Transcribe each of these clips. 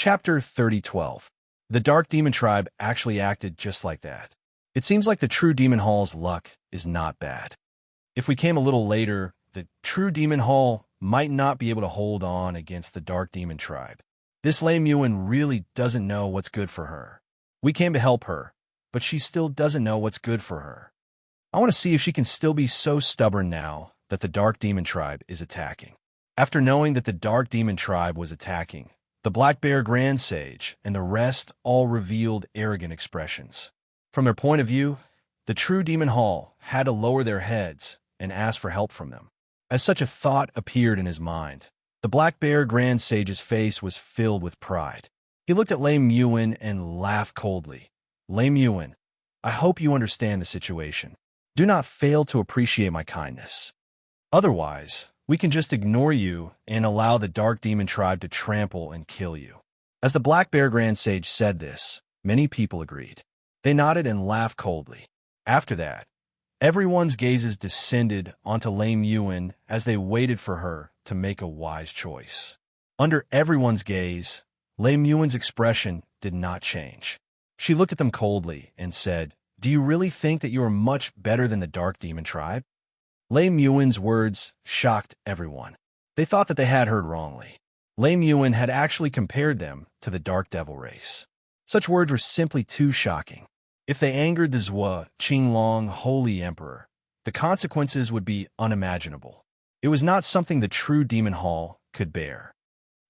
Chapter 3012. The Dark Demon Tribe actually acted just like that. It seems like the true Demon Hall's luck is not bad. If we came a little later, the true Demon Hall might not be able to hold on against the Dark Demon Tribe. This Lei Muin really doesn't know what's good for her. We came to help her, but she still doesn't know what's good for her. I want to see if she can still be so stubborn now that the Dark Demon Tribe is attacking. After knowing that the Dark Demon Tribe was attacking, the Black Bear Grand Sage and the rest all revealed arrogant expressions. From their point of view, the true Demon Hall had to lower their heads and ask for help from them. As such a thought appeared in his mind, the Black Bear Grand Sage's face was filled with pride. He looked at Lei Muin and laughed coldly. Lei Muin, I hope you understand the situation. Do not fail to appreciate my kindness. Otherwise, we can just ignore you and allow the Dark Demon Tribe to trample and kill you. As the Black Bear Grand Sage said this, many people agreed. They nodded and laughed coldly. After that, everyone's gazes descended onto Lei Muin as they waited for her to make a wise choice. Under everyone's gaze, Lei Muin's expression did not change. She looked at them coldly and said, Do you really think that you are much better than the Dark Demon Tribe? Lei Muin's words shocked everyone. They thought that they had heard wrongly. Lei Muin had actually compared them to the Dark Devil race. Such words were simply too shocking. If they angered the Zhua Qinglong Holy Emperor, the consequences would be unimaginable. It was not something the true Demon Hall could bear.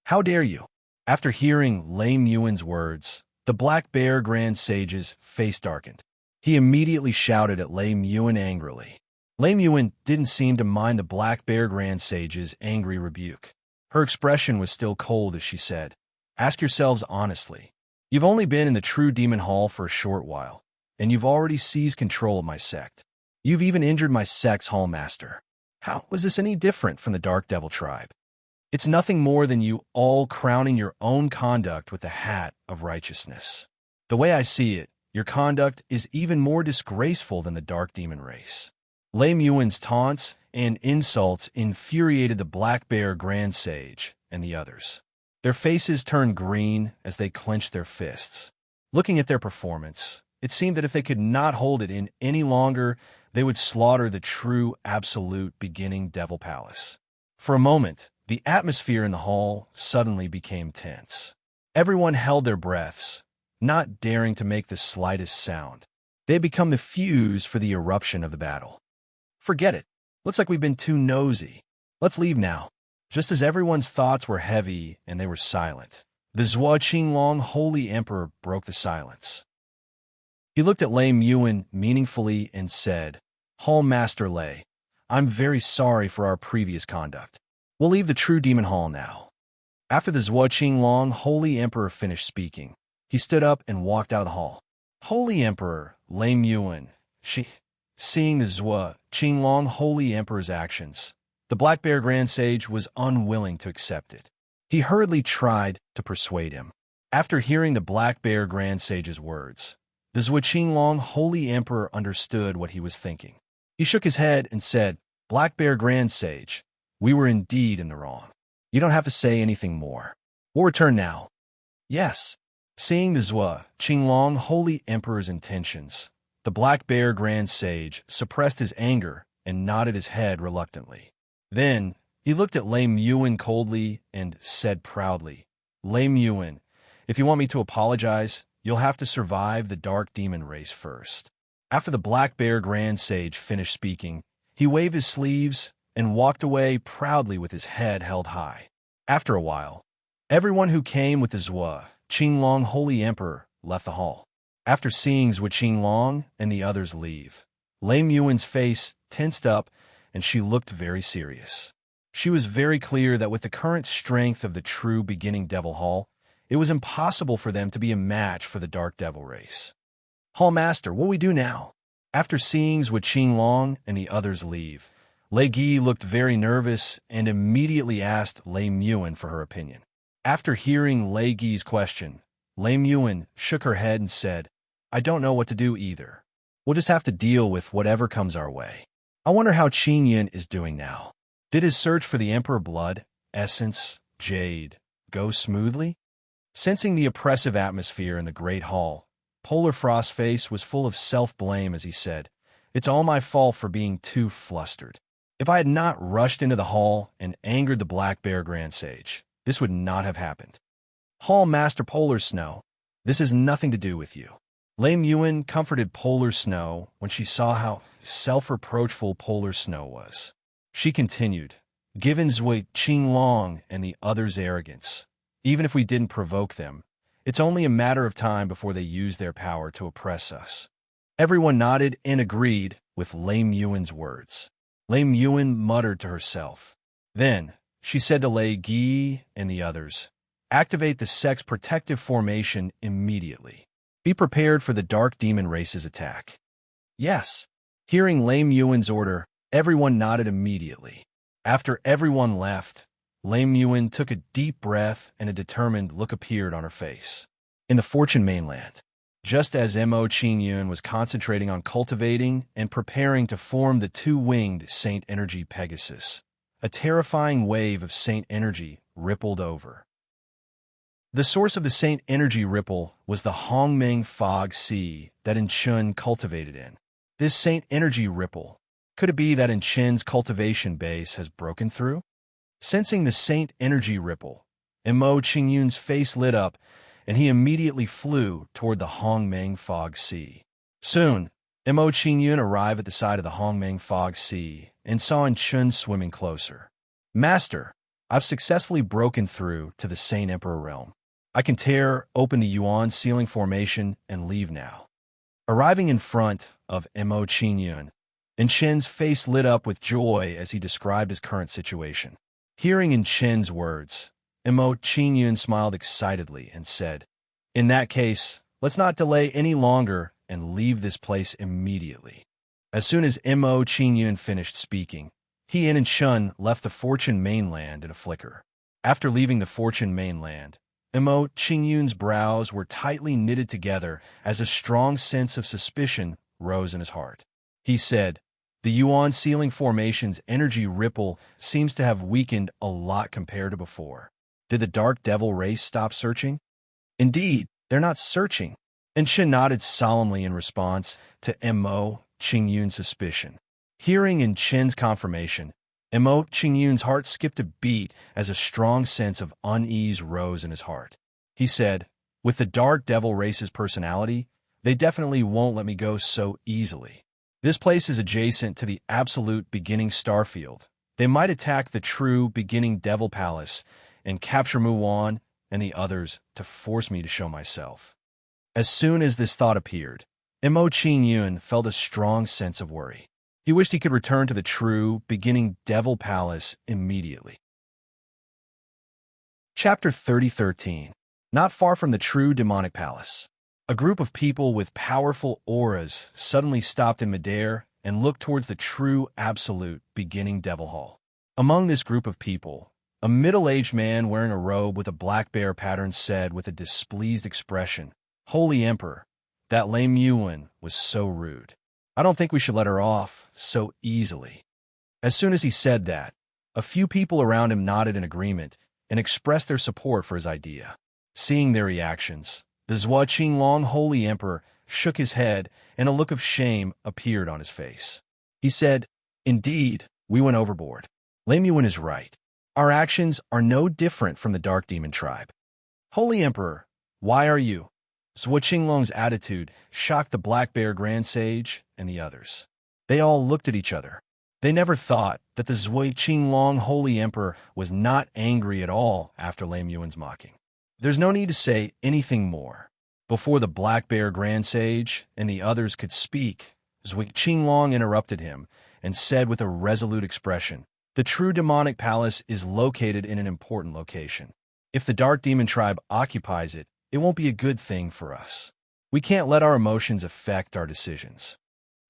How dare you? After hearing Lei Muin's words, the Black Bear Grand Sage's face darkened. He immediately shouted at Lei Muin angrily. Lei Muin didn't seem to mind the Black Bear Grand Sage's angry rebuke. Her expression was still cold as she said, Ask yourselves honestly. You've only been in the true Demon Hall for a short while, and you've already seized control of my sect. You've even injured my sect's hallmaster. How was this any different from the Dark Devil Tribe? It's nothing more than you all crowning your own conduct with the hat of righteousness. The way I see it, your conduct is even more disgraceful than the Dark Demon race. Lei Muin's taunts and insults infuriated the Black Bear Grand Sage and the others. Their faces turned green as they clenched their fists. Looking at their performance, it seemed that if they could not hold it in any longer, they would slaughter the true, absolute beginning Devil Palace. For a moment, the atmosphere in the hall suddenly became tense. Everyone held their breaths, not daring to make the slightest sound. They had become the fuse for the eruption of the battle. Forget it. Looks like we've been too nosy. Let's leave now. Just as everyone's thoughts were heavy and they were silent, the Zhua Qinglong Holy Emperor broke the silence. He looked at Lei Muin meaningfully and said, Hall Master Lei, I'm very sorry for our previous conduct. We'll leave the true Demon Hall now. After the Zhua Qinglong Holy Emperor finished speaking, he stood up and walked out of the hall. Holy Emperor Lei Muin, seeing the Zhua Qinglong Holy Emperor's actions, the Black Bear Grand Sage was unwilling to accept it. He hurriedly tried to persuade him. After hearing the Black Bear Grand Sage's words, the Zhua Qinglong Holy Emperor understood what he was thinking. He shook his head and said, Black Bear Grand Sage, we were indeed in the wrong. You don't have to say anything more. We'll return now. Yes. Seeing the Zhua Qinglong Holy Emperor's intentions, the Black Bear Grand Sage suppressed his anger and nodded his head reluctantly. Then, he looked at Lei Muin coldly and said proudly, Lei Muin, if you want me to apologize, you'll have to survive the Dark Demon race first. After the Black Bear Grand Sage finished speaking, he waved his sleeves and walked away proudly with his head held high. After a while, everyone who came with the Zhua Qinglong Holy Emperor left the hall. After seeing Zhua Qinglong and the others leave, Lei Muin's face tensed up and she looked very serious. She was very clear that with the current strength of the true beginning Devil Hall, it was impossible for them to be a match for the Dark Devil race. Hall Master, what will we do now? After seeing Zhua Qinglong and the others leave, Lei Gi looked very nervous and immediately asked Lei Muin for her opinion. After hearing Lei Gi's question, Lei Muin shook her head and said, I don't know what to do either. We'll just have to deal with whatever comes our way. I wonder how Qin Yin is doing now. Did his search for the Emperor Blood, Essence, Jade, go smoothly? Sensing the oppressive atmosphere in the great hall, Polar Frost's face was full of self-blame as he said, "It's all my fault for being too flustered. If I had not rushed into the hall and angered the Black Bear Grand Sage, this would not have happened. Hall Master Polar Snow, this has nothing to do with you." Lame Yuan comforted Polar Snow when she saw how self-reproachful Polar Snow was. She continued, "Given Zhui Qinglong and the others' arrogance, even if we didn't provoke them, it's only a matter of time before they use their power to oppress us." Everyone nodded and agreed with Lame Yuan's words. Lame Yuan muttered to herself. Then, she said to Lei Gi and the others, "Activate the Sex Protective Formation immediately. Be prepared for the Dark Demon Race's attack." Yes. Hearing Lame Yuan's order, everyone nodded immediately. After everyone left, Lame Yuan took a deep breath and a determined look appeared on her face. In the Fortune mainland, just as Mo Qingyun was concentrating on cultivating and preparing to form the two-winged Saint Energy Pegasus, a terrifying wave of Saint Energy rippled over. The source of the Saint Energy ripple was the Hongmeng Fog Sea that Enchun cultivated in. This Saint Energy ripple, could it be that Enchun's cultivation base has broken through? Sensing the Saint Energy ripple, Mo Qingyun's face lit up, and he immediately flew toward the Hongmeng Fog Sea. Soon, Mo Qingyun arrived at the side of the Hongmeng Fog Sea and saw Enchun swimming closer. "Master, I've successfully broken through to the Saint Emperor realm. I can tear open the Yuan Sealing Formation and leave now." Arriving in front of Mo Qingyun, Enchun's face lit up with joy as he described his current situation. Hearing Enchun's words, Mo Qingyun smiled excitedly and said, "In that case, let's not delay any longer and leave this place immediately." As soon as Mo Qingyun finished speaking, he and Enchun left the Fortune mainland in a flicker. After leaving the Fortune mainland, Mo Qingyun's brows were tightly knitted together as a strong sense of suspicion rose in his heart. He said, "The Yuan Sealing Formation's energy ripple seems to have weakened a lot compared to before. Did the Dark Devil race stop searching?" "Indeed, they're not searching." Enchun nodded solemnly in response to Mo Qingyun's suspicion. Hearing Enchun's confirmation, Mo Qingyun's heart skipped a beat as a strong sense of unease rose in his heart. He said, "With the Dark Devil race's personality, they definitely won't let me go so easily. This place is adjacent to the absolute beginning starfield. They might attack the true beginning Devil Palace and capture Muwan and the others to force me to show myself." As soon as this thought appeared, Mo Qingyun felt a strong sense of worry. He wished he could return to the true beginning Devil Palace immediately. Chapter 3013. Not far from the true demonic palace, a group of people with powerful auras suddenly stopped in midair and looked towards the true absolute beginning Devil Hall. Among this group of people, a middle-aged man wearing a robe with a black bear pattern said with a displeased expression, "Holy Emperor, that Lame Yuan was so rude. I don't think we should let her off so easily." As soon as he said that, a few people around him nodded in agreement and expressed their support for his idea. Seeing their reactions, the Zhua Qinglong Holy Emperor shook his head and a look of shame appeared on his face. He said, "Indeed, we went overboard. Lame Yuan is right. Our actions are no different from the Dark Demon tribe. Holy Emperor, why are you?" Zhua Qinglong's attitude shocked the Black Bear Grand Sage and the others. They all looked at each other. They never thought that the Zhua Qinglong Holy Emperor was not angry at all after Lame Yuan's mocking. There's no need to say anything more. Before the Black Bear Grand Sage and the others could speak, Zhua Qinglong interrupted him and said with a resolute expression, "The true demonic palace is located in an important location. If the Dark Demon tribe occupies it, it won't be a good thing for us. We can't let our emotions affect our decisions.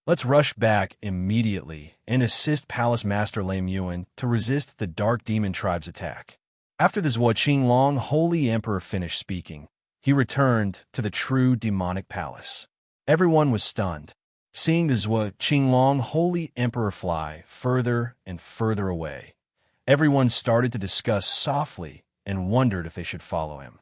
Let's rush back immediately and assist Palace Master Lame Yuan to resist the Dark Demon tribe's attack." After the Zhua Qinglong Holy Emperor finished speaking, he returned to the true demonic palace. Everyone was stunned. Seeing the Zhua Qinglong Holy Emperor fly further and further away, everyone started to discuss softly and wondered if they should follow him.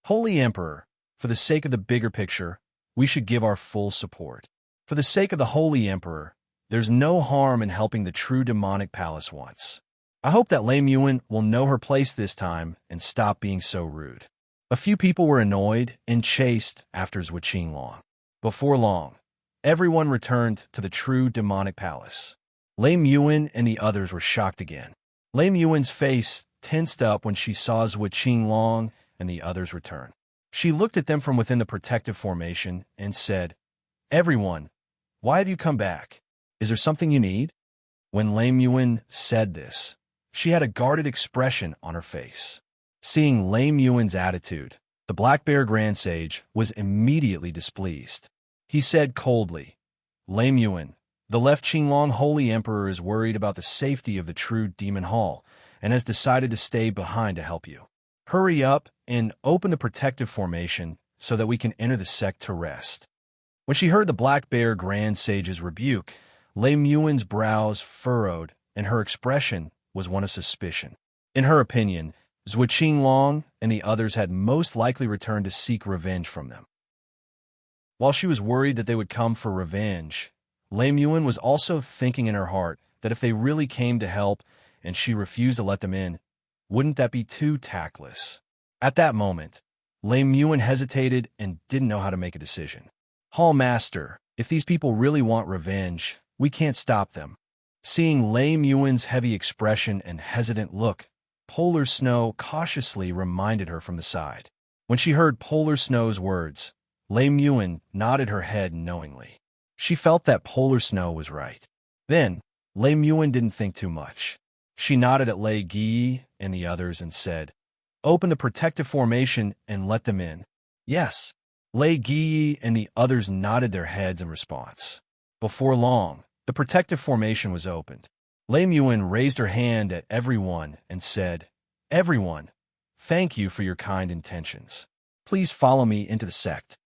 Holy Emperor, for the sake of the bigger picture, we should give our full support. For the sake of the Holy Emperor, there's no harm in helping the true demonic palace once. I hope that Lei Muin will know her place this time and stop being so rude. A few people were annoyed and chased after Zhuqing Long. Before long, everyone returned to the true demonic palace. Lei Muin and the others were shocked again. Lei Muin's face tensed up when she saw Zhuqing Long and the others return. She looked at them from within the protective formation and said, "Everyone, why have you come back? Is there something you need?" When Lei Muin said this, she had a guarded expression on her face. Seeing Lei Muin's attitude, the Black Bear Grand Sage was immediately displeased. He said coldly, "Lei Muin, the Left Qinglong Holy Emperor is worried about the safety of the true Demon Hall and has decided to stay behind to help you. Hurry up and open the protective formation so that we can enter the sect to rest." When she heard the Black Bear Grand Sage's rebuke, Lei Muin's brows furrowed and her expression was one of suspicion. In her opinion, Zhuqing Long and the others had most likely returned to seek revenge from them. While she was worried that they would come for revenge, Lei Muin was also thinking in her heart that if they really came to help and she refused to let them in, wouldn't that be too tactless? At that moment, Lei Muin hesitated and didn't know how to make a decision. "Hall Master, if these people really want revenge, we can't stop them." Seeing Lei Muin's heavy expression and hesitant look, Polar Snow cautiously reminded her from the side. When she heard Polar Snow's words, Lei Muin nodded her head knowingly. She felt that Polar Snow was right. Then, Lei Muin didn't think too much. She nodded at Lei Gi and the others and said, "Open the protective formation and let them in." Yes, Lei Gi and the others nodded their heads in response. Before long, the protective formation was opened. Lei Muin raised her hand at everyone and said, "Everyone, thank you for your kind intentions. Please follow me into the sect."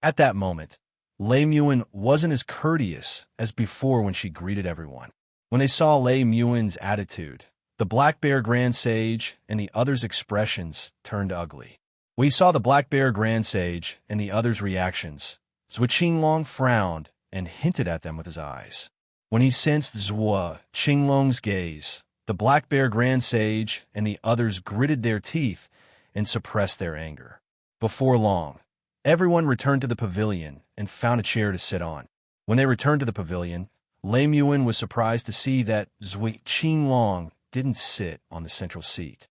At that moment, Lei Muin wasn't as courteous as before when she greeted everyone. When they saw Lei Muin's attitude, the Black Bear Grand Sage and the others' expressions turned ugly. We saw the Black Bear Grand Sage and the others' reactions. Zhuqing Long frowned and hinted at them with his eyes. When he sensed Zhuqing Long's gaze, the Black Bear Grand Sage and the others gritted their teeth and suppressed their anger. Before long, everyone returned to the pavilion and found a chair to sit on. When they returned to the pavilion, Lei Muin was surprised to see that Zhuqing Long didn't sit on the central seat.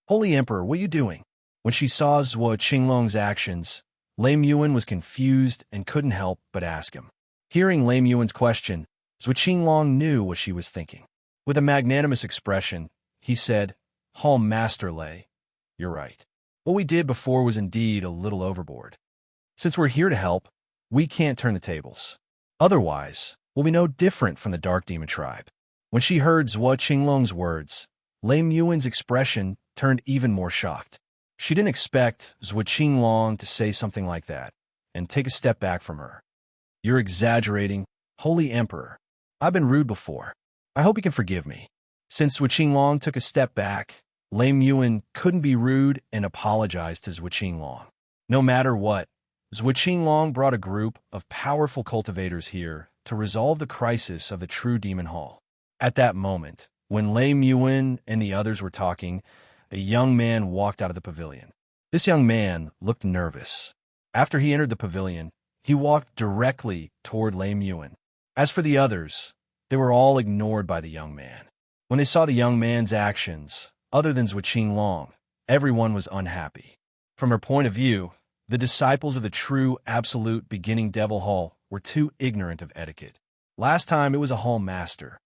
"Holy Emperor, what are you doing?" When she saw Zhuqing Long's actions, Lei Muin was confused and couldn't help but ask him. Hearing Lei Muin's question, Zhuqing Long knew what she was thinking. With a magnanimous expression, he said, "Hall Master Lei, you're right. What we did before was indeed a little overboard. Since we're here to help, we can't turn the tables. Otherwise, we'll be no different from the Dark Demon tribe." When she heard Zhuqing Long's words, Lei Muin's expression turned even more shocked. She didn't expect Zhuqing Long to say something like that and take a step back from her. "You're exaggerating, Holy Emperor. I've been rude before. I hope you can forgive me." Since Zhuqing Long took a step back, Lei Muin couldn't be rude and apologized to Zhuqing Long. No matter what, Zhuqing Long brought a group of powerful cultivators here to resolve the crisis of the true Demon Hall. At that moment, when Lei Muin and the others were talking, a young man walked out of the pavilion. This young man looked nervous. After he entered the pavilion, he walked directly toward Lei Muin. As for the others, they were all ignored by the young man. When they saw the young man's actions, other than Zhuqing Long, everyone was unhappy. From her point of view, the disciples of the true absolute beginning Devil Hall were too ignorant of etiquette. Last time it was a hall master.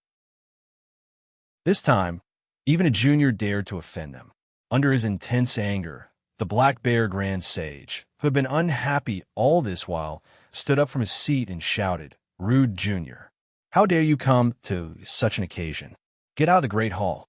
This time, even a junior dared to offend them. Under his intense anger, the Black Bear Grand Sage, who had been unhappy all this while, stood up from his seat and shouted, "Rude Junior, how dare you come to such an occasion? Get out of the Great Hall."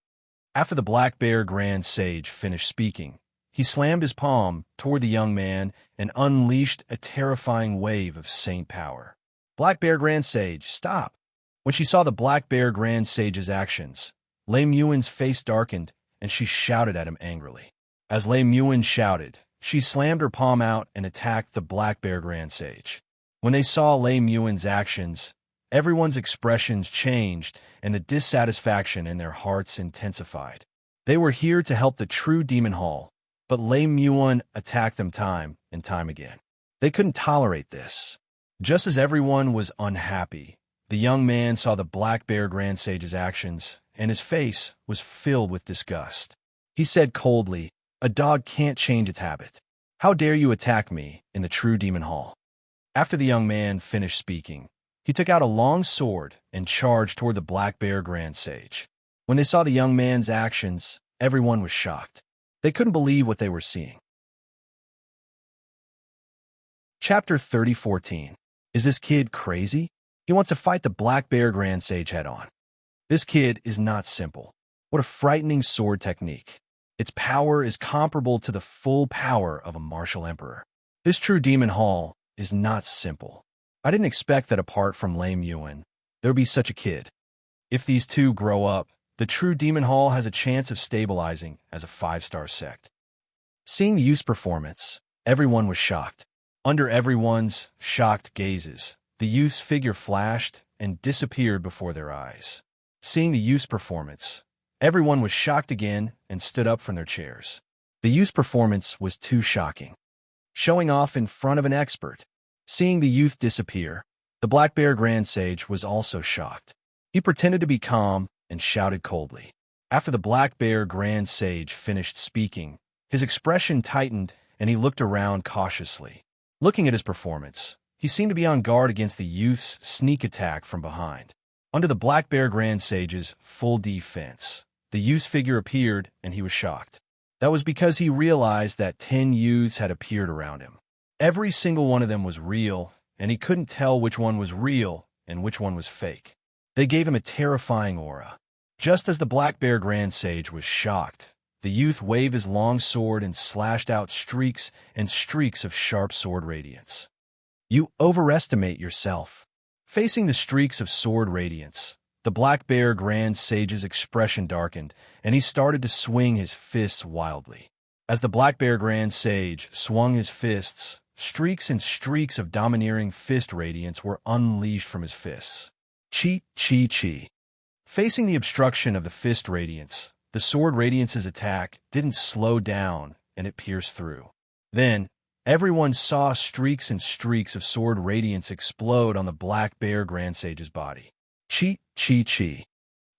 After the Black Bear Grand Sage finished speaking, he slammed his palm toward the young man and unleashed a terrifying wave of saint power. "Black Bear Grand Sage, stop!" When she saw the Black Bear Grand Sage's actions, Lei Muin's face darkened and she shouted at him angrily. As Lei Muin shouted, she slammed her palm out and attacked the Black Bear Grand Sage. When they saw Lei Muin's actions, everyone's expressions changed and the dissatisfaction in their hearts intensified. They were here to help the true Demon Hall, but Lei Muin attacked them time and time again. They couldn't tolerate this. Just as everyone was unhappy, the young man saw the Black Bear Grand Sage's actions, and his face was filled with disgust. He said coldly, "A dog can't change its habit. How dare you attack me in the true Demon Hall?" After the young man finished speaking, he took out a long sword and charged toward the Black Bear Grand Sage. When they saw the young man's actions, everyone was shocked. They couldn't believe what they were seeing. Chapter 30:14. Is this kid crazy? He wants to fight the Black Bear Grand Sage head-on. This kid is not simple. What a frightening sword technique. Its power is comparable to the full power of a martial emperor. This true Demon Hall is not simple. I didn't expect that apart from Lei Muin, there would be such a kid. If these two grow up, the true Demon Hall has a chance of stabilizing as a 5-star sect. Seeing the youth's performance, everyone was shocked. Under everyone's shocked gazes, the youth's figure flashed and disappeared before their eyes. Seeing the youth's performance, everyone was shocked again and stood up from their chairs. The youth's performance was too shocking. Showing off in front of an expert. Seeing the youth disappear, the Black Bear Grand Sage was also shocked. He pretended to be calm and shouted coldly. After the Black Bear Grand Sage finished speaking, his expression tightened and he looked around cautiously. Looking at his performance, he seemed to be on guard against the youth's sneak attack from behind. Under the Black Bear Grand Sage's full defense, the youth's figure appeared and he was shocked. That was because he realized that 10 youths had appeared around him. Every single one of them was real, and he couldn't tell which one was real and which one was fake. They gave him a terrifying aura. Just as the Black Bear Grand Sage was shocked, the youth waved his long sword and slashed out streaks and streaks of sharp sword radiance. You overestimate yourself. Facing the streaks of sword radiance, the Black Bear Grand Sage's expression darkened, and he started to swing his fists wildly. As the Black Bear Grand Sage swung his fists, streaks and streaks of domineering fist radiance were unleashed from his fists. Chi, chi, chi. Facing the obstruction of the fist radiance, the sword radiance's attack didn't slow down and it pierced through. Then, everyone saw streaks and streaks of sword radiance explode on the Black Bear Grand Sage's body. Chi, chi, chi.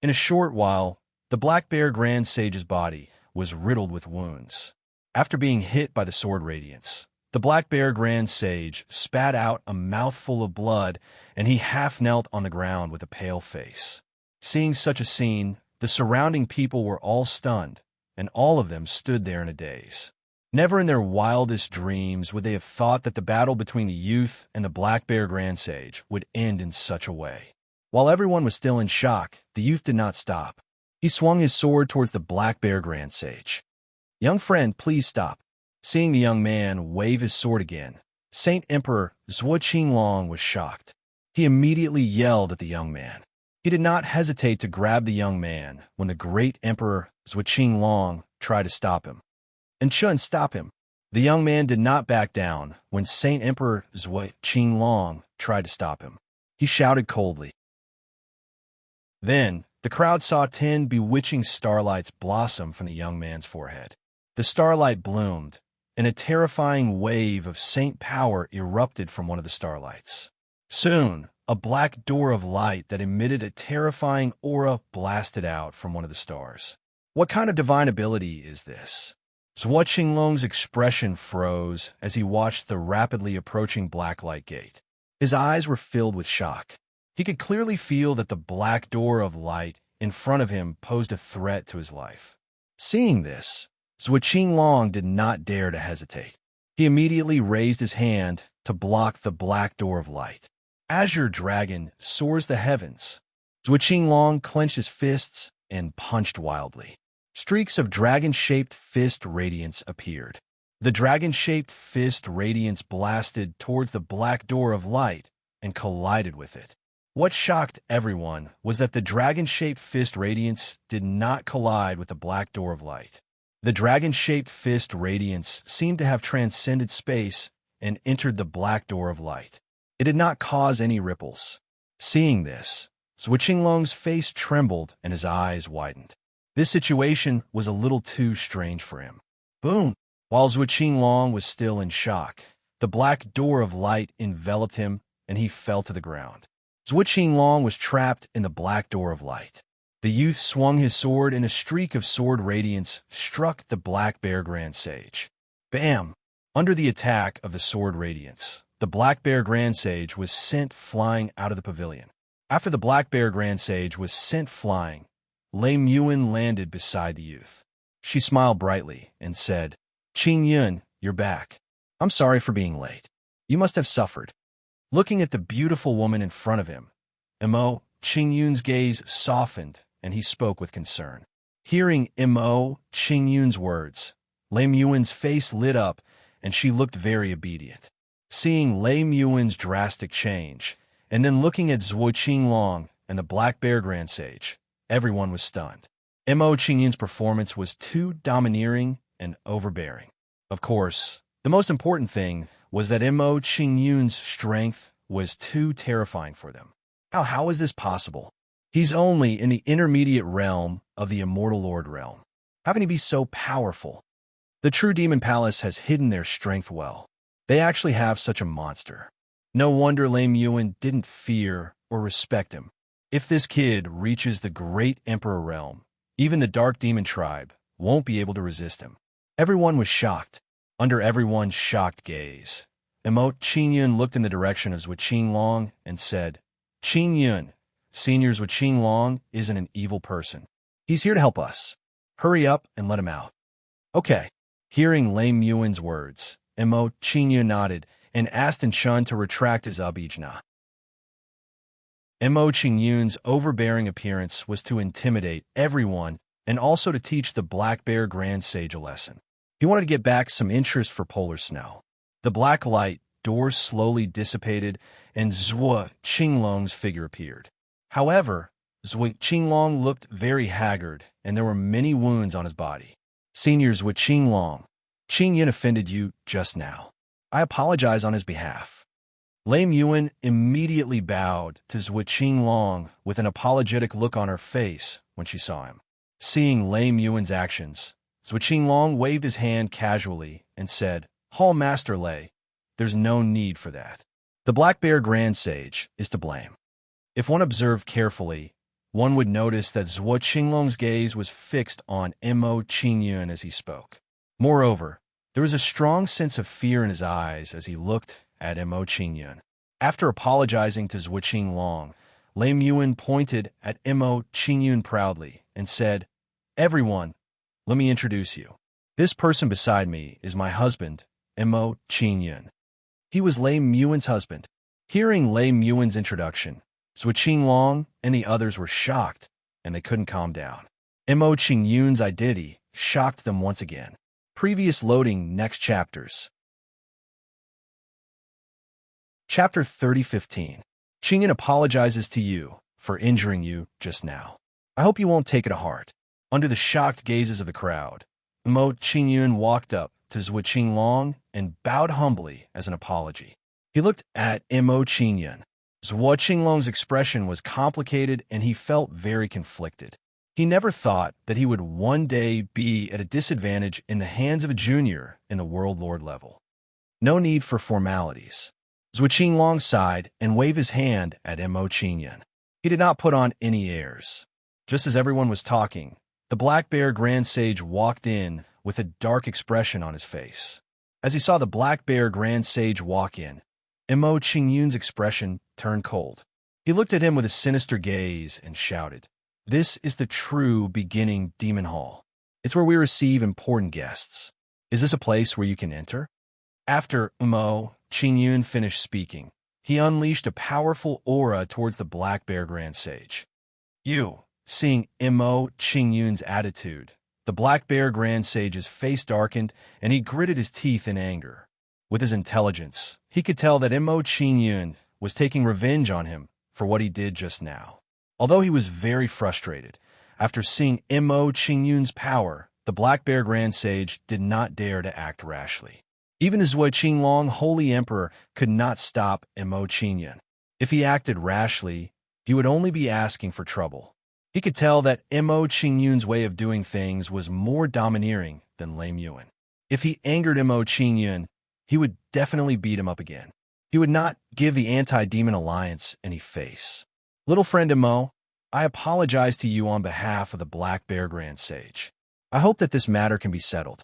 In a short while, the Black Bear Grand Sage's body was riddled with wounds. After being hit by the sword radiance, the Black Bear Grand Sage spat out a mouthful of blood and he half knelt on the ground with a pale face. Seeing such a scene, the surrounding people were all stunned, and all of them stood there in a daze. Never in their wildest dreams would they have thought that the battle between the youth and the Black Bear Grand Sage would end in such a way. While everyone was still in shock, the youth did not stop. He swung his sword towards the Black Bear Grand Sage. "Young friend, please stop." Seeing the young man wave his sword again, Saint Emperor Zhuo Qinglong was shocked. He immediately yelled at the young man. He did not hesitate to grab the young man when the great Emperor Zhuo Qinglong tried to stop him. "And stop him." The young man did not back down when Saint Emperor Zhuo Qinglong tried to stop him. He shouted coldly. Then, the crowd saw 10 bewitching starlights blossom from the young man's forehead. The starlight bloomed, and a terrifying wave of saint power erupted from one of the starlights. Soon, a black door of light that emitted a terrifying aura blasted out from one of the stars. What kind of divine ability is this? Zhuo Qinglong's expression froze as he watched the rapidly approaching black light gate. His eyes were filled with shock. He could clearly feel that the black door of light in front of him posed a threat to his life. Seeing this, Zhuo Qinglong did not dare to hesitate. He immediately raised his hand to block the black door of light. Azure Dragon soars the heavens. Zhuo Qinglong clenched his fists and punched wildly. Streaks of dragon-shaped fist radiance appeared. The dragon-shaped fist radiance blasted towards the black door of light and collided with it. What shocked everyone was that the dragon-shaped fist radiance did not collide with the black door of light. The dragon-shaped fist radiance seemed to have transcended space and entered the black door of light. It did not cause any ripples. Seeing this, Zhuo Qinglong's face trembled and his eyes widened. This situation was a little too strange for him. Boom! While Zhuo Qinglong was still in shock, the black door of light enveloped him and he fell to the ground. Zhuo Qinglong was trapped in the black door of light. The youth swung his sword and a streak of sword radiance struck the Black Bear Grand Sage. Bam! Under the attack of the sword radiance, the Black Bear Grand Sage was sent flying out of the pavilion. After the Black Bear Grand Sage was sent flying, Lei Muan landed beside the youth. She smiled brightly and said, "Qing Yun, you're back. I'm sorry for being late. You must have suffered." Looking at the beautiful woman in front of him, Mo Qing Yun's gaze softened and he spoke with concern. Hearing Mo Qing Yun's words, Lei Muan's face lit up and she looked very obedient. Seeing Lei Muan's drastic change, and then looking at Zhuo Qinglong and the Black Bear Grand Sage, everyone was stunned. Mo Qing Yun's performance was too domineering and overbearing. Of course, the most important thing was that Mo Qing Yun's strength was too terrifying for them. How is this possible? He's only in the intermediate realm of the Immortal Lord realm. How can he be so powerful? The true Demon Palace has hidden their strength well. They actually have such a monster. No wonder Lei Muan didn't fear or respect him. If this kid reaches the great Emperor realm, even the Dark Demon tribe won't be able to resist him. Everyone was shocked. Under everyone's shocked gaze, Mo Qing Yun looked in the direction of Zhuo Qinglong and said, "Qing Yun, Senior Zhuo Qinglong isn't an evil person. He's here to help us. Hurry up and let him out." "Okay." Hearing Lei Muan's words, Mo Qing Yun nodded and asked Chun to retract his abijna. Mo Qing Yun's overbearing appearance was to intimidate everyone and also to teach the Black Bear Grand Sage a lesson. He wanted to get back some interest for polar snow. The black light doors slowly dissipated and Zhuo Qinglong's figure appeared. However, Zhuo Qinglong looked very haggard and there were many wounds on his body. "Senior Zhuo Qinglong, Qing Yun offended you just now. I apologize on his behalf." Lei Muan immediately bowed to Zhuo Qinglong with an apologetic look on her face when she saw him. Seeing Lei Muan's actions, Zhuo Qinglong waved his hand casually and said, "Hall Master Lei, there's no need for that. The Black Bear Grand Sage is to blame." If one observed carefully, one would notice that Zhuo Qinglong's gaze was fixed on Mo Qing Yun as he spoke. Moreover, there was a strong sense of fear in his eyes as he looked at Mo Qing Yun. After apologizing to Zhuo Qinglong, Lei Muan pointed at Mo Qing Yun proudly and said, "Everyone, let me introduce you. This person beside me is my husband, Mo Qing Yun." He was Lei Muan's husband. Hearing Lei Muan's introduction, Zhuo Qinglong and the others were shocked, and they couldn't calm down. Mo Qing Yun's identity shocked them once again. Previous loading next chapters. Chapter 30:15. Qing Yun apologizes to you for injuring you just now. I hope you won't take it to heart. Under the shocked gazes of the crowd, Mo Qing Yun walked up to Zhuo Qinglong and bowed humbly as an apology. He looked at Mo Qing Yun. Zhuo Qinglong's expression was complicated and he felt very conflicted. He never thought that he would one day be at a disadvantage in the hands of a junior in the World Lord level. No need for formalities. Zhuo Qinglong sighed and waved his hand at Mo Qing Yun. He did not put on any airs. Just as everyone was talking, the Black Bear Grand Sage walked in with a dark expression on his face. As he saw the Black Bear Grand Sage walk in, Mo Qing Yun's expression turned cold. He looked at him with a sinister gaze and shouted, "This is the true beginning Demon Hall. It's where we receive important guests. Is this a place where you can enter?" After Mo Qing Yun finished speaking, he unleashed a powerful aura towards the Black Bear Grand Sage. Seeing Mo Qing Yun's attitude, the Black Bear Grand Sage's face darkened and he gritted his teeth in anger. With his intelligence, he could tell that Mo Qing Yun was taking revenge on him for what he did just now. Although he was very frustrated, after seeing Mo Qing Yun's power, the Black Bear Grand Sage did not dare to act rashly. Even as Zhuo Qinglong, Holy Emperor, could not stop Mo Qingyun. If he acted rashly, he would only be asking for trouble. He could tell that Mo Qingyun's way of doing things was more domineering than Lei Yuan. If he angered Mo Qingyun, he would definitely beat him up again. He would not give the Anti-Demon Alliance any face. Little friend Mo, I apologize to you on behalf of the Black Bear Grand Sage. I hope that this matter can be settled.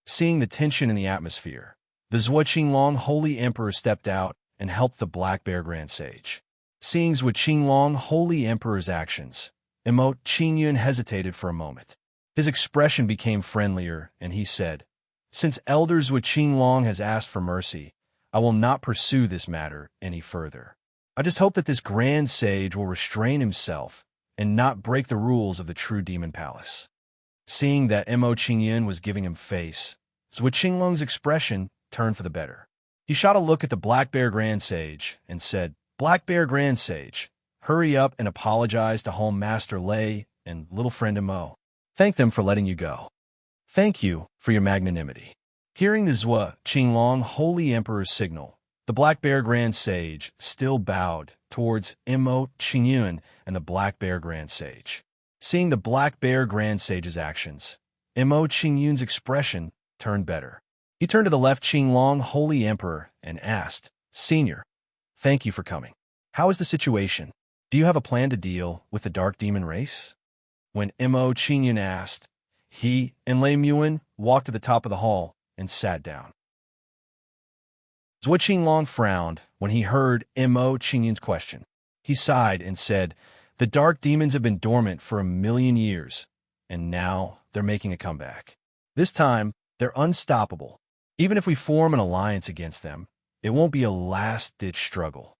Seeing the tension in the atmosphere, the Zhuo Qinglong Holy Emperor stepped out and helped the Black Bear Grand Sage. Seeing Zhuo Qinglong Holy Emperor's actions, Mo Qingyun hesitated for a moment. His expression became friendlier, and he said, "Since Elder Zhuo Qinglong has asked for mercy, I will not pursue this matter any further. I just hope that this Grand Sage will restrain himself and not break the rules of the True Demon Palace." Seeing that Mo Qingyun was giving him face, Zhuo Qinglong's expression turned for the better. He shot a look at the Black Bear Grand Sage and said, "Black Bear Grand Sage, hurry up and apologize to Home Master Lei and little friend Mo. Thank them for letting you go. Thank you for your magnanimity." Hearing the Zhuo Qinglong Holy Emperor's signal, the Black Bear Grand Sage still bowed towards Mo Qingyun and the Black Bear Grand Sage. Seeing the Black Bear Grand Sage's actions, Mo Qingyun's expression turned better. He turned to the left Qinglong Holy Emperor and asked, "Senior, thank you for coming. How is the situation? Do you have a plan to deal with the Dark Demon race?" When Mo Qingyun asked, he and Lei Yuan walked to the top of the hall and sat down. Zhuo Qinglong frowned when he heard Mo Qingyun's question. He sighed and said, "The dark demons have been dormant for 1,000,000 years, and now they're making a comeback. This time, they're unstoppable. Even if we form an alliance against them, it won't be a last-ditch struggle."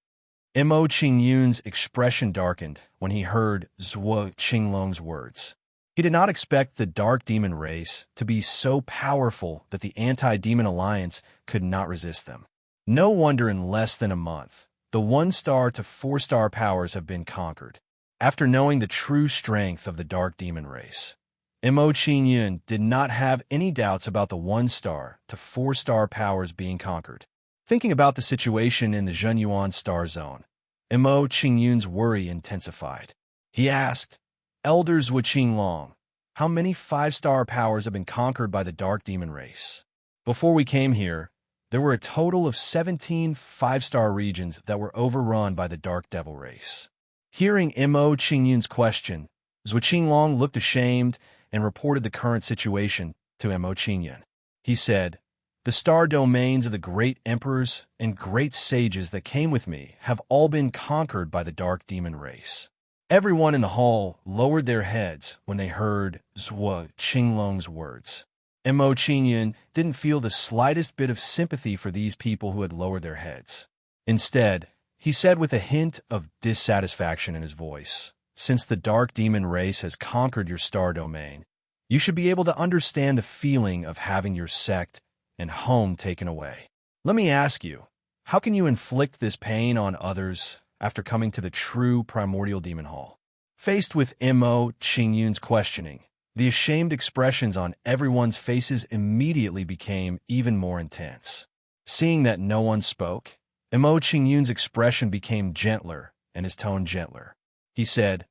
Mo Qingyun's expression darkened when he heard Zhuo Qinglong's words. He did not expect the dark demon race to be so powerful that the Anti-Demon Alliance could not resist them. No wonder in less than a month, the 1-star to 4-star powers have been conquered. After knowing the true strength of the dark demon race, Mo Qingyun did not have any doubts about the 1-star to 4-star powers being conquered. Thinking about the situation in the Zhenyuan Star Zone, Mo Qingyun's worry intensified. He asked, "Elder Zhuo Qinglong, how many 5-star powers have been conquered by the dark demon race?" Before we came here, there were a total of 17 5-star regions that were overrun by the dark devil race. Hearing Mo Qingyun's question, Zhuo Qinglong looked ashamed and reported the current situation to Mo Qingyun. He said, "The star domains of the great emperors and great sages that came with me have all been conquered by the dark demon race." Everyone in the hall lowered their heads when they heard Zhuo Qinglong's words. Mo Qingyun didn't feel the slightest bit of sympathy for these people who had lowered their heads. Instead, he said with a hint of dissatisfaction in his voice, "Since the dark demon race has conquered your star domain, you should be able to understand the feeling of having your sect and home taken away. Let me ask you, how can you inflict this pain on others after coming to the true primordial demon hall?" Faced with Mo Qingyun's questioning, the ashamed expressions on everyone's faces immediately became even more intense. Seeing that no one spoke, Mo Qingyun's expression became gentler and his tone gentler. He said,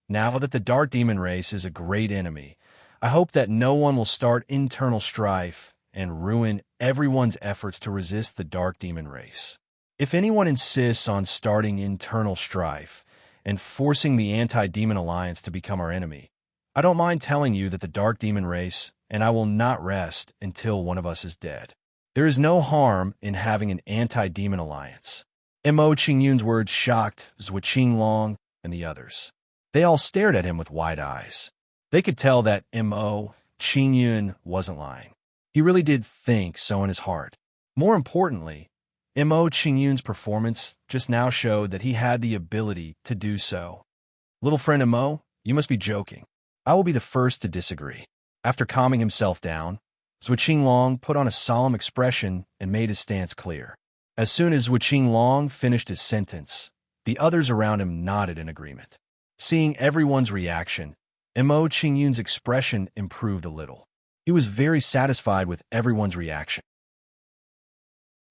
"Now that the dark demon race is a great enemy, I hope that no one will start internal strife and ruin everyone's efforts to resist the dark demon race. If anyone insists on starting internal strife and forcing the Anti-Demon Alliance to become our enemy, I don't mind telling you that the dark demon race and I will not rest until one of us is dead. There is no harm in having an Anti-Demon Alliance." Mo Qingyun's words shocked Zhuo Qinglong and the others. They all stared at him with wide eyes. They could tell that Mo Qingyun wasn't lying. He really did think so in his heart. More importantly, Mo Qingyun's performance just now showed that he had the ability to do so. "Little friend Mo, you must be joking. I will be the first to disagree." After calming himself down, Zhuo Qinglong put on a solemn expression and made his stance clear. As soon as Zhuo Qinglong finished his sentence, the others around him nodded in agreement. Seeing everyone's reaction, Mo Qingyun's expression improved a little. He was very satisfied with everyone's reaction.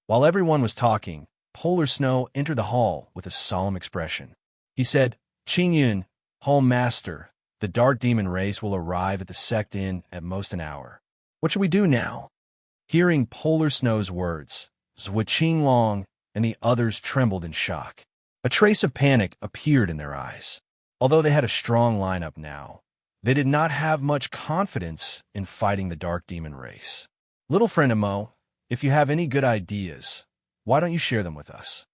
While everyone was talking, Polar Snow entered the hall with a solemn expression. He said, "Qingyun, Hall Master, the Dark Demon race will arrive at the sect in at most an hour. What should we do now?" Hearing Polar Snow's words, Zhuo Long and the others trembled in shock. A trace of panic appeared in their eyes. Although they had a strong lineup now, they did not have much confidence in fighting the Dark Demon race. "Little friend Mo, if you have any good ideas, why don't you share them with us?"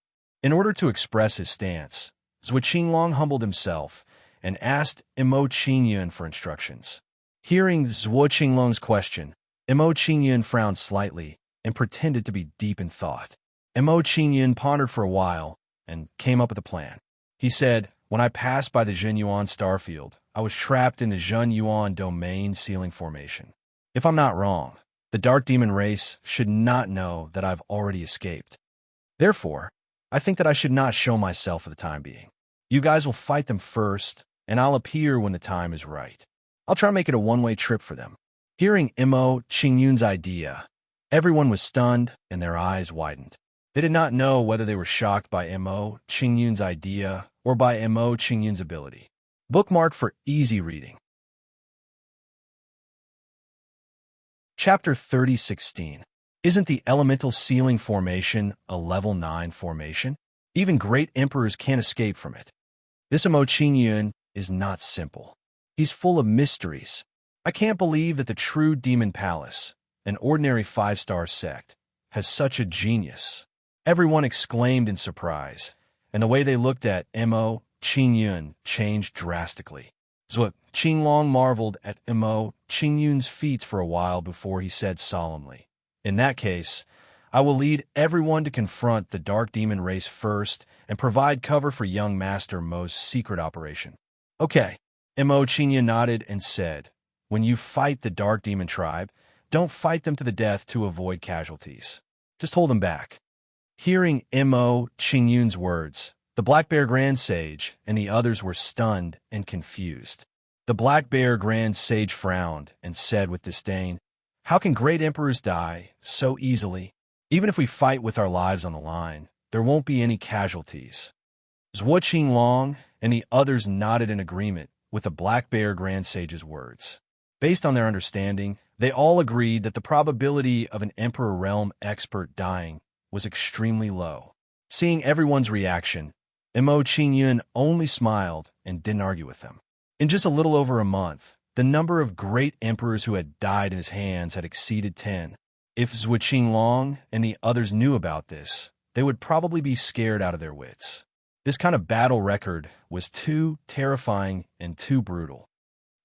In order to express his stance, Zhuo Long humbled himself and asked Mo Qingyun for instructions. Hearing Zhuo Long's question, Mo Qingyun frowned slightly and pretended to be deep in thought. Mo Qingyun pondered for a while and came up with a plan. He said, "When I passed by the Zhenyuan starfield, I was trapped in the Zhenyuan domain sealing formation. If I'm not wrong, the Dark Demon race should not know that I've already escaped. Therefore, I think that I should not show myself for the time being. You guys will fight them first, and I'll appear when the time is right. I'll try to make it a one-way trip for them." Hearing Mo Qingyun's idea, everyone was stunned and their eyes widened. They did not know whether they were shocked by Mo Qingyun's idea or by Mo Qingyun's ability. Bookmark for easy reading. Chapter 30:16. Isn't the elemental sealing formation a level 9 formation? Even great emperors can't escape from it. This Mo Qingyun is not simple. He's full of mysteries. I can't believe that the true Demon Palace, an ordinary 5-star sect, has such a genius. Everyone exclaimed in surprise, and the way they looked at Mo Qingyun changed drastically. Zhuo Qinglong marveled at Mo Qingyun's feats for a while before he said solemnly, "In that case, I will lead everyone to confront the Dark Demon race first and provide cover for young Master Mo's secret operation." "Okay." Mo Qingyun nodded and said, "When you fight the Dark Demon tribe, don't fight them to the death to avoid casualties. Just hold them back." Hearing Mo Qingyun's words, the Black Bear Grand Sage and the others were stunned and confused. The Black Bear Grand Sage frowned and said with disdain, "How can great emperors die so easily? Even if we fight with our lives on the line, there won't be any casualties." Zhuo Long and the others nodded in agreement with the Black Bear Grand Sage's words. Based on their understanding, they all agreed that the probability of an Emperor Realm expert dying was extremely low. Seeing everyone's reaction, Mo Qingyun only smiled and didn't argue with them. In just a little over a month, the number of great emperors who had died in his hands had exceeded 10. If Zhuo Long and the others knew about this, they would probably be scared out of their wits. This kind of battle record was too terrifying and too brutal.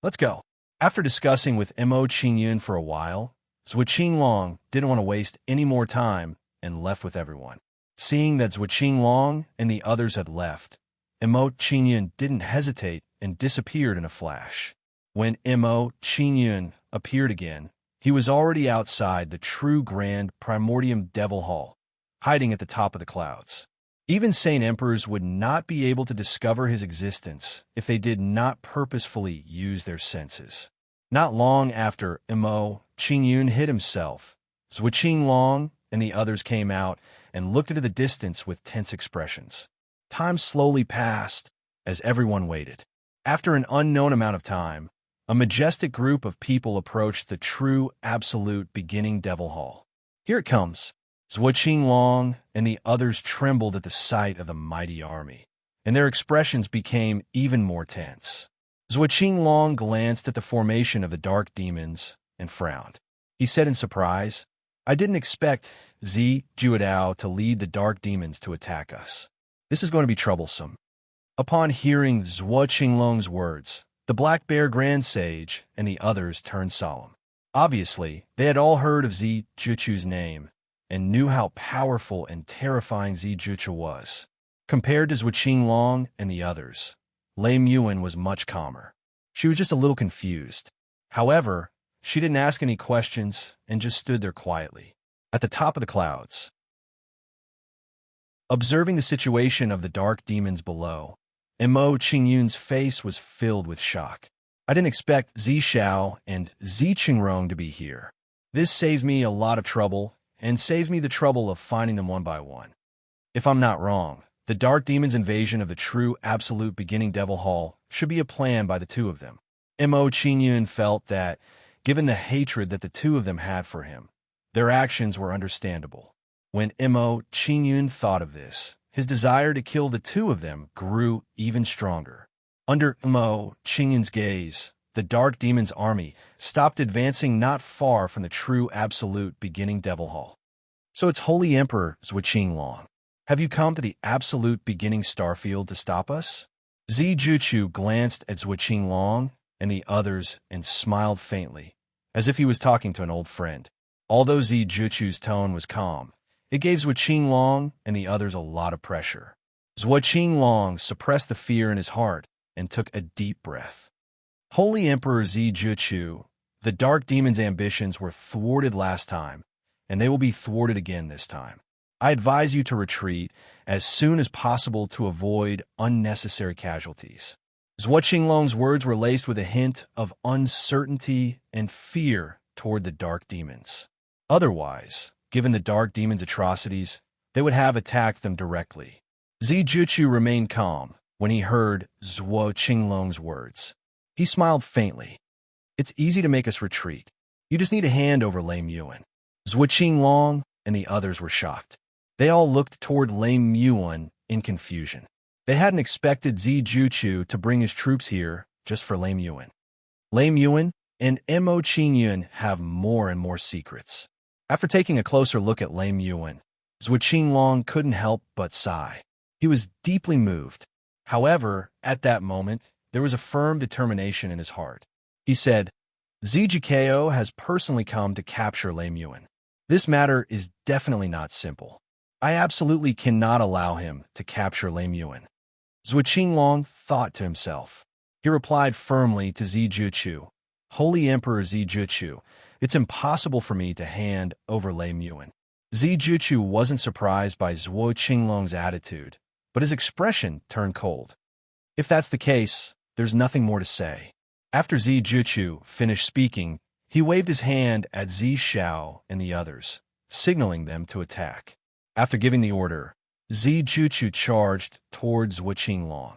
"Let's go." After discussing with Mo Qingyun for a while, Zhuo Long didn't want to waste any more time and left with everyone. Seeing that Zhuo Long and the others had left, Mo Qingyun didn't hesitate and disappeared in a flash. When Mo Qingyun appeared again, he was already outside the true Grand Primordium Devil Hall, hiding at the top of the clouds. Even Saint Emperors would not be able to discover his existence if they did not purposefully use their senses. Not long after Mo Qingyun hid himself, Zhuo Long and the others came out and looked into the distance with tense expressions. Time slowly passed as everyone waited. After an unknown amount of time, a majestic group of people approached the true, absolute beginning Devil Hall. "Here it comes." Zhuo Long and the others trembled at the sight of the mighty army, and their expressions became even more tense. Zhuo Long glanced at the formation of the Dark Demons and frowned. He said in surprise, "I didn't expect Zi Juodao to lead the Dark Demons to attack us. This is going to be troublesome." Upon hearing Zhuo Long's words, the Black Bear Grand Sage and the others turned solemn. Obviously, they had all heard of Zi Juchu's name and knew how powerful and terrifying Zi Juchu was. Compared to Zhuo Long and the others, Lei Muan was much calmer. She was just a little confused. However, she didn't ask any questions and just stood there quietly, at the top of the clouds. Observing the situation of the Dark Demons below, Mo Qingyun's face was filled with shock. I didn't expect Zishao and Ziqingrong to be here. This saves me a lot of trouble, and saves me the trouble of finding them one by one. If I'm not wrong, the Dark Demon's invasion of the true absolute beginning Devil Hall should be a plan by the two of them. Mo Qingyun felt that, given the hatred that the two of them had for him, their actions were understandable. When Mo Qingyun thought of this, his desire to kill the two of them grew even stronger. Under Mo Qingyun's gaze, the Dark Demon's army stopped advancing not far from the true absolute beginning Devil Hall. So it's Holy Emperor Zhuqinglong. Have you come to the absolute beginning starfield to stop us? Zijuchu glanced at Zhuqinglong and the others and smiled faintly, as if he was talking to an old friend. Although Zijuchu's tone was calm, it gave Zhuqinglong and the others a lot of pressure. Zhuqinglong suppressed the fear in his heart and took a deep breath. Holy Emperor Zijuchu, the Dark Demon's ambitions were thwarted last time, and they will be thwarted again this time. I advise you to retreat as soon as possible to avoid unnecessary casualties. Zhuqinglong's words were laced with a hint of uncertainty and fear toward the Dark Demons. Otherwise, given the Dark Demon's atrocities, they would have attacked them directly. Zijuchu remained calm when he heard Zhuqinglong's words. He smiled faintly. It's easy to make us retreat. You just need a hand over Lame Yuan. Zhuqinglong and the others were shocked. They all looked toward Lame Yuan in confusion. They hadn't expected Zijuchu to bring his troops here just for Lame Yuan. Lame Yuan and Mo Qingyun have more and more secrets. After taking a closer look at Lame Yuan, Zhuqinglong couldn't help but sigh. He was deeply moved. However, at that moment, there was a firm determination in his heart. He said, Zijikeo has personally come to capture Lame Yuan. This matter is definitely not simple. I absolutely cannot allow him to capture Lame Yuan. Zhuqinglong thought to himself. He replied firmly to Zijuchu, Holy Emperor Zijuchu, it's impossible for me to hand over Lame Yuan. Zijuchu wasn't surprised by Zhuqinglong's attitude, but his expression turned cold. If that's the case, there's nothing more to say. After Zijuchu finished speaking, he waved his hand at Zishao and the others, signaling them to attack. After giving the order, Zijuchu charged towards Zhuqinglong.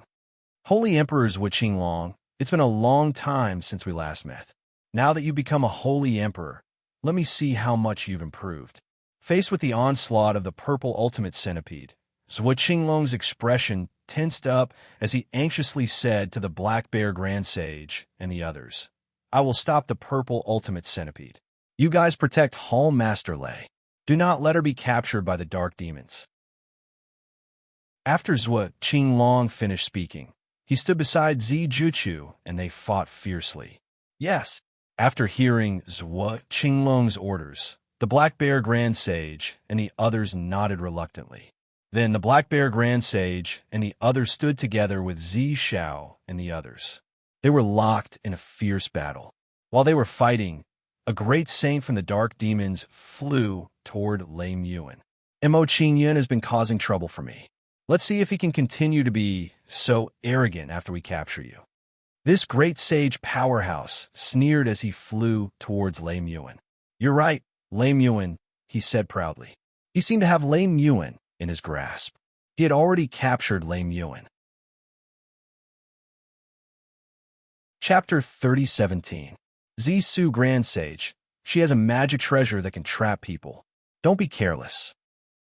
Holy Emperor Zhuqinglong, it's been a long time since we last met. Now that you've become a Holy Emperor, let me see how much you've improved. Faced with the onslaught of the purple ultimate centipede, Zhuqinglong's expression tensed up as he anxiously said to the Black Bear Grand Sage and the others, I will stop the purple ultimate centipede. You guys protect Hall Master Lei. Do not let her be captured by the Dark Demons. After Zhuqinglong finished speaking, he stood beside Zijuchu and they fought fiercely. Yes, after hearing Zhuqinglong's orders, the Black Bear Grand Sage and the others nodded reluctantly. Then the Black Bear Grand Sage and the others stood together with Zishao and the others. They were locked in a fierce battle. While they were fighting, a great saint from the Dark Demons flew toward Lame Yuan. Mo Qingyun has been causing trouble for me. Let's see if he can continue to be so arrogant after we capture you. This great sage powerhouse sneered as he flew towards Lame Yuan. You're right, Lame Yuan, he said proudly. He seemed to have Lame Yuan in his grasp. He had already captured Lame Yuan. Chapter 30:17. Zisu Grand Sage. She has a magic treasure that can trap people. Don't be careless.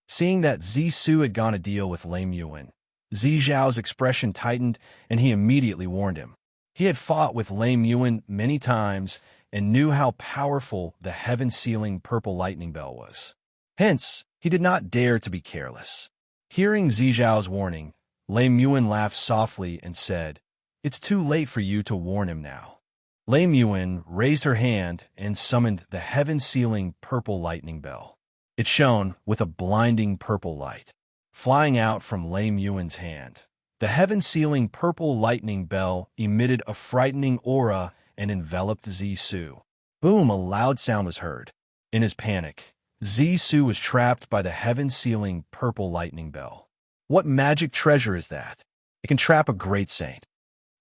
Seeing that Zisu had gone a deal with Lame Yuan, Zizhao's expression tightened and he immediately warned him. He had fought with Lame Yuan many times and knew how powerful the heaven-sealing purple lightning bell was. Hence, he did not dare to be careless. Hearing Zizhao's warning, Lame Yuan laughed softly and said, It's too late for you to warn him now. Lame Yuan raised her hand and summoned the heaven-sealing purple lightning bell. It shone with a blinding purple light. Flying out from Lame Yuan's hand, the heaven-sealing purple lightning bell emitted a frightening aura and enveloped Zisu. Boom, a loud sound was heard. In his panic, Zisu was trapped by the heaven-sealing purple lightning bell. What magic treasure is that? It can trap a great saint.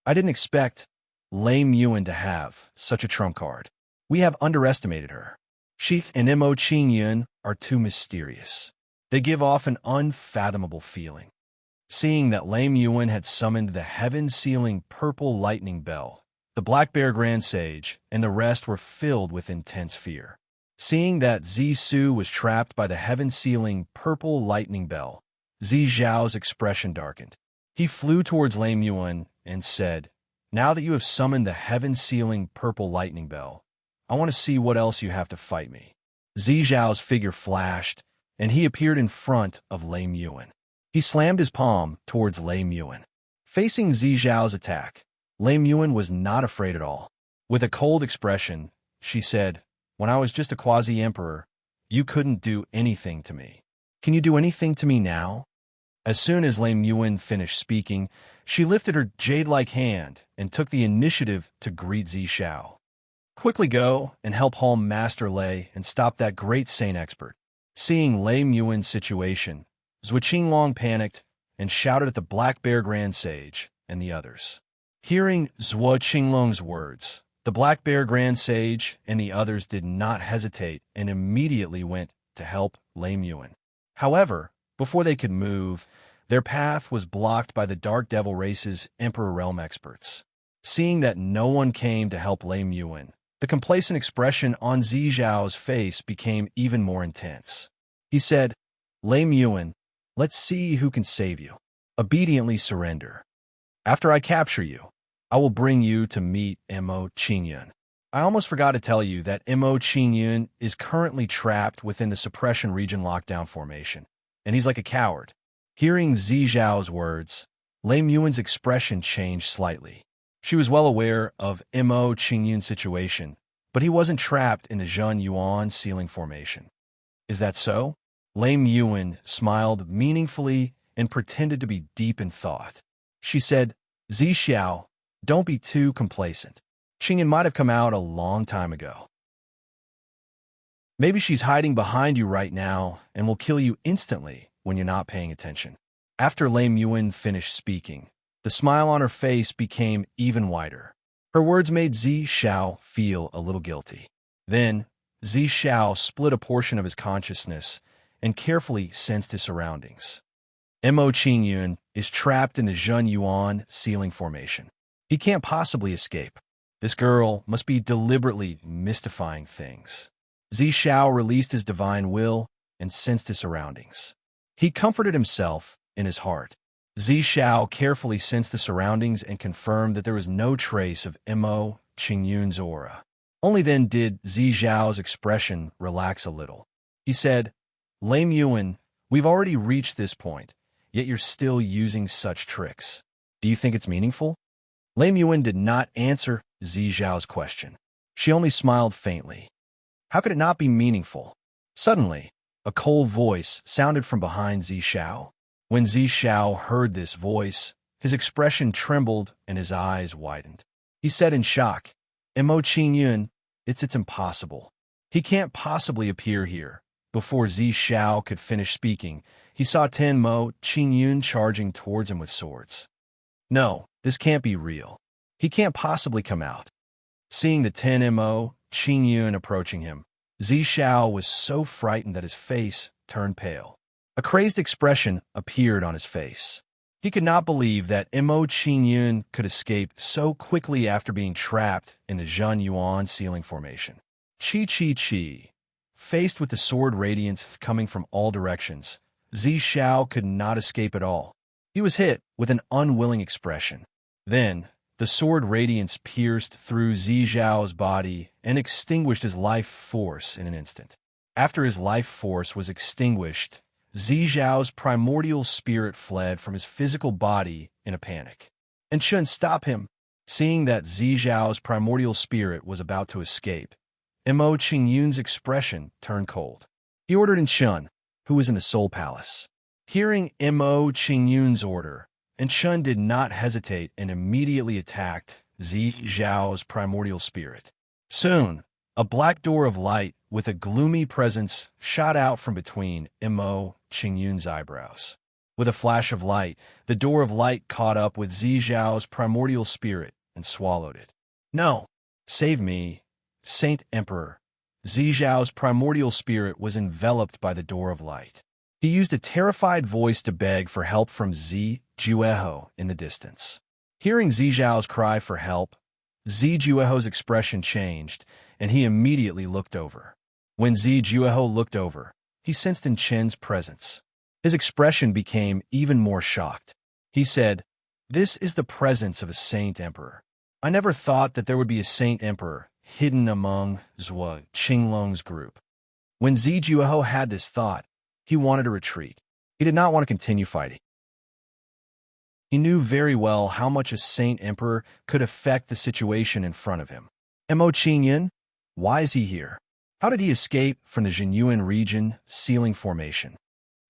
I didn't expect Lame Yuan to have such a trump card. We have underestimated her. She and Mo Qingyun are too mysterious. They give off an unfathomable feeling. Seeing that Lame Yuan had summoned the heaven-sealing purple lightning bell, the Black Bear Grand Sage and the rest were filled with intense fear. Seeing that Zisu was trapped by the heaven-sealing purple lightning bell, Zi Zhao's expression darkened. He flew towards Lame Yuan and said, "Now that you have summoned the heaven-sealing purple lightning bell, I want to see what else you have to fight me." Zi Zhao's figure flashed, and he appeared in front of Lame Yuan. He slammed his palm towards Lame Yuan. Facing Zi Zhao's attack, Lame Yuan was not afraid at all. With a cold expression, she said, "When I was just a quasi-emperor, you couldn't do anything to me. Can you do anything to me now?" As soon as Lame Yuan finished speaking, she lifted her jade-like hand and took the initiative to greet Zi Zhao. "Quickly go and help Halm Master Lei and stop that great saint expert." Seeing Lame Yuan's situation, Zhuo Qinglong panicked and shouted at the Black Bear Grand Sage and the others. Hearing Zhuo Qinglong's words, the Black Bear Grand Sage and the others did not hesitate and immediately went to help Lame Yuan. However, before they could move, their path was blocked by the Dark Devil race's Emperor Realm experts. Seeing that no one came to help Lame Yuan, the complacent expression on Zi Zhao's face became even more intense. He said, "Lame Yuan, let's see who can save you. Obediently surrender. After I capture you, I will bring you to meet Mo Qingyun." I almost forgot to tell you that Mo Qingyun is currently trapped within the Suppression Region lockdown formation, and he's like a coward. Hearing Zi Zhao's words, Lame Yuan's expression changed slightly. She was well aware of Mo Qingyun's situation, but he wasn't trapped in the Zhun Yuan ceiling formation. "Is that so?" Lame Yuan smiled meaningfully and pretended to be deep in thought. She said, "Zi Xiao, don't be too complacent. Qingyun might have come out a long time ago. Maybe she's hiding behind you right now and will kill you instantly when you're not paying attention." After Lame Yuan finished speaking, the smile on her face became even wider. Her words made Zi Xiao feel a little guilty. Then, Zi Xiao split a portion of his consciousness and carefully sensed his surroundings. Mo Qingyun is trapped in the Zhun Yuan ceiling formation. He can't possibly escape. This girl must be deliberately mystifying things. Zi Xiao released his divine will and sensed his surroundings. He comforted himself in his heart. Zi Xiao carefully sensed the surroundings and confirmed that there was no trace of Mo Qingyun's aura. Only then did Zi Zhao's expression relax a little. He said, "Lame Yuan, we've already reached this point, yet you're still using such tricks. Do you think it's meaningful?" Lame Yuan did not answer Zi Zhao's question. She only smiled faintly. How could it not be meaningful? Suddenly, a cold voice sounded from behind Zi Xiao. When Zi Xiao heard this voice, his expression trembled and his eyes widened. He said in shock, "Mo Qingyun, it's impossible. He can't possibly appear here." Before Zi Xiao could finish speaking, he saw Mo Qingyun charging towards him with swords. "No, this can't be real. He can't possibly come out." Seeing the Mo Qingyun approaching him, Zi Xiao was so frightened that his face turned pale. A crazed expression appeared on his face. He could not believe that Mo Qingyun could escape so quickly after being trapped in the Zhun Yuan ceiling formation. Chi. Faced with the sword radiance coming from all directions, Zi Xiao could not escape at all. He was hit with an unwilling expression. Then, the sword radiance pierced through Zi Zhao's body and extinguished his life force in an instant. After his life force was extinguished, Zi Zhao's primordial spirit fled from his physical body in a panic. And Shun stopped him. Seeing that Zi Zhao's primordial spirit was about to escape, Mo Qingyun's expression turned cold. He ordered Enchun, who was in the Soul Palace. Hearing Mo Qingyun's order, Enchun did not hesitate and immediately attacked Zi Zhao's primordial spirit. Soon, a black door of light with a gloomy presence shot out from between Mo Qingyun's eyebrows. With a flash of light, the door of light caught up with Zi Zhao's primordial spirit and swallowed it. No, save me, Saint Emperor. Zizhao's primordial spirit was enveloped by the door of light. He used a terrified voice to beg for help from Zi Jueho in the distance. Hearing Zizhao's cry for help, Zi Jueho's expression changed, and he immediately looked over. When Zi Jueho looked over, he sensed in Chen's presence. His expression became even more shocked. He said, "This is the presence of a Saint Emperor. I never thought that there would be a Saint Emperor hidden among Zhua Qinglong's group." When Zi Jueho had this thought, he wanted to retreat. He did not want to continue fighting. He knew very well how much a Saint Emperor could affect the situation in front of him. Mo Qingyan, why is he here? How did he escape from the Jinyuan region sealing formation?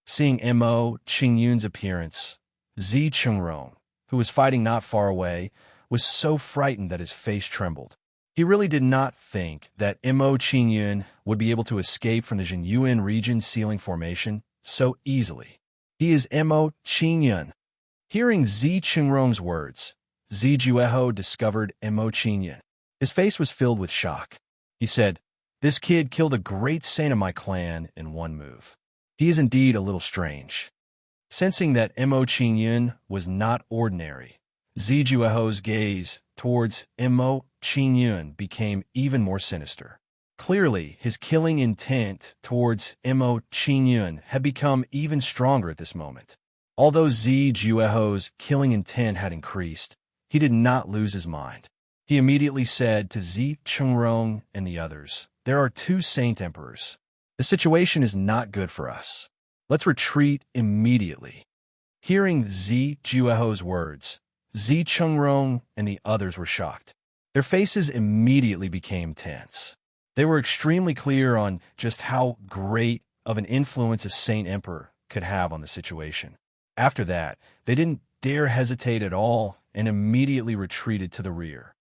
Seeing Mo Qingyun's appearance, Zi Chengrong, who was fighting not far away, was so frightened that his face trembled. He really did not think that Mo Qingyun would be able to escape from the Jinyuan region sealing formation so easily. He is Mo Qingyun. Hearing Zi Chengrong's words, Zi Jueho discovered Mo Qingyun. His face was filled with shock. He said, "This kid killed a great saint of my clan in one move. He is indeed a little strange." Sensing that Mo Qingyun was not ordinary, Zi Jueho's gaze towards Mo Qingyun became even more sinister. Clearly, his killing intent towards Mo Qingyun had become even stronger at this moment. Although Zi Jueho's killing intent had increased, he did not lose his mind. He immediately said to Zi Chengrong and the others, "There are two Saint Emperors. The situation is not good for us. Let's retreat immediately." Hearing Zi Jueho's words, Zi Chengrong and the others were shocked. Their faces immediately became tense. They were extremely clear on just how great of an influence a Saint Emperor could have on the situation. After that, they didn't dare hesitate at all and immediately retreated to the rear.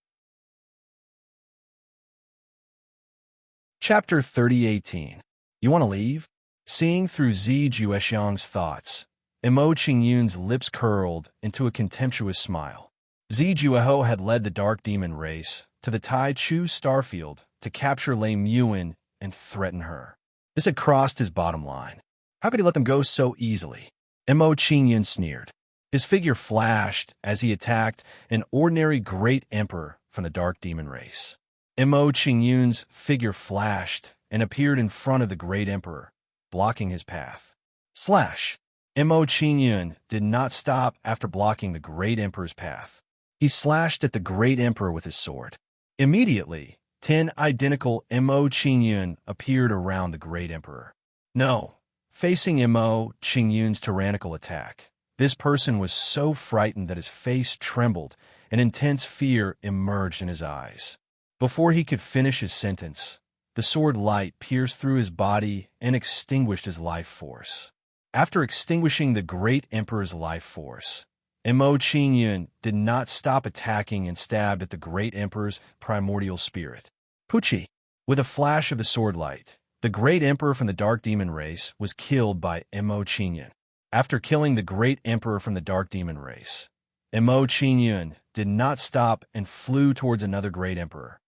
Chapter 30:18. You want to leave? Seeing through Zi Juexiang's thoughts, Mo Qingyun's lips curled into a contemptuous smile. Zi Jueho had led the Dark Demon race to the Tai Chu starfield to capture Lei Muin and threaten her. This had crossed his bottom line. How could he let them go so easily? Mo Qingyun sneered. His figure flashed as he attacked an ordinary Great Emperor from the Dark Demon race. Mo Qingyun's figure flashed and appeared in front of the Great Emperor, blocking his path. Slash! Mo Qingyun did not stop after blocking the Great Emperor's path. He slashed at the Great Emperor with his sword. Immediately, 10 identical Mo Qingyun appeared around the Great Emperor. No. Facing Mo Qingyun's tyrannical attack, this person was so frightened that his face trembled and intense fear emerged in his eyes. Before he could finish his sentence, the sword light pierced through his body and extinguished his life force. After extinguishing the Great Emperor's life force, Mo Qingyun did not stop attacking and stabbed at the Great Emperor's primordial spirit. Pucci! With a flash of the sword light, the Great Emperor from the Dark Demon race was killed by Mo Qingyun. After killing the Great Emperor from the Dark Demon race, Mo Qingyun did not stop and flew towards another Great Emperor.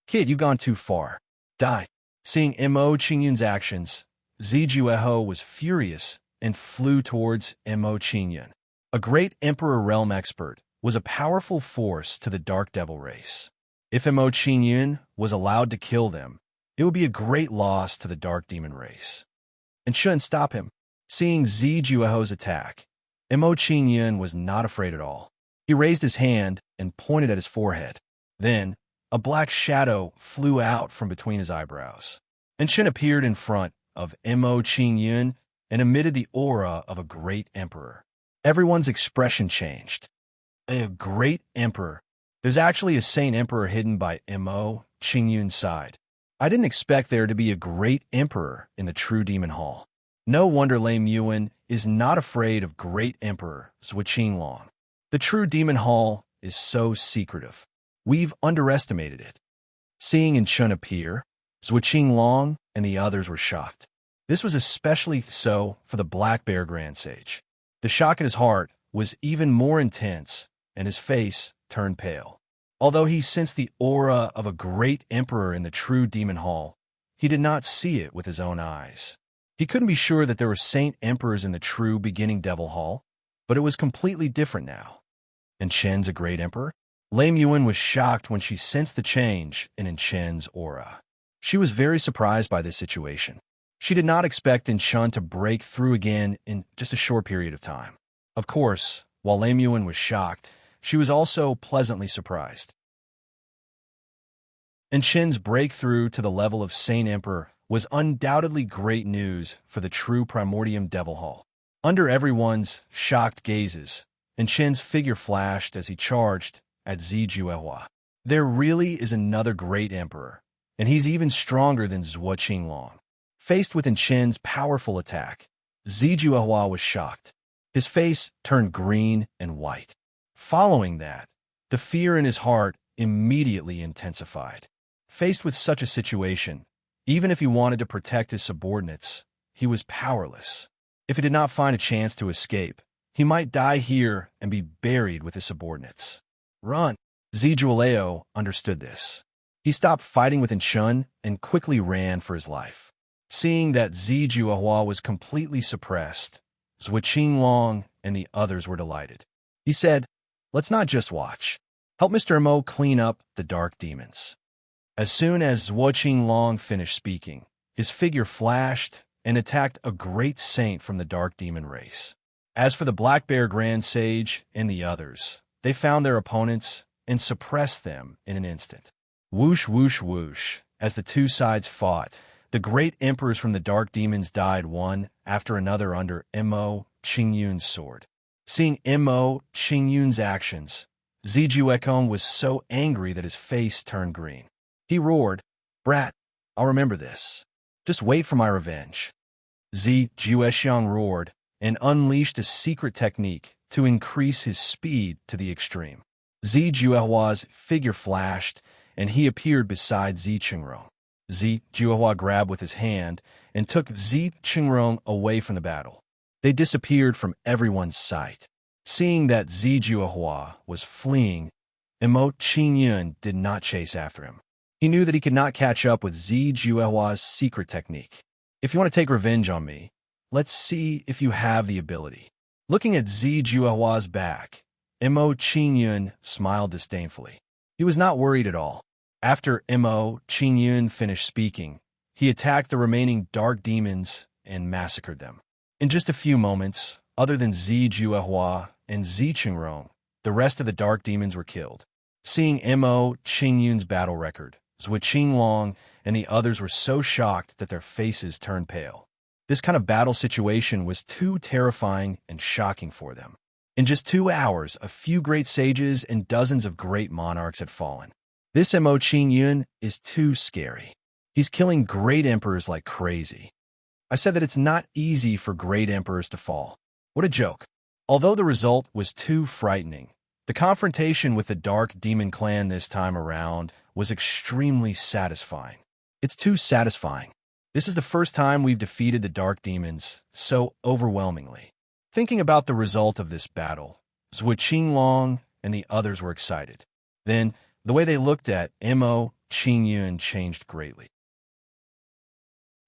"Kid, you've gone too far. Die." Seeing Mo Qingyun's actions, Zi Jueho was furious and flew towards Mo Qingyun. A Great Emperor realm expert was a powerful force to the Dark Devil race. If Mo Qingyun was allowed to kill them, it would be a great loss to the Dark Demon race. And shouldn't stop him. Seeing Zi Jueho's attack, Mo Qingyun was not afraid at all. He raised his hand and pointed at his forehead. Then, a black shadow flew out from between his eyebrows. And Shen appeared in front of Mo Qingyun and emitted the aura of a Great Emperor. Everyone's expression changed. A Great Emperor. There's actually a Saint Emperor hidden by Mo Qingyun's side. I didn't expect there to be a Great Emperor in the True Demon Hall. No wonder Lei Muin is not afraid of Great Emperor Zhua Qinglong. The True Demon Hall is so secretive. We've underestimated it. Seeing Enchun appear, Zhua Qinglong and the others were shocked. This was especially so for the Black Bear Grand Sage. The shock in his heart was even more intense, and his face turned pale. Although he sensed the aura of a great emperor in the true demon hall, he did not see it with his own eyes. He couldn't be sure that there were saint emperors in the true beginning devil hall, but it was completely different now. And Chen's a great emperor? Lei Yuan was shocked when she sensed the change in Chen's aura. She was very surprised by this situation. She did not expect Chen to break through again in just a short period of time. Of course, while Lei Yuan was shocked, she was also pleasantly surprised. And Chen's breakthrough to the level of Saint Emperor was undoubtedly great news for the true Primordium Devil Hall. Under everyone's shocked gazes, and Chen's figure flashed as he charged at Zijuehua. There really is another great emperor, and he's even stronger than Zhuo Qinglong. Faced with Chen's powerful attack, Zijuehua was shocked. His face turned green and white. Following that, the fear in his heart immediately intensified. Faced with such a situation, even if he wanted to protect his subordinates, he was powerless. If he did not find a chance to escape, he might die here and be buried with his subordinates. Run! Zijueleo understood this. He stopped fighting with Chen and quickly ran for his life. Seeing that Zijuehua was completely suppressed, Zhuo Qinglong and the others were delighted. He said, "Let's not just watch. Help Mr. Mo clean up the dark demons." As soon as Zhuo Qinglong finished speaking, his figure flashed and attacked a great saint from the dark demon race. As for the Black Bear Grand Sage and the others, they found their opponents and suppressed them in an instant. Whoosh, whoosh, whoosh. As the two sides fought, the great emperors from the dark demons died one after another under Mo Qingyun's sword. Seeing Mo Qingyun's actions, Zijuekong was so angry that his face turned green. He roared, "Brat, I'll remember this. Just wait for my revenge." Zijueshang roared and unleashed a secret technique to increase his speed to the extreme. Zijuehua's figure flashed, and he appeared beside Zi Qingrong. Zijuehua grabbed with his hand and took Zi Qingrong away from the battle. They disappeared from everyone's sight. Seeing that Zijuehua was fleeing, Mo Qingyun did not chase after him. He knew that he could not catch up with Zijuehua's secret technique. "If you want to take revenge on me, let's see if you have the ability." Looking at Zijuehua's back, Mo Qingyun smiled disdainfully. He was not worried at all. After Mo Qingyun finished speaking, he attacked the remaining dark demons and massacred them. In just a few moments, other than Zijuehua and Zi Qingrong, the rest of the dark demons were killed. Seeing Mo Qingyun's battle record, Zhuo Qinglong and the others were so shocked that their faces turned pale. This kind of battle situation was too terrifying and shocking for them. In just 2 hours, a few great sages and dozens of great monarchs had fallen. This Mo Qingyun is too scary. He's killing great emperors like crazy. I said that it's not easy for great emperors to fall. What a joke. Although the result was too frightening, the confrontation with the Dark Demon Clan this time around was extremely satisfying. It's too satisfying. This is the first time we've defeated the Dark Demons so overwhelmingly. Thinking about the result of this battle, Zhuo Qinglong and the others were excited. Then, the way they looked at Mo Qingyun changed greatly.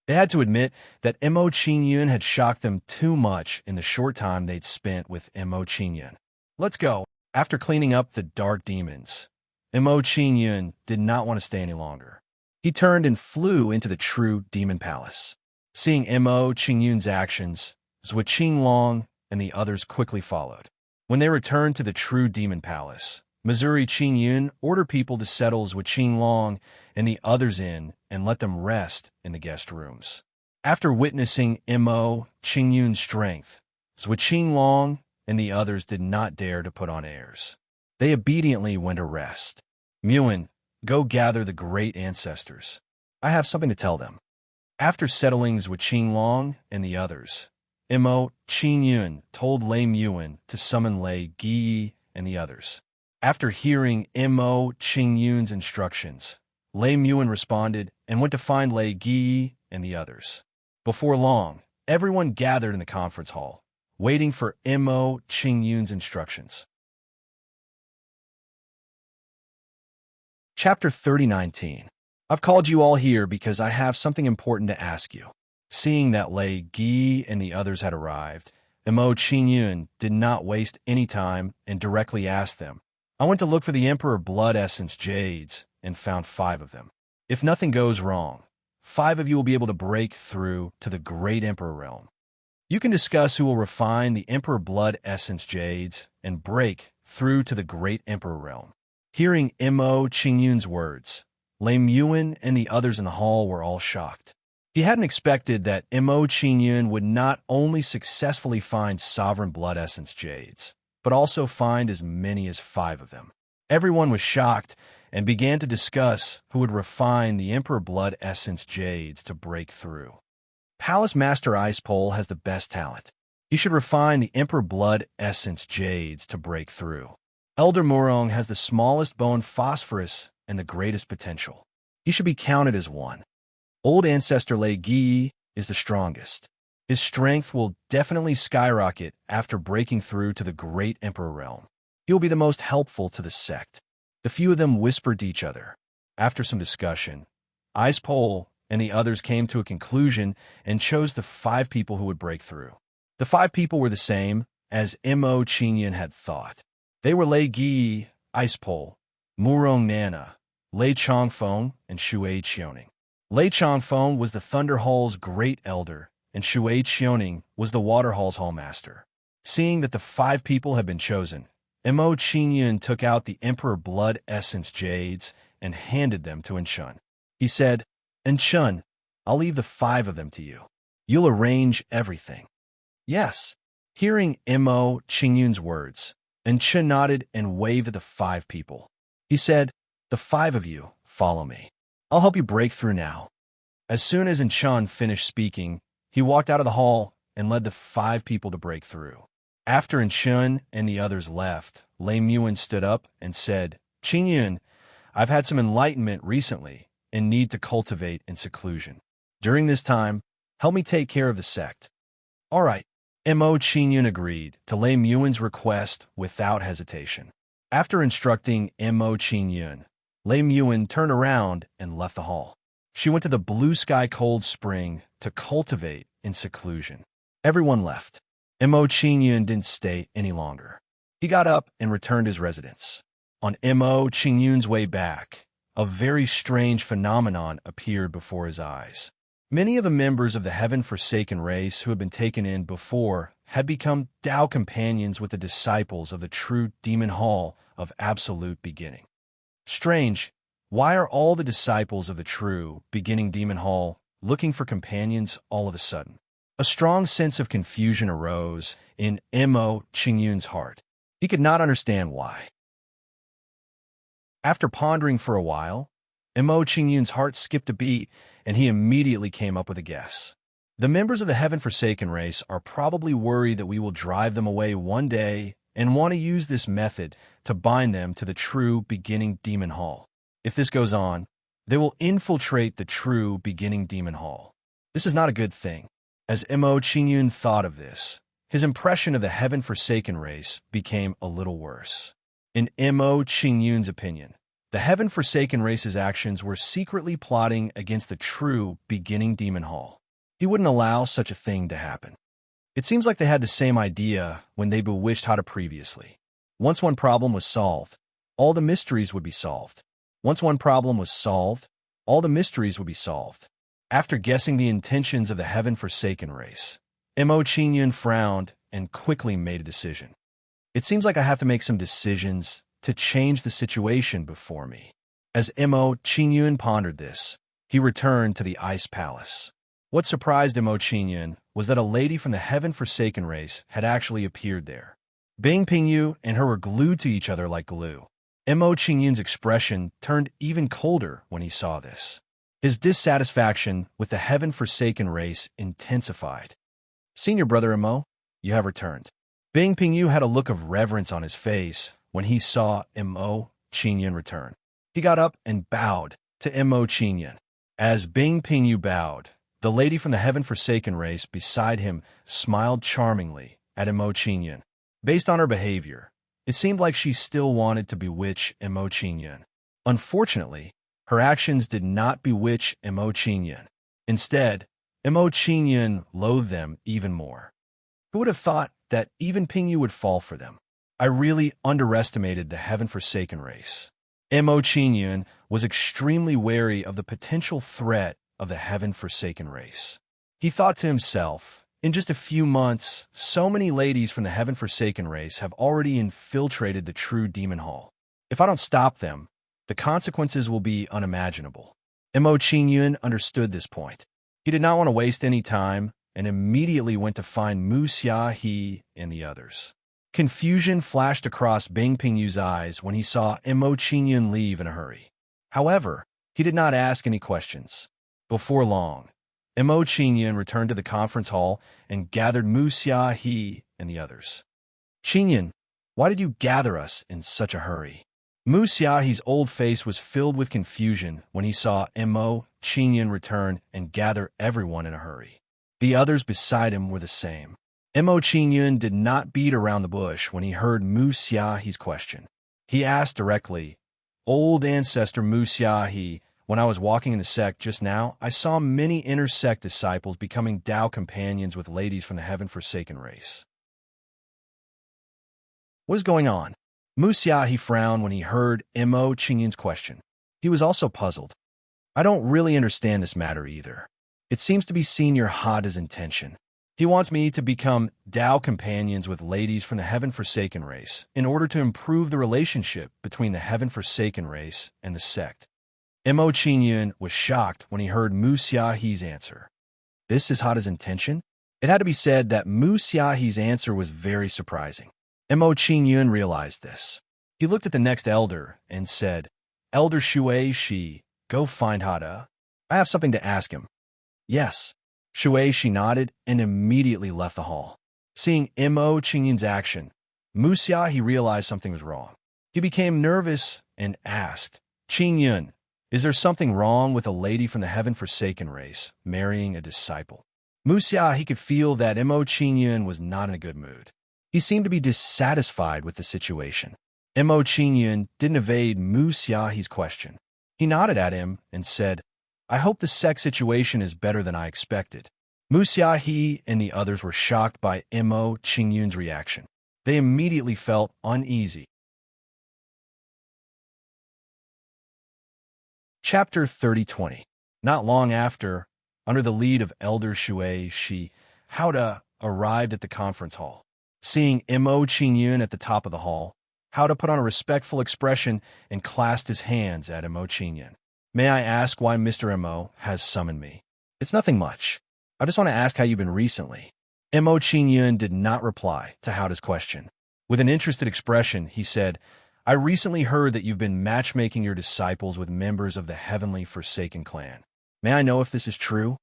They had to admit that Mo Qingyun had shocked them too much in the short time they'd spent with Mo Qingyun. "Let's go." After cleaning up the dark demons, Mo Qingyun did not want to stay any longer. He turned and flew into the true demon palace. Seeing Mo Qingyun's actions, Zhuo Qinglong and the others quickly followed. When they returned to the true demon palace, Missouri Qingyun ordered people to settle Zhuo Qinglong and the others in and let them rest in the guest rooms. After witnessing Mo Qingyun's strength, Zhuo Qinglong and the others did not dare to put on airs. They obediently went to rest. "Muin, go gather the great ancestors. I have something to tell them." After settling Zhuo Qinglong and the others, Mo Qingyun told Lei Muin to summon Lei Guiyi and the others. After hearing Mo Qingyun's instructions, Lei Muin responded and went to find Lei Guiyi and the others. Before long, everyone gathered in the conference hall, waiting for Mo Qingyun's instructions. Chapter 3019. I've called you all here because I have something important to ask you. Seeing that Lei Gi and the others had arrived, Mo Qingyun did not waste any time and directly asked them. I went to look for the Emperor Blood Essence Jades and found 5 of them. If nothing goes wrong, 5 of you will be able to break through to the Great Emperor Realm. You can discuss who will refine the Emperor Blood Essence Jades and break through to the Great Emperor Realm. Hearing Mo Qingyun's words, Lei Muan and the others in the hall were all shocked. He hadn't expected that Mo Qingyun would not only successfully find Sovereign Blood Essence Jades, but also find as many as 5 of them. Everyone was shocked and began to discuss who would refine the Emperor Blood Essence Jades to break through. Palace Master Icepole has the best talent. He should refine the Emperor Blood Essence Jades to break through. Elder Murong has the smallest bone phosphorus and the greatest potential. He should be counted as one. Old Ancestor Lei Gi is the strongest. His strength will definitely skyrocket after breaking through to the Great Emperor Realm. He will be the most helpful to the sect. The few of them whispered to each other. After some discussion, Icepole and the others came to a conclusion and chose the 5 people who would break through. The 5 people were the same as Mo Qingyun had thought. They were Lei Gi, Icepole, Murong Nana, Lei Chongfeng, and Shui Qiuning. Lei Chongfeng was the Thunder Hall's great elder, and Shui Qiuning was the Water Hall's hallmaster. Seeing that the 5 people had been chosen, Mo Qingyun took out the Emperor Blood Essence Jades and handed them to Enchun. He said, Enchun, I'll leave the 5 of them to you. You'll arrange everything. Yes. Hearing Mo Qingyun's words, Enchun nodded and waved at the 5 people. He said, the 5 of you, follow me. I'll help you break through now. As soon as Enchun finished speaking, he walked out of the hall and led the 5 people to break through. After Enchun and the others left, Lei Muan stood up and said, Qingyun, I've had some enlightenment recently and need to cultivate in seclusion. During this time, help me take care of the sect. All right. Mo Qingyun agreed to Lei Muan's request without hesitation. After instructing Mo Qingyun, Lei Muan turned around and left the hall. She went to the Blue Sky Cold Spring to cultivate in seclusion. Everyone left. Mo Qingyun didn't stay any longer. He got up and returned to his residence. On Mo Qingyun's way back, a very strange phenomenon appeared before his eyes. Many of the members of the heaven-forsaken race who had been taken in before had become Tao companions with the disciples of the true Demon Hall of Absolute Beginning. Strange, why are all the disciples of the true Beginning Demon Hall looking for companions all of a sudden? A strong sense of confusion arose in Mo Qingyun's heart. He could not understand why. After pondering for a while, Mo Qingyun's heart skipped a beat, and he immediately came up with a guess. The members of the heaven-forsaken race are probably worried that we will drive them away one day and want to use this method to bind them to the true Beginning Demon Hall. If this goes on, they will infiltrate the true Beginning Demon Hall. This is not a good thing. As Mo Qingyun thought of this, his impression of the heaven-forsaken race became a little worse. In Mo Qingyun's opinion, the heaven-forsaken race's actions were secretly plotting against the true Beginning Demon Hall. He wouldn't allow such a thing to happen. It seems like they had the same idea when they bewitched Hada previously. Once one problem was solved, all the mysteries would be solved. Once one problem was solved, all the mysteries would be solved. After guessing the intentions of the heaven-forsaken race, Mo Qingyun frowned and quickly made a decision. It seems like I have to make some decisions to change the situation before me. As Mo Qingyun pondered this, he returned to the Ice Palace. What surprised Mo Qingyun was that a lady from the heaven-forsaken race had actually appeared there. Bing Pingyu and her were glued to each other like glue. Mo Qingyun's expression turned even colder when he saw this. His dissatisfaction with the heaven-forsaken race intensified. Senior brother Mo, you have returned. Bing Pingyu had a look of reverence on his face when he saw Mo Qingyun return. He got up and bowed to Mo Qingyun. As Bing Pingyu bowed, the lady from the heaven-forsaken race beside him smiled charmingly at Mo Qingyun. Based on her behavior, it seemed like she still wanted to bewitch Mo Qingyun. Unfortunately, her actions did not bewitch Mo Qingyun. Instead, Mo Qingyun loathed them even more. Who would have thought that even Pingyu would fall for them? I really underestimated the heaven-forsaken race. Mo Qingyun was extremely wary of the potential threat of the heaven-forsaken race. He thought to himself, in just a few months, so many ladies from the heaven-forsaken race have already infiltrated the true demon hall. If I don't stop them, the consequences will be unimaginable. Mo Qingyun understood this point. He did not want to waste any time and immediately went to find Mu Xiaohe and the others. Confusion flashed across Bing Pingyu's eyes when he saw Mo Qingyun leave in a hurry. However, he did not ask any questions. Before long, Mo Qingyun returned to the conference hall and gathered Mu Xiaohe and the others. Qingyun, why did you gather us in such a hurry? Mu Xiaohe's old face was filled with confusion when he saw Mo Qingyun return and gather everyone in a hurry. The others beside him were the same. Mo Qingyun did not beat around the bush when he heard Mu Xiaohe's question. He asked directly, "Old ancestor Mu Xiaohe, when I was walking in the sect just now, I saw many inner sect disciples becoming Tao companions with ladies from the heaven-forsaken race. What is going on?" Mu Xiaohe frowned when he heard Mo Qingyun's question. He was also puzzled. "I don't really understand this matter either. It seems to be Senior Hada's intention. He wants me to become Tao companions with ladies from the heaven-forsaken race in order to improve the relationship between the heaven-forsaken race and the sect." Mo Qingyun was shocked when he heard Mu Xiaohe's answer. This is Hada's intention? It had to be said that Mu Xiaohe's answer was very surprising. Mo Qingyun realized this. He looked at the next elder and said, "Elder Shui Shi, go find Hada. I have something to ask him." "Yes." Shui Shi nodded and immediately left the hall. Seeing Mo Qingyun's action, Mu Xiaohe realized something was wrong. He became nervous and asked, "Qingyun, is there something wrong with a lady from the heaven-forsaken race marrying a disciple?" Mu Xiaohe could feel that Mo Qingyun was not in a good mood. He seemed to be dissatisfied with the situation. Mo Qingyun didn't evade Mu Xiaohe's question. He nodded at him and said, "I hope the sect situation is better than I expected." Mu Xiaohe and the others were shocked by Mo Qingyun's reaction. They immediately felt uneasy. Chapter 30:20. Not long after, under the lead of Elder Shui Shi, Hada arrived at the conference hall. Seeing Mo Qingyun at the top of the hall, Hada put on a respectful expression and clasped his hands at Mo Qingyun. "May I ask why Mr. Mo has summoned me?" "It's nothing much. I just want to ask how you've been recently." Mo Qingyun did not reply to Hada's question. With an interested expression, he said, "I recently heard that you've been matchmaking your disciples with members of the Heavenly Forsaken clan. May I know if this is true?"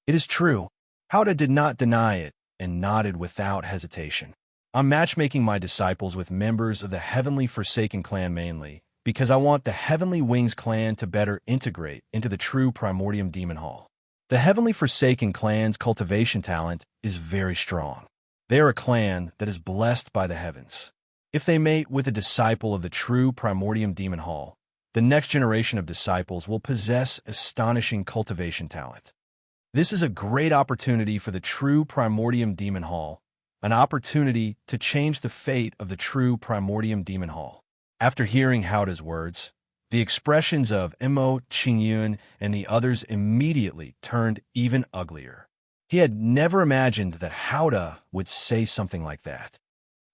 "It is true." Hada did not deny it and nodded without hesitation. "I'm matchmaking my disciples with members of the Heavenly Forsaken clan mainly because I want the Heavenly Wings clan to better integrate into the true Primordium Demon Hall. The Heavenly Forsaken clan's cultivation talent is very strong. They are a clan that is blessed by the heavens. If they mate with a disciple of the true Primordium Demon Hall, the next generation of disciples will possess astonishing cultivation talent. This is a great opportunity for the true Primordium Demon Hall, an opportunity to change the fate of the true Primordium Demon Hall." After hearing Hada's words, the expressions of Mo Qingyun and the others immediately turned even uglier. He had never imagined that Hada would say something like that.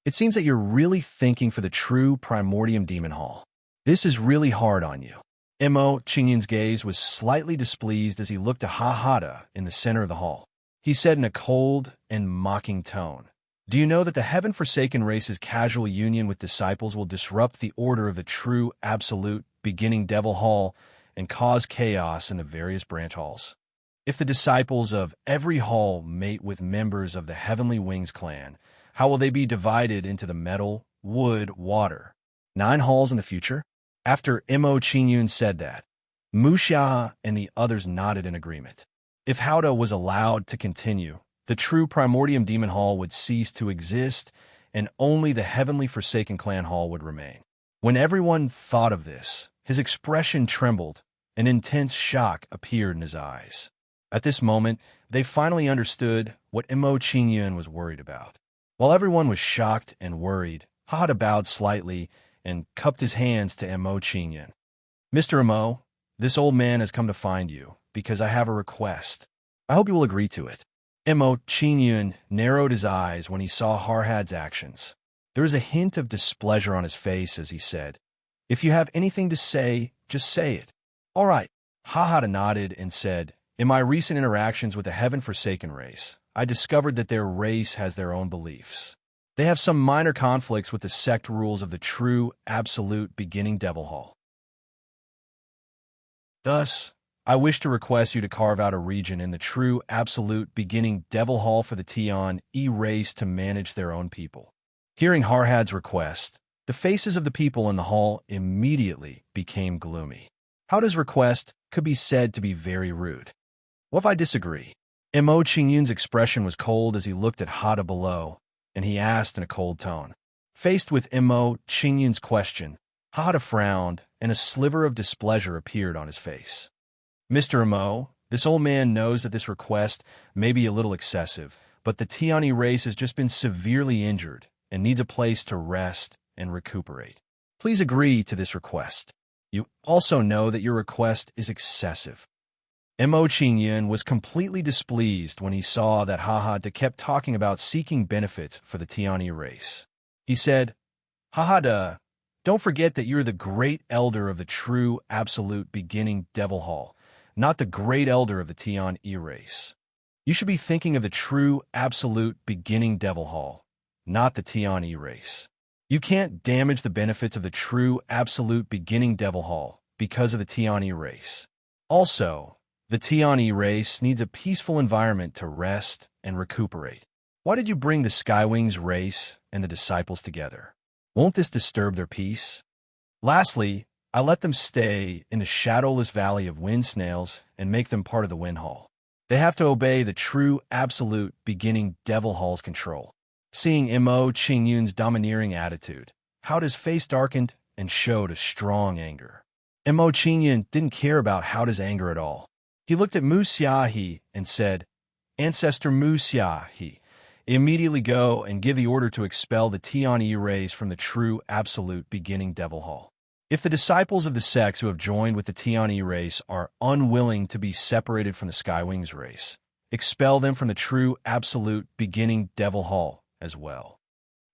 "It seems that you're really thinking for the true Primordium Demon Hall. This is really hard on you." Mo Qingyun's gaze was slightly displeased as he looked at Hada in the center of the hall. He said in a cold and mocking tone, "Do you know that the heaven-forsaken race's casual union with disciples will disrupt the order of the true, absolute, beginning Devil Hall and cause chaos in the various branch halls? If the disciples of every hall mate with members of the Heavenly Wings clan, how will they be divided into the metal, wood, water? 9 halls in the future?" After Mo Qingyun said that, Mu Xiaohe and the others nodded in agreement. If Hada was allowed to continue, the true Primordium Demon Hall would cease to exist, and only the Heavenly Forsaken Clan Hall would remain. When everyone thought of this, his expression trembled, and intense shock appeared in his eyes. At this moment, they finally understood what Imo Qingyun was worried about. While everyone was shocked and worried, Hahada bowed slightly and cupped his hands to Imo Qingyun. "Mr. Imo, this old man has come to find you, because I have a request. I hope you will agree to it." Imo Qingyun narrowed his eyes when he saw Harhad's actions. There was a hint of displeasure on his face as he said, "If you have anything to say, just say it." "All right." Hahada nodded and said, "In my recent interactions with the heaven-forsaken race, I discovered that their race has their own beliefs. They have some minor conflicts with the sect rules of the true, absolute beginning Devil Hall. Thus, I wish to request you to carve out a region in the true, absolute beginning Devil Hall for the Tian E race to manage their own people." Hearing Harhad's request, the faces of the people in the hall immediately became gloomy. Howda's request could be said to be very rude. "What if I disagree?" Imo Qingyun's expression was cold as he looked at Hada below, and he asked in a cold tone. Faced with Imo Qingyun's question, Hada frowned, and a sliver of displeasure appeared on his face. "Mr. Imo, this old man knows that this request may be a little excessive, but the Tiani race has just been severely injured and needs a place to rest and recuperate. Please agree to this request. You also know that your request is excessive." Imo Qingyun was completely displeased when he saw that Hahada kept talking about seeking benefits for the Tiani race. He said, "Hahada, don't forget that you're the great elder of the true, absolute beginning Devil Hall, not the great elder of the Tian E race. You should be thinking of the true, absolute beginning Devil Hall, not the Tian E race. You can't damage the benefits of the true, absolute beginning Devil Hall because of the Tian E race. Also, the Tian E race needs a peaceful environment to rest and recuperate. Why did you bring the Skywings race and the disciples together? Won't this disturb their peace? Lastly, I let them stay in the shadowless valley of wind snails and make them part of the Wind Hall. They have to obey the true, absolute beginning Devil Hall's control." Seeing Imo Qingyun's domineering attitude, Howda's face darkened and showed a strong anger. Imo Qingyun didn't care about Howda's anger at all. He looked at Mu Xiaohe and said, "Ancestor Mu Xiaohe, immediately go and give the order to expel the Tian E race from the true, absolute beginning Devil Hall. If the disciples of the sects who have joined with the Tian E race are unwilling to be separated from the Skywings race, expel them from the true, absolute beginning Devil Hall as well."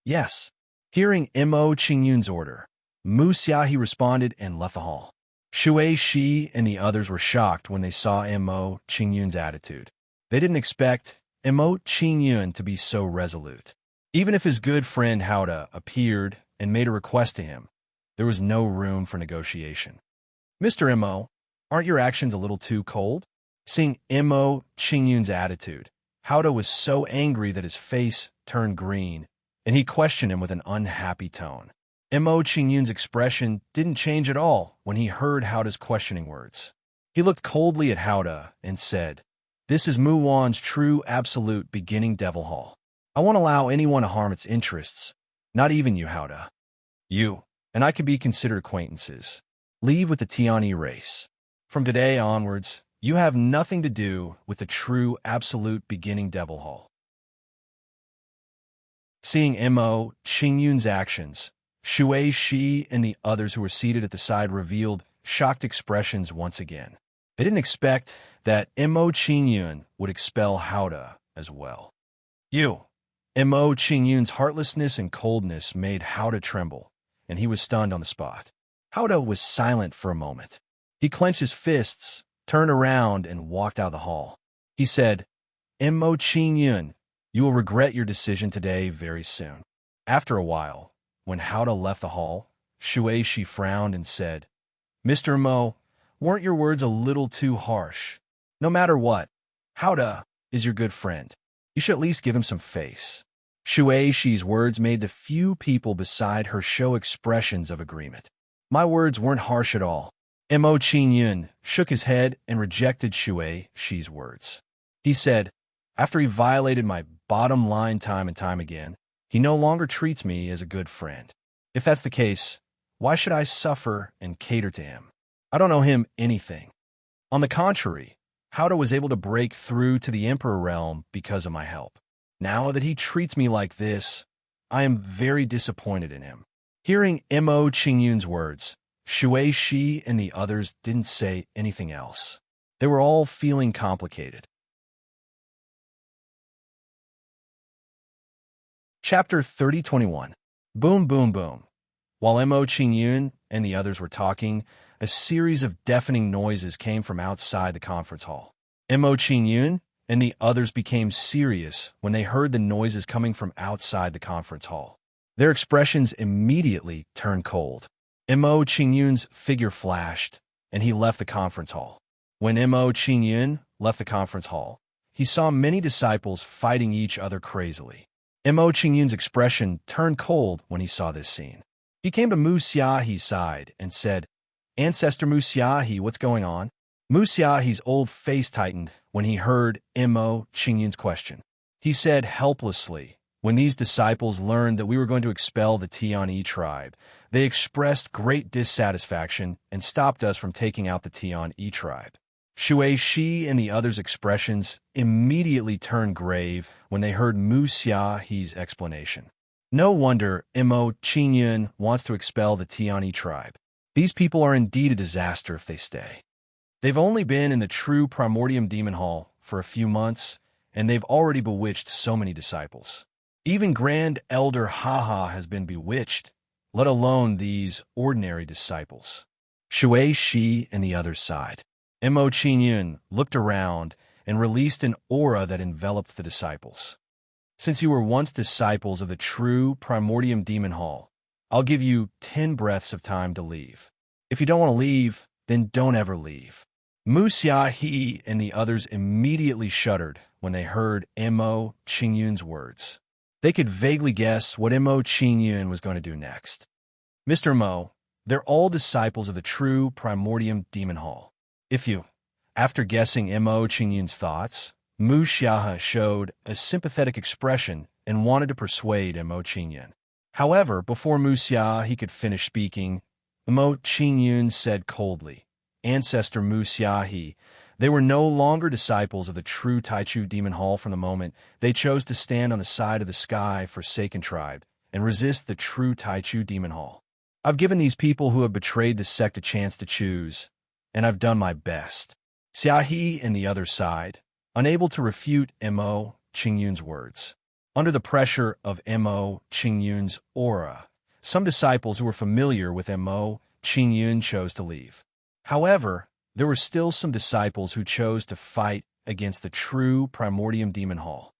"Yes." Hearing Imo Qingyun's order, Mu Xiaohe responded and left the hall. Shui Shi and the others were shocked when they saw Imo Qingyun's attitude. They didn't expect Imo Qingyun to be so resolute. Even if his good friend Howda appeared and made a request to him, there was no room for negotiation. "Mr. Imo, aren't your actions a little too cold?" Seeing Imo Qingyun's attitude, Howda was so angry that his face turned green, and he questioned him with an unhappy tone. Imo Qingyun's expression didn't change at all when he heard Howda's questioning words. He looked coldly at Howda and said, "This is Mu Wan's true, absolute beginning Devil Hall. I won't allow anyone to harm its interests, not even you, Howda. You and I could be considered acquaintances. Leave with the Tian E race. From today onwards, you have nothing to do with the true, absolute beginning Devil Hall." Seeing Imo Qingyun's actions, Shui Shi and the others who were seated at the side revealed shocked expressions once again. They didn't expect that Imo Qingyun would expel Howda as well. "You!" Imo Qingyun's heartlessness and coldness made Howda tremble, and he was stunned on the spot. Howda was silent for a moment. He clenched his fists, turned around, and walked out of the hall. He said, "Imo Qingyun, you will regret your decision today very soon." After a while, when Howda left the hall, Shui Shi frowned and said, "Mr. Imo, weren't your words a little too harsh? No matter what, Howda is your good friend. You should at least give him some face." Shui Shi's words made the few people beside her show expressions of agreement. "My words weren't harsh at all." Imo Qingyun shook his head and rejected Shui Shi's words. He said, "After he violated my bottom line time and time again, he no longer treats me as a good friend. If that's the case, Why should I suffer and cater to him? I don't owe him anything. On the contrary, Howda was able to break through to the Emperor realm because of my help. Now that he treats me like this, I am very disappointed in him." Hearing Mo Qingyun's words, Shui Shi and the others didn't say anything else. They were all feeling complicated. Chapter 3021. Boom, boom, boom. While Mo Qingyun and the others were talking, a series of deafening noises came from outside the conference hall. Mo Qingyun and the others became serious when they heard the noises coming from outside the conference hall. Their expressions immediately turned cold. Mo Qingyun's figure flashed, and he left the conference hall. When Mo Qingyun left the conference hall, he saw many disciples fighting each other crazily. Mo Qingyun's expression turned cold when he saw this scene. He came to Mu Xiaohe's side and said, "Ancestor Mu Xiaohe, what's going on?" Mu Xiaohe's old face tightened when he heard Mo Qingyun's question. He said helplessly, "When these disciples learned that we were going to expel the Tian tribe, they expressed great dissatisfaction and stopped us from taking out the Tian tribe." Shui Shi and the others' expressions immediately turned grave when they heard Mu Xiaohe's explanation. No wonder Mo Qingyun wants to expel the Tian tribe. These people are indeed a disaster if they stay. They've only been in the true Primordium Demon Hall for a few months, and they've already bewitched so many disciples. Even Grand Elder Haha has been bewitched, let alone these ordinary disciples. Shui Shi and the others sighed. Mo Qingyun looked around and released an aura that enveloped the disciples. "Since you were once disciples of the true Primordium Demon Hall, I'll give you 10 breaths of time to leave. If you don't want to leave, then don't ever leave." Mu Xiaohe and the others immediately shuddered when they heard Mo Qingyun's words. They could vaguely guess what Mo Qingyun was going to do next. "Mr. Mo, they're all disciples of the true Primordium Demon Hall. If you..." After guessing Mo Qingyun's thoughts, Mu Xiaohe showed a sympathetic expression and wanted to persuade Mo Qingyun. However, before Mu Xiaohe could finish speaking, Mo Qingyun said coldly, "Ancestor Mu Xiaohe, they were no longer disciples of the true Taichu Demon Hall from the moment they chose to stand on the side of the sky forsaken tribe and resist the true Taichu Demon Hall. I've given these people who have betrayed the sect a chance to choose, and I've done my best." Xiaohe and the other side, unable to refute Mo Qingyun's words. Under the pressure of Mo Qingyun's aura, some disciples who were familiar with Mo Qingyun chose to leave. However, there were still some disciples who chose to fight against the true Primordium Demon Hall.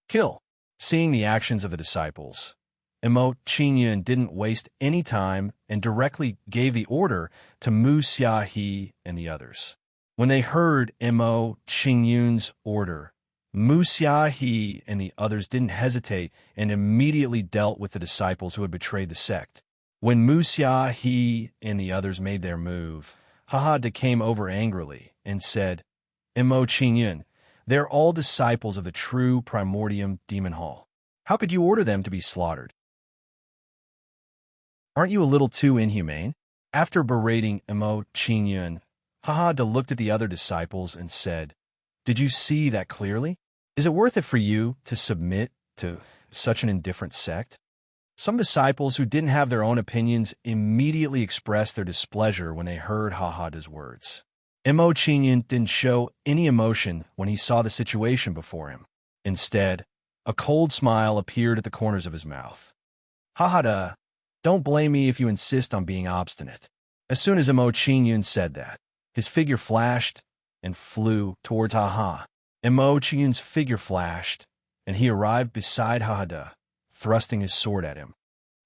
Kill. Seeing the actions of the disciples, Mo Qingyun didn't waste any time and directly gave the order to Mu Xiaohe and the others. When they heard Mo Qingyun's order, Mu Xiaohe and the others didn't hesitate and immediately dealt with the disciples who had betrayed the sect. When Mu Xiaohe and the others made their move, Haha came over angrily and said, "Mo Qingyun, they're all disciples of the true Primordium Demon Hall. How could you order them to be slaughtered? Aren't you a little too inhumane?" After berating Mo Qingyun, Haha looked at the other disciples and said, "Did you see that clearly? Is it worth it for you to submit to such an indifferent sect?" Some disciples who didn't have their own opinions immediately expressed their displeasure when they heard Hahada's words. Mo Qingyun didn't show any emotion when he saw the situation before him. Instead, a cold smile appeared at the corners of his mouth. "Hahada, don't blame me if you insist on being obstinate." As soon as Mo Qingyun said that, his figure flashed and flew towards Haha. Mo Qingyun's figure flashed, and he arrived beside Hahada, thrusting his sword at him.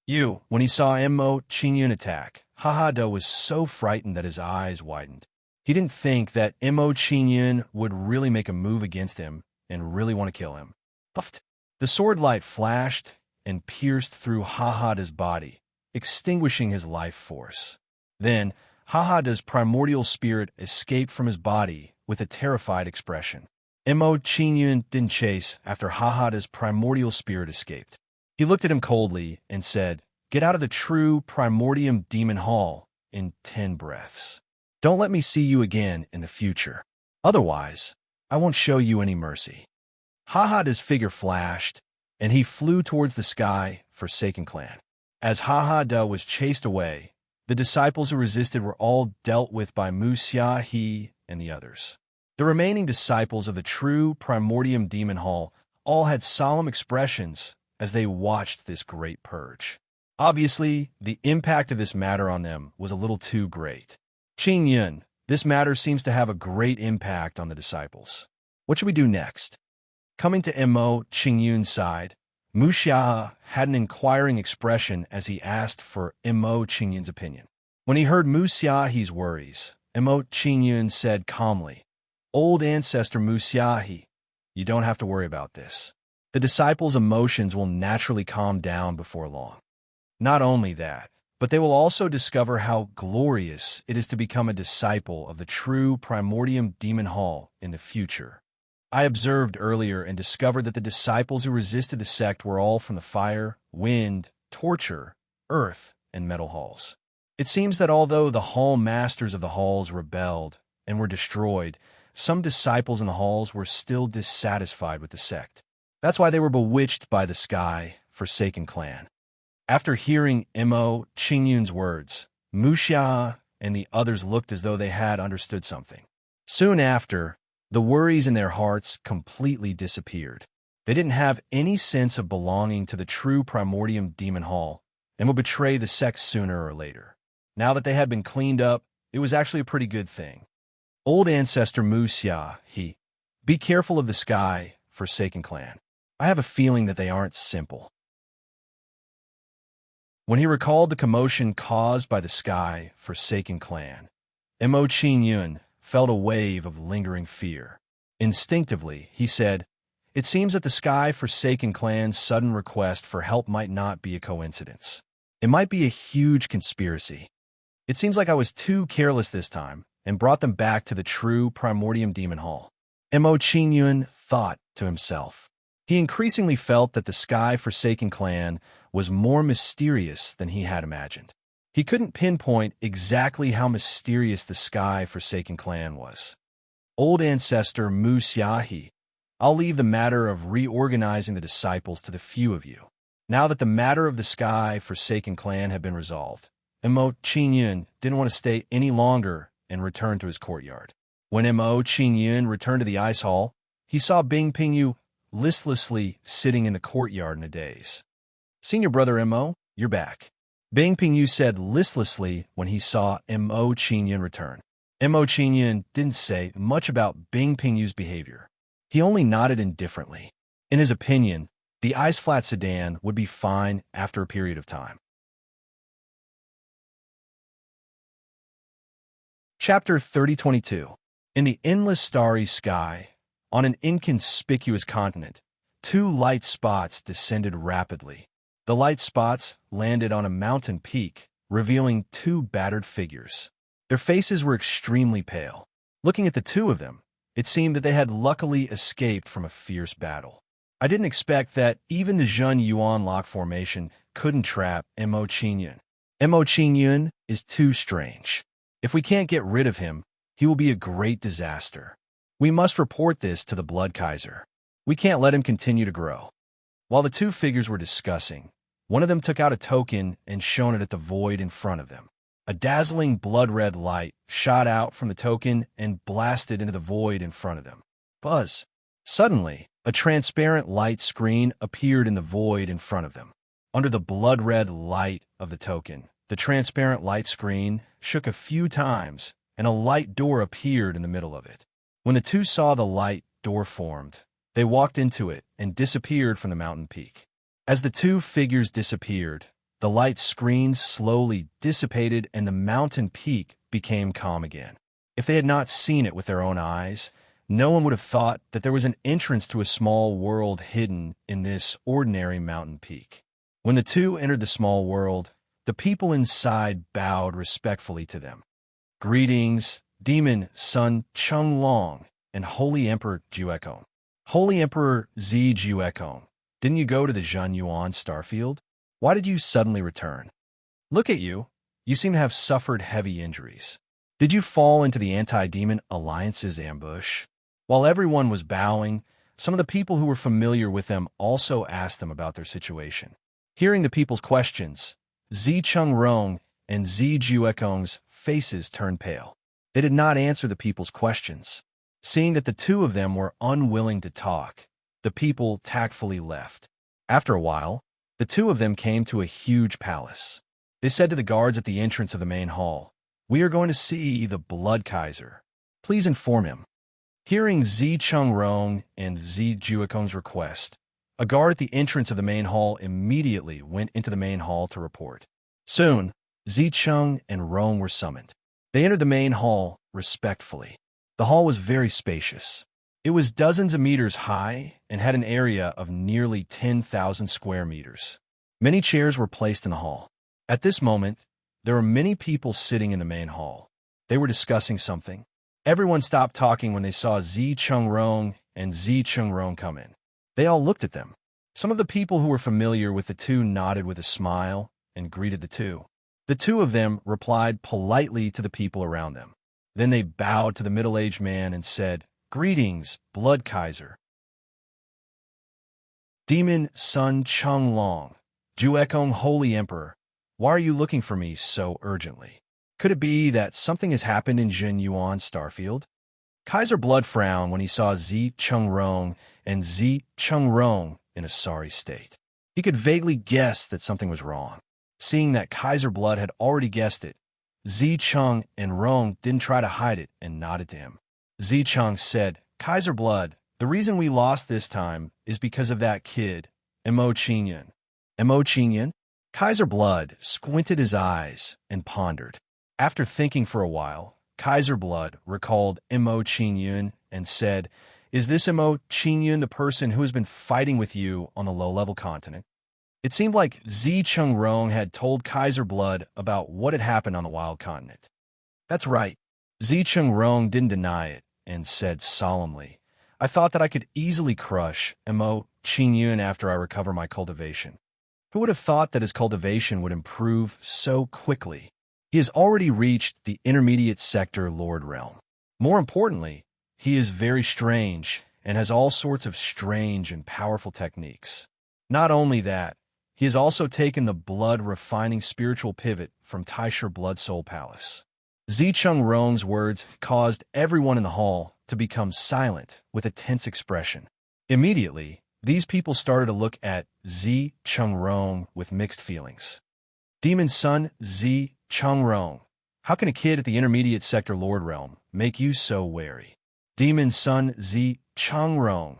When he saw Mo Qingyun attack, Hahada was so frightened that his eyes widened. He didn't think that Mo Qingyun would really make a move against him and really want to kill him. Puffed. The sword light flashed and pierced through Hahada's body, extinguishing his life force. Then, Hahada's primordial spirit escaped from his body with a terrified expression. Mo Qingyun didn't chase after Hahada's primordial spirit escaped. He looked at him coldly and said, Get out of the true primordium demon hall in 10 breaths. Don't let me see you again in the future. Otherwise, I won't show you any mercy. Hahada's figure flashed, and he flew towards the sky, Forsaken Clan. As Hahada was chased away, the disciples who resisted were all dealt with by Musyahi and the others. The remaining disciples of the true primordium demon hall all had solemn expressions as they watched this great purge. Obviously, the impact of this matter on them was a little too great. Qing Yun, this matter seems to have a great impact on the disciples. What should we do next? Coming to Mo Qing Yun's side, Musyaha had an inquiring expression as he asked for Mo Qing Yun's opinion. When he heard Musyahi's worries, Mo Qing Yun said calmly, "Old ancestor Musyahi, you don't have to worry about this. The disciples' emotions will naturally calm down before long. Not only that, but they will also discover how glorious it is to become a disciple of the true primordium demon hall in the future. I observed earlier and discovered that the disciples who resisted the sect were all from the fire, wind, torture, earth, and metal halls. It seems that although the hall masters of the halls rebelled and were destroyed, some disciples in the halls were still dissatisfied with the sect. That's why they were bewitched by the sky, Forsaken Clan." After hearing Mo Qing Yun's words, Musyaha and the others looked as though they had understood something. Soon after, the worries in their hearts completely disappeared. They didn't have any sense of belonging to the true primordium demon hall and would betray the sect sooner or later. Now that they had been cleaned up, it was actually a pretty good thing. Old ancestor Musyahi, be careful of the sky, Forsaken Clan. I have a feeling that they aren't simple. When he recalled the commotion caused by the sky, Forsaken Clan, Mo Qing Yun felt a wave of lingering fear. Instinctively, he said, "It seems that the sky Forsaken Clan's sudden request for help might not be a coincidence. It might be a huge conspiracy. It seems like I was too careless this time and brought them back to the true primordium demon hall." Mo Qing Yun thought to himself. He increasingly felt that the sky Forsaken Clan was more mysterious than he had imagined. He couldn't pinpoint exactly how mysterious the sky Forsaken Clan was. Old ancestor Musyahi, I'll leave the matter of reorganizing the disciples to the few of you. Now that the matter of the sky Forsaken Clan had been resolved, Mo Qing Yun didn't want to stay any longer and returned to his courtyard. When Mo Qing Yun returned to the ice hall, he saw Bing Pingyu listlessly sitting in the courtyard in a daze. "Senior brother Mo, you're back," Bing Pingyu said listlessly when he saw Mo Qing Yun return. Mo Qing Yun didn't say much about Bing Pingyu's behavior. He only nodded indifferently. In his opinion, the ice-flat sedan would be fine after a period of time. Chapter 3022. In the endless starry sky, on an inconspicuous continent, two light spots descended rapidly. The light spots landed on a mountain peak, revealing two battered figures. Their faces were extremely pale. Looking at the two of them, it seemed that they had luckily escaped from a fierce battle. I didn't expect that even the Zhun Yuan lock formation couldn't trap Mo Qing Yun. Mo Qing Yun is too strange. If we can't get rid of him, he will be a great disaster. We must report this to the Blood Kaiser. We can't let him continue to grow. While the two figures were discussing, one of them took out a token and shone it at the void in front of them. A dazzling blood-red light shot out from the token and blasted into the void in front of them. Buzz! Suddenly, a transparent light screen appeared in the void in front of them. Under the blood-red light of the token, the transparent light screen shook a few times, and a light door appeared in the middle of it. When the two saw the light door formed, they walked into it and disappeared from the mountain peak. As the two figures disappeared, the light screen slowly dissipated and the mountain peak became calm again. If they had not seen it with their own eyes, no one would have thought that there was an entrance to a small world hidden in this ordinary mountain peak. When the two entered the small world, the people inside bowed respectfully to them. "Greetings, Demon Sun Chunglong and Holy Emperor Juekong." "Holy Emperor Zi Juekong, didn't you go to the Zhun Yuan Starfield?" Why did you suddenly return? Look at you. You seem to have suffered heavy injuries. Did you fall into the anti-demon alliance's ambush? While everyone was bowing, some of the people who were familiar with them also asked them about their situation. Hearing the people's questions, Zi Chungrong and Zi Juekong's faces turned pale. They did not answer the people's questions. Seeing that the two of them were unwilling to talk, the people tactfully left. After a while, the two of them came to a huge palace. They said to the guards at the entrance of the main hall, "We are going to see the Blood Kaiser. Please inform him." Hearing Zi Chungrong and Zi Juekong's request, a guard at the entrance of the main hall immediately went into the main hall to report. Soon, Zi Chung and Rong were summoned. They entered the main hall respectfully. The hall was very spacious. It was dozens of meters high and had an area of nearly 10,000 square meters. Many chairs were placed in the hall. At this moment, there were many people sitting in the main hall. They were discussing something. Everyone stopped talking when they saw Zi Chungrong and Zi Chungrong come in. They all looked at them. Some of the people who were familiar with the two nodded with a smile and greeted the two. The two of them replied politely to the people around them. Then they bowed to the middle-aged man and said, "Greetings, Blood Kaiser." Demon Sun Chunglong, Juekong Holy Emperor, why are you looking for me so urgently? Could it be that something has happened in Jin Yuan Starfield? Kaiser Blood frowned when he saw Zi Chungrong and Zi Chungrong in a sorry state. He could vaguely guess that something was wrong. Seeing that Kaiser Blood had already guessed it, Zi Chung and Rong didn't try to hide it and nodded to him. Zi Chung said, "Kaiser Blood, the reason we lost this time is because of that kid, Mo Qingyun." Mo Qingyun? Kaiser Blood squinted his eyes and pondered. After thinking for a while, Kaiser Blood recalled Mo Qingyun and said, "Is this Mo Qingyun the person who has been fighting with you on the low-level continent?" It seemed like Zi Chungrong had told Kaiser Blood about what had happened on the wild continent. That's right. Zi Chungrong didn't deny it and said solemnly, "I thought that I could easily crush Mo Qingyun after I recover my cultivation." Who would have thought that his cultivation would improve so quickly? He has already reached the intermediate sector Lord Realm. More importantly, he is very strange and has all sorts of strange and powerful techniques. Not only that, he has also taken the blood-refining spiritual pivot from Taisher Blood Soul Palace. Zi Chungrong's words caused everyone in the hall to become silent with a tense expression. Immediately, these people started to look at Zi Chungrong with mixed feelings. Demon Son Zi Chungrong, how can a kid at the intermediate sector Lord Realm make you so wary? Demon Son Zi Chungrong,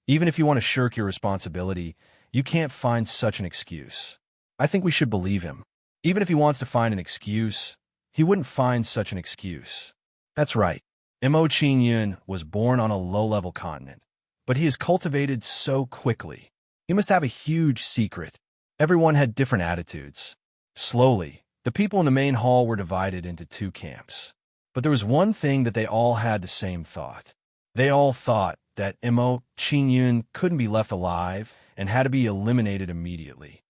even if you want to shirk your responsibility, you can't find such an excuse. I think we should believe him. Even if he wants to find an excuse, he wouldn't find such an excuse. That's right. Mo Qingyun was born on a low-level continent, but he is cultivated so quickly. He must have a huge secret. Everyone had different attitudes. Slowly, the people in the main hall were divided into two camps. But there was one thing that they all had the same thought. They all thought that Mo Qingyun couldn't be left alive and had to be eliminated immediately.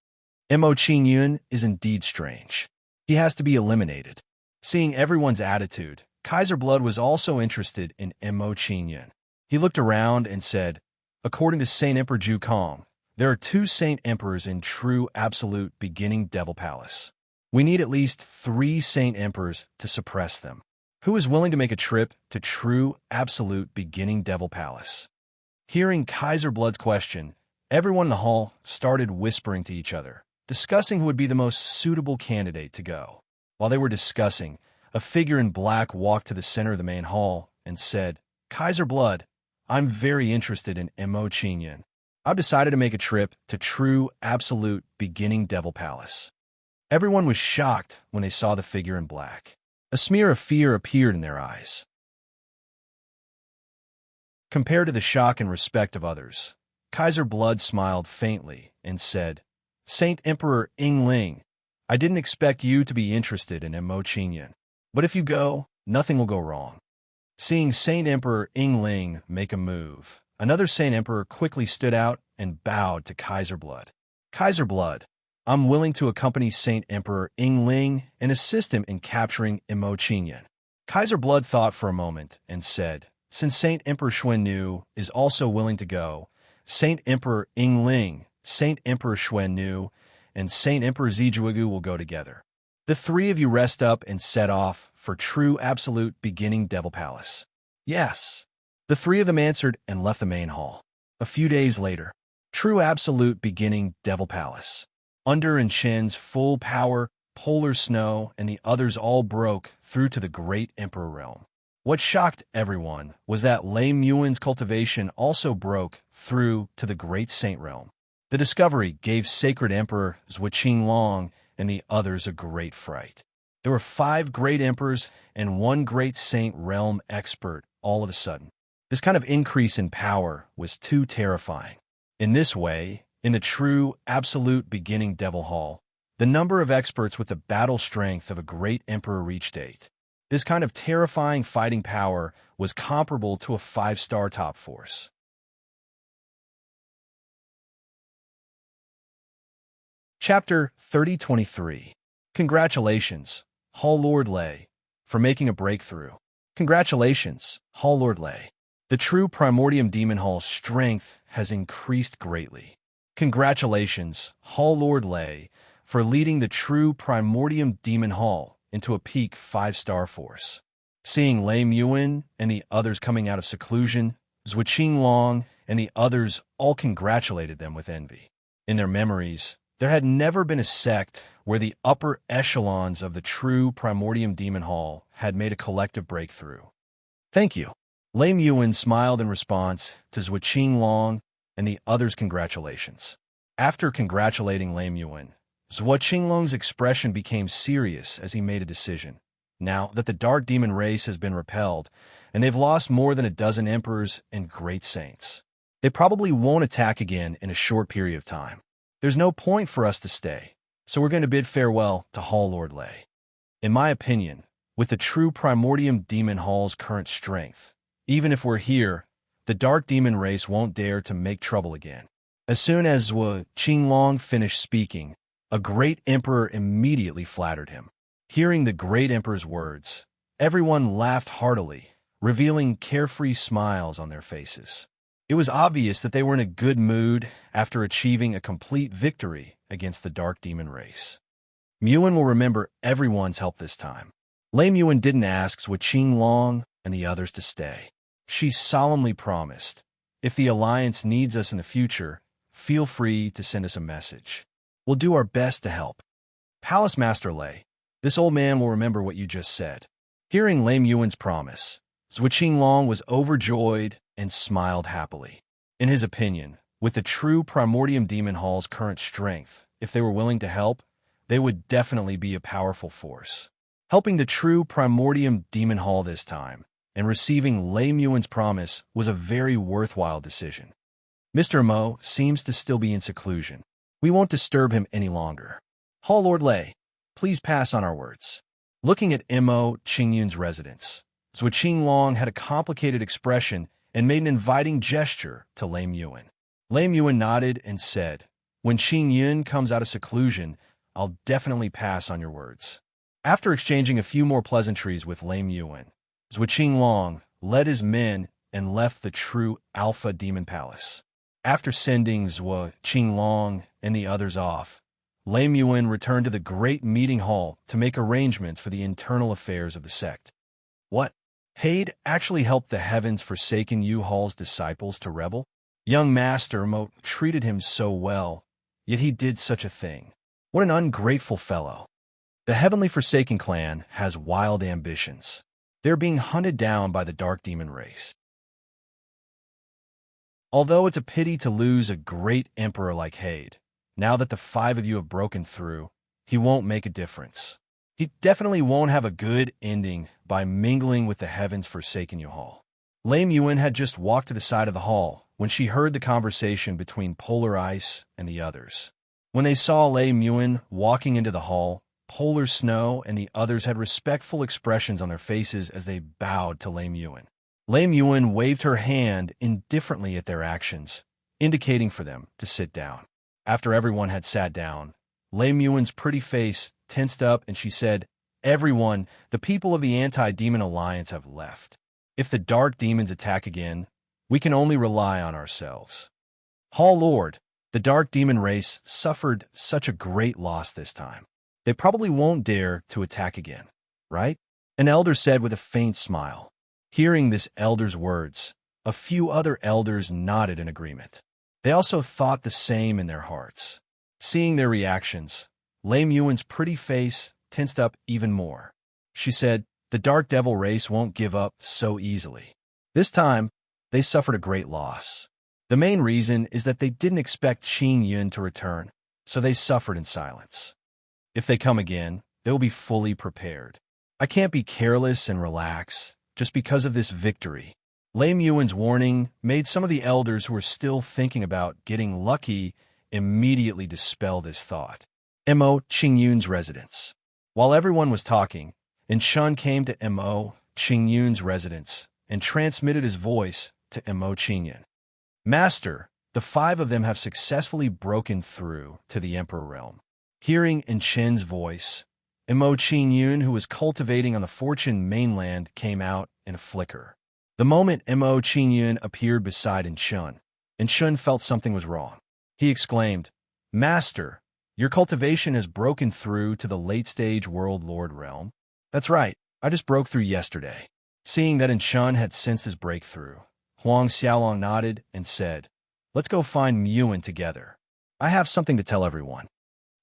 Mo Qingyun is indeed strange. He has to be eliminated. Seeing everyone's attitude, Kaiser Blood was also interested in Mo Qingyun. He looked around and said, "According to Saint Emperor Jukong, there are 2 Saint Emperors in true absolute beginning Devil Palace. We need at least 3 Saint Emperors to suppress them. Who is willing to make a trip to true absolute beginning Devil Palace?" Hearing Kaiser Blood's question, everyone in the hall started whispering to each other, discussing who would be the most suitable candidate to go. While they were discussing, a figure in black walked to the center of the main hall and said, "Kaiser Blood, I'm very interested in Mo Qingyun. I've decided to make a trip to true absolute beginning Devil Palace." Everyone was shocked when they saw the figure in black. A smear of fear appeared in their eyes. Compared to the shock and respect of others, Kaiser Blood smiled faintly and said, "Saint Emperor Yingling, I didn't expect you to be interested in Mo Qingyun. But if you go, nothing will go wrong." Seeing Saint Emperor Yingling make a move, another Saint Emperor quickly stood out and bowed to Kaiser Blood. "Kaiser Blood, I'm willing to accompany Saint Emperor Yingling and assist him in capturing Imo Qingyan. Kaiser Blood thought for a moment and said, since Saint Emperor Xuannu is also willing to go, Saint Emperor Yingling, Saint Emperor Xuannu, and Saint Emperor Zijuigu will go together. The three of you rest up and set off for true absolute beginning Devil Palace. Yes. The three of them answered and left the main hall. A few days later, true absolute beginning Devil Palace. Under and Shen's full power, Polar Snow and the others all broke through to the great Emperor realm. What shocked everyone was that Lei Muin's cultivation also broke through to the great Saint realm. The discovery gave Sacred Emperor Zhuqing Long and the others a great fright. There were 5 great emperors and 1 great saint realm expert all of a sudden. This kind of increase in power was too terrifying. In this way, in the true, absolute beginning Devil Hall, the number of experts with the battle strength of a great emperor reached 8. This kind of terrifying fighting power was comparable to a 5-star top force. Chapter 3023. Congratulations, Hall Lord Lei, for making a breakthrough. Congratulations, Hall Lord Lei. The true Primordium Demon Hall's strength has increased greatly. Congratulations, Hall Lord Lei, for leading the true Primordium Demon Hall into a peak 5-star force. Seeing Lei Muin and the others coming out of seclusion, Zhuqing Long and the others all congratulated them with envy. In their memories, there had never been a sect where the upper echelons of the true Primordium Demon Hall had made a collective breakthrough. Thank you. Lei Muin smiled in response to Zhuqing Long and the others' congratulations. After congratulating Lei Muin, Zhuqing Long's expression became serious as he made a decision. Now that the dark demon race has been repelled, and they've lost more than a dozen emperors and great saints, they probably won't attack again in a short period of time. There's no point for us to stay, so we're going to bid farewell to Hall Lord Lei. In my opinion, with the true Primordium Demon Hall's current strength, even if we're here, the dark demon race won't dare to make trouble again. As soon as Zhuqing Long finished speaking, a great emperor immediately flattered him. Hearing the great emperor's words, everyone laughed heartily, revealing carefree smiles on their faces. It was obvious that they were in a good mood after achieving a complete victory against the dark demon race. Muin will remember everyone's help this time. Lei Muin didn't ask Zhuqing Long and the others to stay. She solemnly promised, if the Alliance needs us in the future, feel free to send us a message. We'll do our best to help. Palace Master Lei, this old man will remember what you just said. Hearing Lei Muin's promise, Zhuqing Long was overjoyed and smiled happily. In his opinion, with the true Primordium Demon Hall's current strength, if they were willing to help, they would definitely be a powerful force. Helping the true Primordium Demon Hall this time, and receiving Lei Muin's promise was a very worthwhile decision. Mr. Mo seems to still be in seclusion. We won't disturb him any longer. Hall Lord Lei, please pass on our words. Looking at Imo Qingyun's residence, Zhuqing Long had a complicated expression and made an inviting gesture to Lei Muin. Lei Muin nodded and said, when Qingyun comes out of seclusion, I'll definitely pass on your words. After exchanging a few more pleasantries with Lei Muin, Zhuqing Long led his men and left the true Alpha Demon Palace. After sending Zhuqing Long and the others off, Lei Muin returned to the great meeting hall to make arrangements for the internal affairs of the sect. What? Haid actually helped the Heavens Forsaken You Hall's disciples to rebel? Young Master Mo treated him so well, yet he did such a thing. What an ungrateful fellow. The Heavenly Forsaken clan has wild ambitions. They're being hunted down by the dark demon race. Although it's a pity to lose a great emperor like Haid, now that the 5 of you have broken through, he won't make a difference. He definitely won't have a good ending by mingling with the Heavens Forsaken You Hall. Lei Muin had just walked to the side of the hall when she heard the conversation between Polar Ice and the others. When they saw Lei Muin walking into the hall, Polar Snow and the others had respectful expressions on their faces as they bowed to Lei Muin. Lei Muin waved her hand indifferently at their actions, indicating for them to sit down. After everyone had sat down, Lei Muin's pretty face tensed up and she said, "Everyone, the people of the Anti-Demon Alliance have left. If the dark demons attack again, we can only rely on ourselves." Hall Lord, the dark demon race suffered such a great loss this time. They probably won't dare to attack again, right? An elder said with a faint smile. Hearing this elder's words, a few other elders nodded in agreement. They also thought the same in their hearts. Seeing their reactions, Lei Muin's pretty face tensed up even more. She said, "The Dark Devil race won't give up so easily." This time, they suffered a great loss. The main reason is that they didn't expect Qin Yun to return, so they suffered in silence. If they come again, they'll be fully prepared. I can't be careless and relax just because of this victory. Lei Muin's warning made some of the elders who were still thinking about getting lucky immediately dispel this thought. Mo Qingyun's residence. While everyone was talking, Shun came to Mo Qingyun's residence and transmitted his voice to Mo Qingyun. "Master, the 5 of them have successfully broken through to the Emperor realm." Hearing Chen's voice, Mo Qingyun, who was cultivating on the Fortune mainland, came out in a flicker. The moment Mo Qingyun appeared beside Shun felt something was wrong. He exclaimed, "Master, your cultivation has broken through to the late-stage World Lord realm." "That's right, I just broke through yesterday." Seeing that Shun had sensed his breakthrough, Huang Xiaolong nodded and said, "Let's go find Muin together. I have something to tell everyone."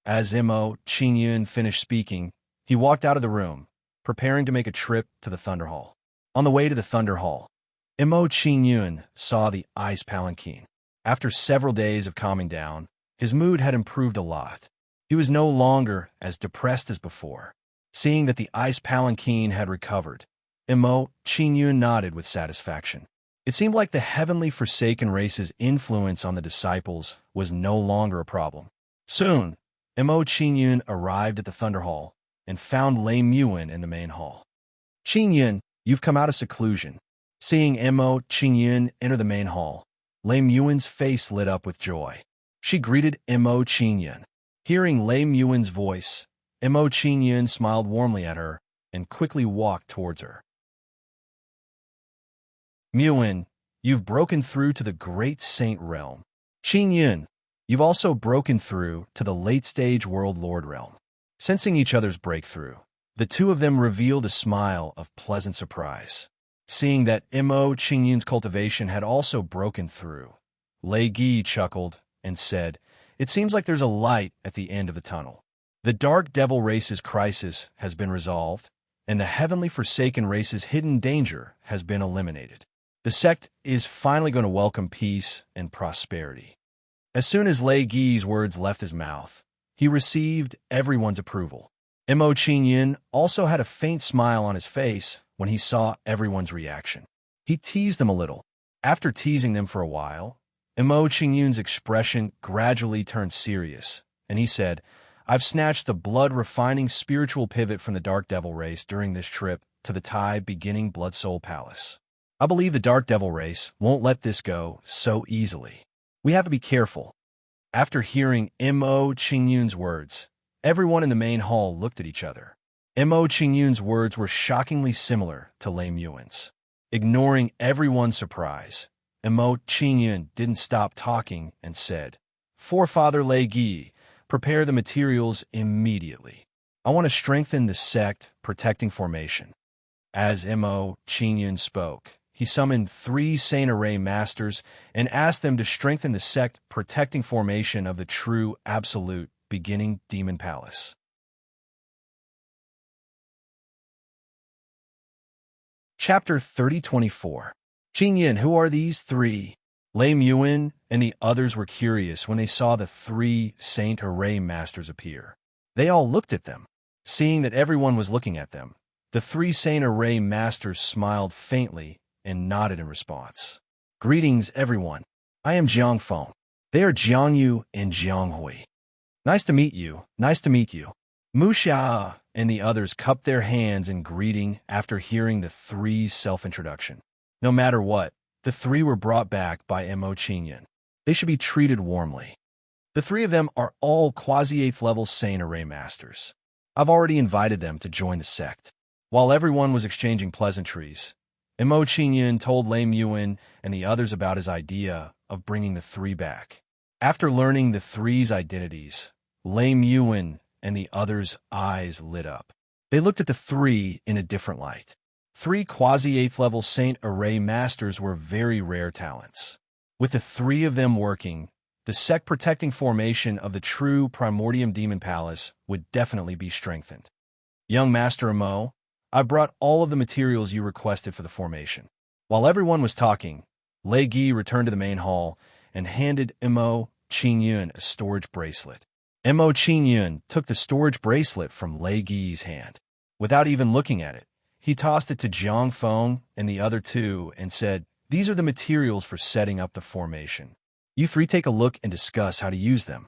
As Mo Qingyun finished speaking, he walked out of the room, preparing to make a trip to the Thunder Hall. On the way to the Thunder Hall, Mo Qingyun saw the ice palanquin. After several days of calming down, his mood had improved a lot. He was no longer as depressed as before. Seeing that the ice palanquin had recovered, Mo Qingyun nodded with satisfaction. It seemed like the heavenly Forsaken race's influence on the disciples was no longer a problem. Soon, Mo Qingyun arrived at the Thunder Hall and found Lei Muin in the main hall. "Qingyun, you've come out of seclusion." Seeing Mo Qingyun enter the main hall, Lei Muin's face lit up with joy. She greeted Mo Qingyun. Hearing Lei Muin's voice, Mo Qingyun smiled warmly at her and quickly walked towards her. "Muin, you've broken through to the Great Saint realm. Qingyun, you've also broken through to the late-stage World Lord realm." Sensing each other's breakthrough, the two of them revealed a smile of pleasant surprise. Seeing that Mo Qingyun's cultivation had also broken through, Lei Gi chuckled and said, "It seems like there's a light at the end of the tunnel. The Dark Devil race's crisis has been resolved, and the Heavenly Forsaken race's hidden danger has been eliminated. The sect is finally going to welcome peace and prosperity." As soon as Lei Gi's words left his mouth, he received everyone's approval. Mo Qingyun also had a faint smile on his face when he saw everyone's reaction. He teased them a little. After teasing them for a while, Mo Qingyun's expression gradually turned serious, and he said, "I've snatched the blood-refining spiritual pivot from the Dark Devil race during this trip to the Tai beginning Blood Soul Palace. I believe the Dark Devil race won't let this go so easily. We have to be careful." After hearing Mo Qingyun's words, everyone in the main hall looked at each other. Mo Qingyun's words were shockingly similar to Lei Muin's. Ignoring everyone's surprise, Mo Qingyun didn't stop talking and said, "Forefather Lei Gi, prepare the materials immediately. I want to strengthen the sect protecting formation." As Mo Qingyun spoke, he summoned 3 Saint Array masters and asked them to strengthen the sect protecting formation of the true absolute beginning Demon Palace. Chapter 3024. "Qingyun, who are these 3? Lei Muin and the others were curious when they saw the 3 Saint Array masters appear. They all looked at them. Seeing that everyone was looking at them, the 3 Saint Array masters smiled faintly and nodded in response. "Greetings, everyone. I am Jiang Feng. They are Jiang Yu and Jiang Hui. Nice to meet you. Nice to meet you." Mu Xia and the others cupped their hands in greeting after hearing the 3's self-introduction. No matter what, the 3 were brought back by Mo Qingyun. They should be treated warmly. The three of them are all quasi-8th level Saint Array Masters. I've already invited them to join the sect. While everyone was exchanging pleasantries, Mo Qingyun told Lei Muin and the others about his idea of bringing the three back. After learning the three's identities, Lei Muin and the others' eyes lit up. They looked at the three in a different light. Three quasi-8th level Saint Array Masters were very rare talents. With the three of them working, the sect-protecting formation of the true Primordium Demon Palace would definitely be strengthened. Young Master Mo, I brought all of the materials you requested for the formation. While everyone was talking, Lei Gi returned to the main hall and handed Mo Qingyun a storage bracelet. Mo Qingyun took the storage bracelet from Lei Gi's hand. Without even looking at it, he tossed it to Jiang Feng and the other two and said, "These are the materials for setting up the formation. You three take a look and discuss how to use them."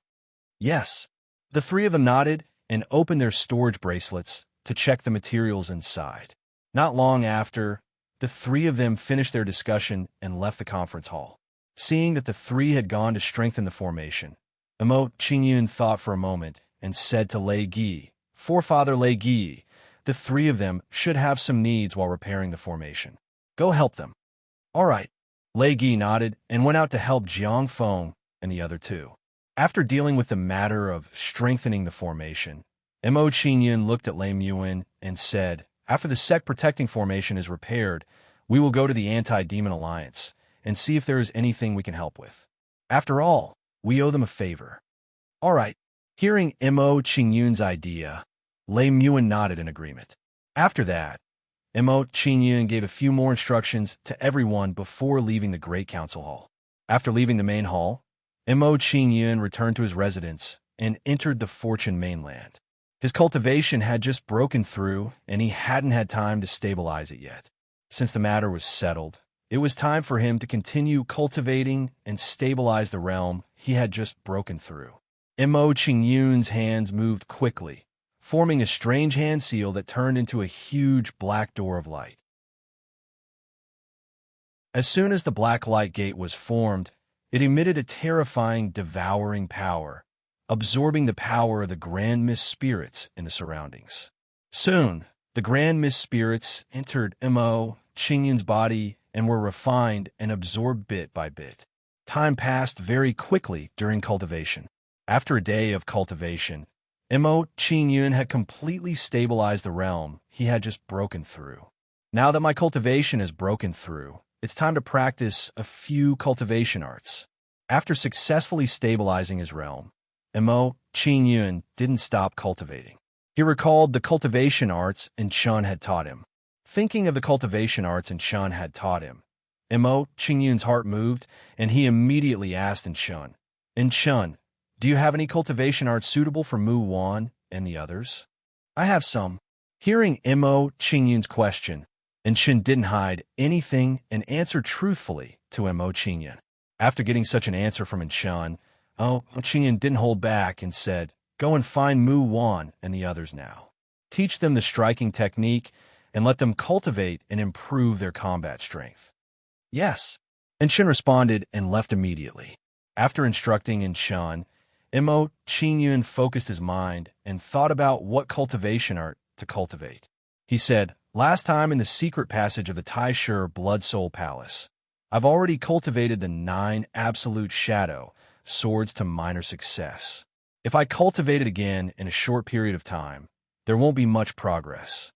Yes. The three of them nodded and opened their storage bracelets to check the materials inside. Not long after, the three of them finished their discussion and left the conference hall. Seeing that the three had gone to strengthen the formation, Mo Qingyun thought for a moment and said to Lei Gi, "Forefather Lei Gi, the three of them should have some needs while repairing the formation. Go help them." "All right." Lei Gi nodded and went out to help Jiang Feng and the other two. After dealing with the matter of strengthening the formation, Mo Qingyun looked at Lei Muin and said, "After the sect-protecting formation is repaired, we will go to the Anti-Demon Alliance and see if there is anything we can help with. After all, we owe them a favor." "All right." Hearing Mo Qingyun's idea, Lei Muin nodded in agreement. After that, Mo Qingyun gave a few more instructions to everyone before leaving the Great Council Hall. After leaving the main hall, Mo Qingyun returned to his residence and entered the Fortune mainland. His cultivation had just broken through, and he hadn't had time to stabilize it yet. Since the matter was settled, it was time for him to continue cultivating and stabilize the realm he had just broken through. Mo Qingyun's hands moved quickly, forming a strange hand seal that turned into a huge black door of light. As soon as the black light gate was formed, it emitted a terrifying, devouring power, absorbing the power of the Grand Mist Spirits in the surroundings. Soon, the Grand Mist Spirits entered Mo Qingyun's body and were refined and absorbed bit by bit. Time passed very quickly during cultivation. After a day of cultivation, Mo Qingyun had completely stabilized the realm he had just broken through. Now that my cultivation has broken through, it's time to practice a few cultivation arts. After successfully stabilizing his realm, Mo Qingyun didn't stop cultivating. He recalled the cultivation arts Enchun had taught him. Thinking of the cultivation arts Enchun had taught him, Mo Qingyun's heart moved, and he immediately asked Enchun, "Enchun, do you have any cultivation arts suitable for Mu Wan and the others?" "I have some." Hearing Mo Qingyun's question, Enchun didn't hide anything and answered truthfully to Mo Qingyun. After getting such an answer from Enchun, Qingyun didn't hold back and said, "Go and find Mu Wan and the others now. Teach them the striking technique and let them cultivate and improve their combat strength." "Yes." Enchun responded and left immediately. After instructing Enchun, Mo Qingyun focused his mind and thought about what cultivation art to cultivate. He said, "Last time in the secret passage of the Taishur Blood Soul Palace, I've already cultivated the 9 Absolute Shadow swords to minor success. If I cultivate it again in a short period of time, there won't be much progress.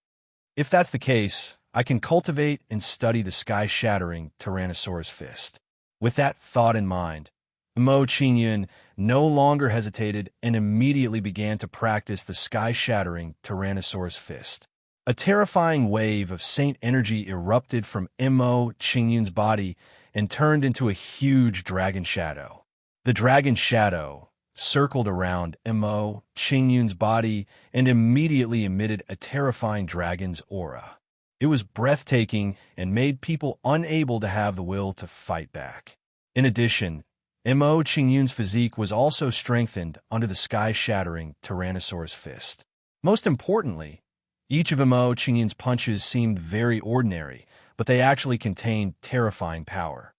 If that's the case, I can cultivate and study the sky-shattering Tyrannosaurus Fist." With that thought in mind, Mo Qingyun no longer hesitated and immediately began to practice the sky-shattering Tyrannosaurus Fist. A terrifying wave of saint energy erupted from Mo Qingyun's body and turned into a huge dragon shadow. The dragon shadow circled around Mo Qingyun's body and immediately emitted a terrifying dragon's aura. It was breathtaking and made people unable to have the will to fight back. In addition, Mo Qingyun's physique was also strengthened under the sky-shattering Tyrannosaurus Fist. Most importantly, each of Mo Qingyun's punches seemed very ordinary, but they actually contained terrifying power.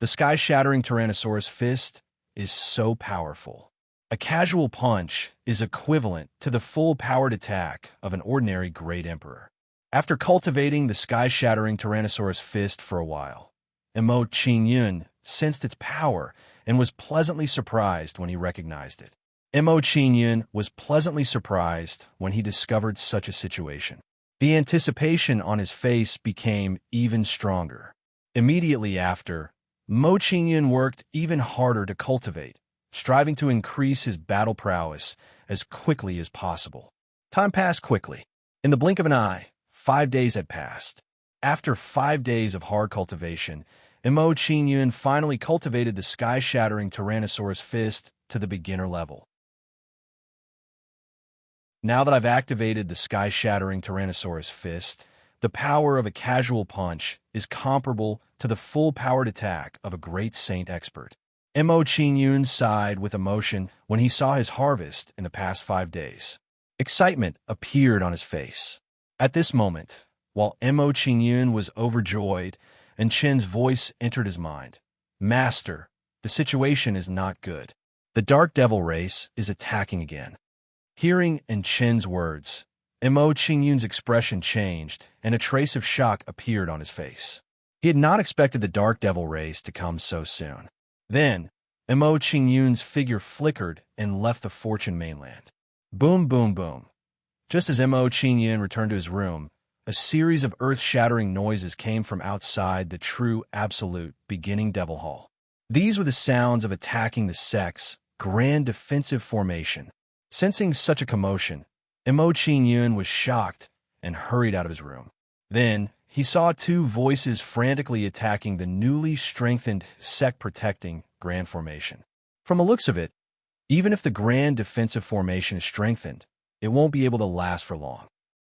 The sky-shattering Tyrannosaurus Fist is so powerful. A casual punch is equivalent to the full-powered attack of an ordinary Great Emperor. After cultivating the sky-shattering Tyrannosaurus fist for a while, Emo Qingyun sensed its power and was pleasantly surprised when he recognized it. Emo Qingyun was pleasantly surprised when he discovered such a situation. The anticipation on his face became even stronger. Immediately after, Mo Qingyun worked even harder to cultivate, striving to increase his battle prowess as quickly as possible. Time passed quickly. In the blink of an eye, 5 days had passed. After 5 days of hard cultivation, Emo Qingyun finally cultivated the sky-shattering Tyrannosaurus fist to the beginner level. Now that I've activated the sky-shattering Tyrannosaurus fist, the power of a casual punch is comparable to the full-powered attack of a great saint expert. Emo Qingyun sighed with emotion when he saw his harvest in the past 5 days. Excitement appeared on his face. At this moment, while Emo Qingyun was overjoyed, and Chen's voice entered his mind. Master, the situation is not good. The Dark Devil race is attacking again. Hearing Chen's words, Emo Qingyun's expression changed, and a trace of shock appeared on his face. He had not expected the Dark Devil race to come so soon. Then, Emo Qingyun's figure flickered and left the Fortune mainland. Boom, boom, boom. Just as Emo Qingyun returned to his room, a series of earth-shattering noises came from outside the true absolute beginning Devil Hall. These were the sounds of attacking the sect's grand defensive formation. Sensing such a commotion, Emo Qingyun was shocked and hurried out of his room. Then, he saw 2 voices frantically attacking the newly strengthened sect-protecting grand formation. From the looks of it, even if the grand defensive formation is strengthened, it won't be able to last for long.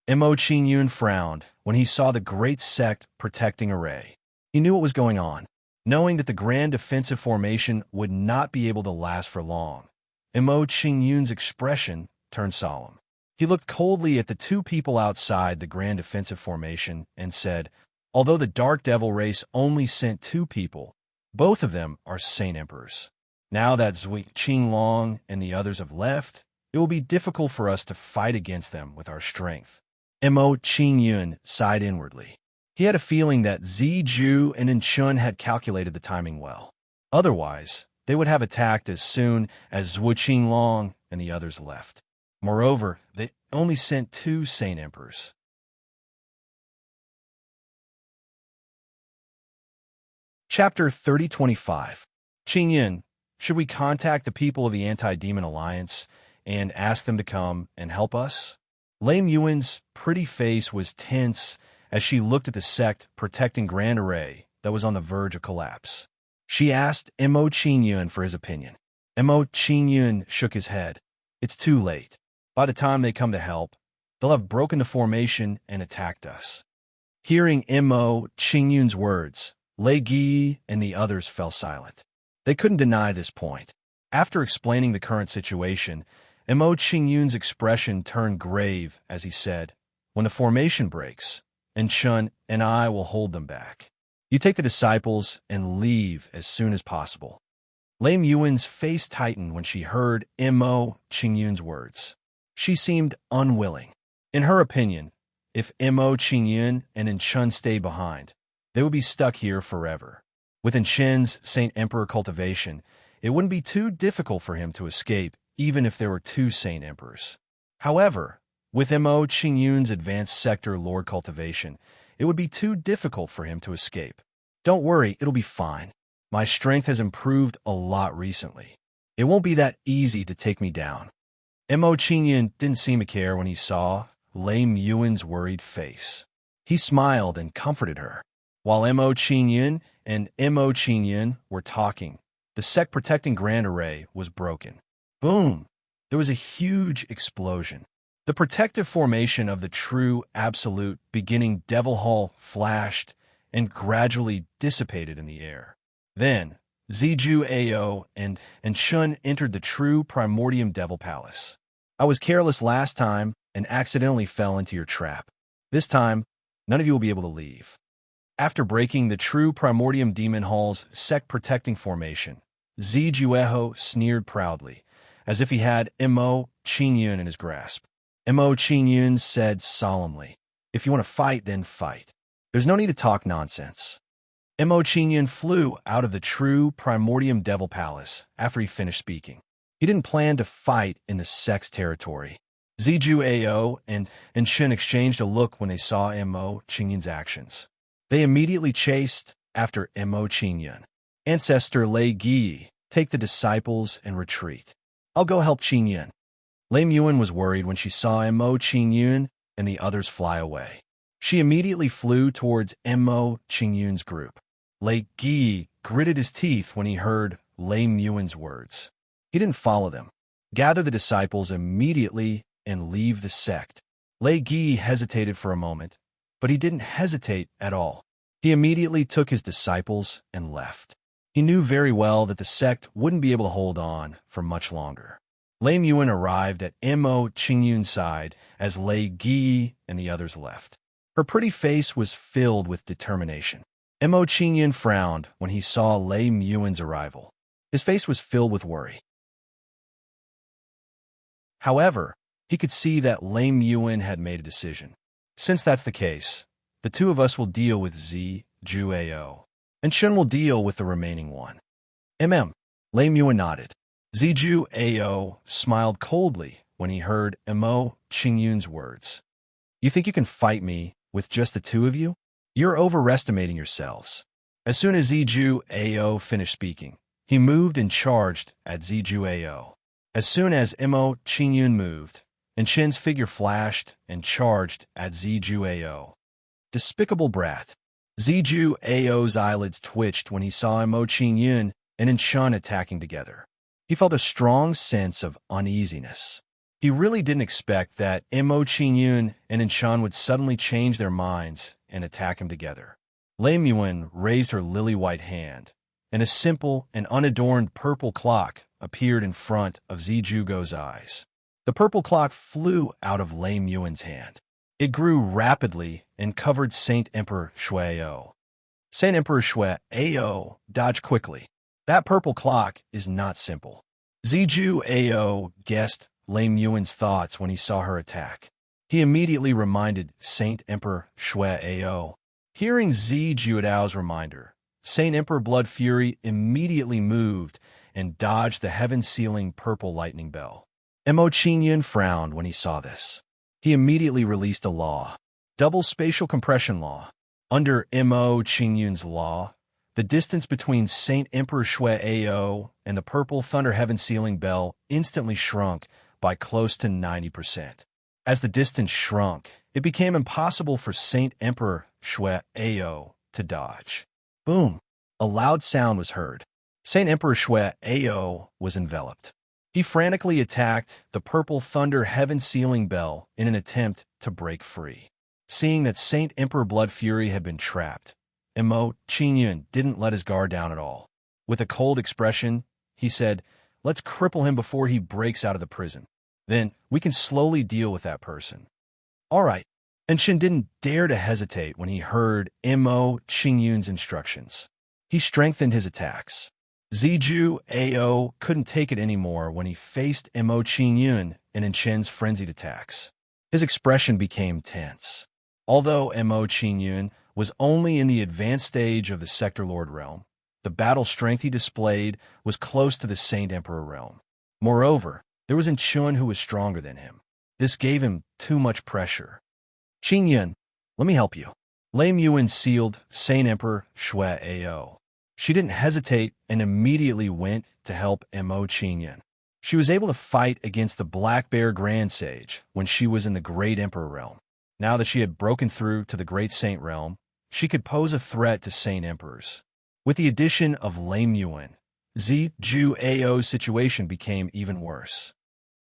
Emo Qingyun frowned when he saw the great sect-protecting array. He knew what was going on. Knowing that the grand defensive formation would not be able to last for long, Emo Qingyun's expression turned solemn. He looked coldly at the 2 people outside the grand defensive formation and said, although the Dark Devil race only sent 2 people, both of them are Saint Emperors. Now that Zui Qinglong and the others have left, it will be difficult for us to fight against them with our strength. Emo Qingyun sighed inwardly. He had a feeling that Ziju and Enchun had calculated the timing well. Otherwise, they would have attacked as soon as Zhu Qinglong and the others left. Moreover, they only sent 2 Saint Emperors. Chapter 3025. Qingyun, should we contact the people of the Anti-Demon Alliance and ask them to come and help us? Lame Yuan's pretty face was tense as she looked at the sect protecting Grand Array that was on the verge of collapse. She asked Emo Qingyun for his opinion. Emo Qingyun shook his head. It's too late. By the time they come to help, they'll have broken the formation and attacked us. Hearing Emo Qingyun's words, Lei Gi and the others fell silent. They couldn't deny this point. After explaining the current situation, Emo Qingyun's expression turned grave as he said, when the formation breaks, Enchun and I will hold them back. You take the disciples and leave as soon as possible. Lame Yuan's face tightened when she heard Emo Qingyun's words. She seemed unwilling. In her opinion, if Emo Qingyun and Enchun stayed behind, they would be stuck here forever. With Enchun's Saint Emperor cultivation, it wouldn't be too difficult for him to escape even if there were 2 Saint Emperors. However, with Emo Qingyun's advanced sector Lord cultivation, it would be too difficult for him to escape. Don't worry, it'll be fine. My strength has improved a lot recently. It won't be that easy to take me down. Emo Qingyun didn't seem to care when he saw Lame Yuan's worried face. He smiled and comforted her. While Emo Qingyun and Emo Qingyun were talking, the sect-protecting Grand Array was broken. Boom! There was a huge explosion. The protective formation of the true absolute beginning Devil Hall flashed and gradually dissipated in the air. Then, Ziju Ao and Shun entered the true Primordium Devil Palace. I was careless last time and accidentally fell into your trap. This time, none of you will be able to leave. After breaking the true Primordium Demon Hall's sect-protecting formation, Zijueho sneered proudly as if he had Mo Qingyun in his grasp. Mo Qingyun said solemnly, "If you want to fight, then fight. There's no need to talk nonsense." Mo Qingyun flew out of the true Primordium Devil Palace after he finished speaking. He didn't plan to fight in the sex territory. Ziju Ao and Shen exchanged a look when they saw Mo Qingyun's actions. They immediately chased after Mo Qingyun. Ancestor Lei Gi, take the disciples and retreat. I'll go help Qingyun. Lei Muan was worried when she saw Mo Qingyun and the others fly away. She immediately flew towards Mo Qingyun's group. Lei Gi gritted his teeth when he heard Lei Muan's words. He didn't follow them. Gather the disciples immediately and leave the sect. Lei Gi hesitated for a moment, but he didn't hesitate at all. He immediately took his disciples and left. He knew very well that the sect wouldn't be able to hold on for much longer. Lei Muan arrived at Mo Qingyun's side as Lei Gi and the others left. Her pretty face was filled with determination. Mo Qingyun frowned when he saw Lei Muan's arrival. His face was filled with worry. However, he could see that Lei Muan had made a decision. Since that's the case, the two of us will deal with Ziju Ao, and Shen will deal with the remaining one. Lei Muan nodded. Ziju Ao smiled coldly when he heard Mo Qingyun's words. You think you can fight me with just the two of you? You're overestimating yourselves. As soon as Ziju Ao finished speaking, he moved and charged at Ziju Ao. As soon as Mo Qingyun moved, and Shen's figure flashed and charged at Ziju Ao. Despicable brat. Ziju Ao's eyelids twitched when he saw Mo Qingyun and Enchantment attacking together. He felt a strong sense of uneasiness. He really didn't expect that Mo Qingyun and Enchantment would suddenly change their minds and attack him together. Lei Muan raised her lily-white hand, and a simple and unadorned purple clock appeared in front of Zijugo's eyes. The purple clock flew out of Lei Muan's hand. It grew rapidly and covered Saint Emperor Shui Ao. Saint Emperor Shui Ao dodged quickly. That purple clock is not simple. Ziju Ao guessed Lei Muan's thoughts when he saw her attack. He immediately reminded Saint Emperor Shui Ao. Hearing Ziju Ao's reminder, Saint Emperor Blood Fury immediately moved and dodged the heaven-sealing purple lightning bell. Mo Qingyun frowned when he saw this. He immediately released a law, double spatial compression law. Under Mo Qingyun's law, the distance between Saint Emperor Shui Ao and the purple thunder heaven-sealing bell instantly shrunk by close to 90%. As the distance shrunk, it became impossible for Saint Emperor Shui Ao to dodge. Boom! A loud sound was heard. Saint Emperor Shui Ao was enveloped. He frantically attacked the purple thunder heaven-sealing bell in an attempt to break free. Seeing that Saint Emperor Blood Fury had been trapped, Mo Qingyun didn't let his guard down at all. With a cold expression, he said, "Let's cripple him before he breaks out of the prison. Then we can slowly deal with that person." All right. And Shen didn't dare to hesitate when he heard Mo Qingyun's instructions. He strengthened his attacks. Ziju Ao couldn't take it anymore when he faced Mo Qingyun and Shen's frenzied attacks. His expression became tense. Although Mo Qingyun was only in the advanced stage of the Sector Lord realm, the battle strength he displayed was close to the Saint Emperor realm. Moreover, there was Enchun who was stronger than him. This gave him too much pressure. "Qingyun, let me help you." Lei Muan sealed Saint Emperor Shui Ao. She didn't hesitate and immediately went to help Mo Qingyun. She was able to fight against the Black Bear Grand Sage when she was in the Great Emperor realm. Now that she had broken through to the Great Saint realm, she could pose a threat to Saint Emperors. With the addition of Lei Muan, Ziju Ao's situation became even worse.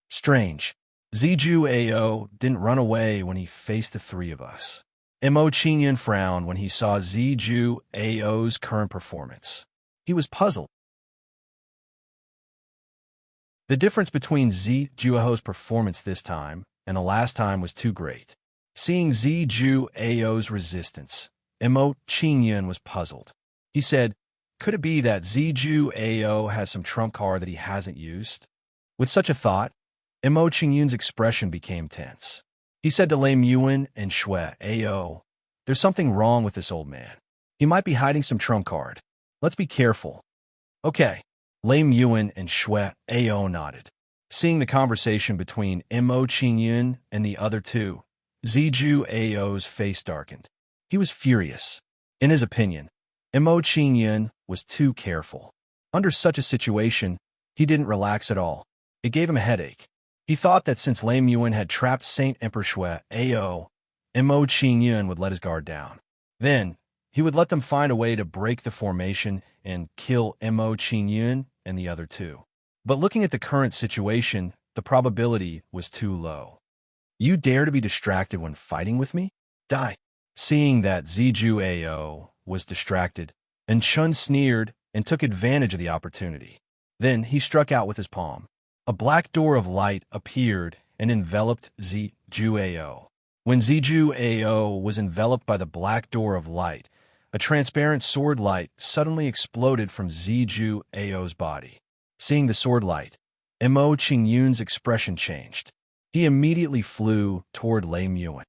Strange. Ziju Ao didn't run away when he faced the three of us. Mo Qingyun frowned when he saw Ziju Ao's current performance. He was puzzled. The difference between Ziju Ao's performance this time and the last time was too great. Seeing Ziju Ao's resistance, Mo Qingyun was puzzled. He said, "Could it be that Ziju Ao has some trump card that he hasn't used?" With such a thought, Mo Qingyun's expression became tense. He said to Lame Yuan and Shui, "Ayo, there's something wrong with this old man. He might be hiding some trump card. Let's be careful." "Okay." Lame Yuan and Shui Ao nodded. Seeing the conversation between Mo Qingyun and the other two, Ziju Ao's face darkened. He was furious. In his opinion, Mo Qingyun was too careful. Under such a situation, he didn't relax at all. It gave him a headache. He thought that since Lame Yuan had trapped Saint Emperor Shui Ao, Mo Qingyun would let his guard down. Then, he would let them find a way to break the formation and kill Mo Qingyun and the other two. But looking at the current situation, the probability was too low. "You dare to be distracted when fighting with me? Die." Seeing that Ziju Ao was distracted, and Chun sneered and took advantage of the opportunity. Then he struck out with his palm. A black door of light appeared and enveloped Ziju Ao. When Ziju Ao was enveloped by the black door of light, a transparent sword light suddenly exploded from Ziju Ao's body. Seeing the sword light, Mo Qingyun's expression changed. He immediately flew toward Lame Yuan.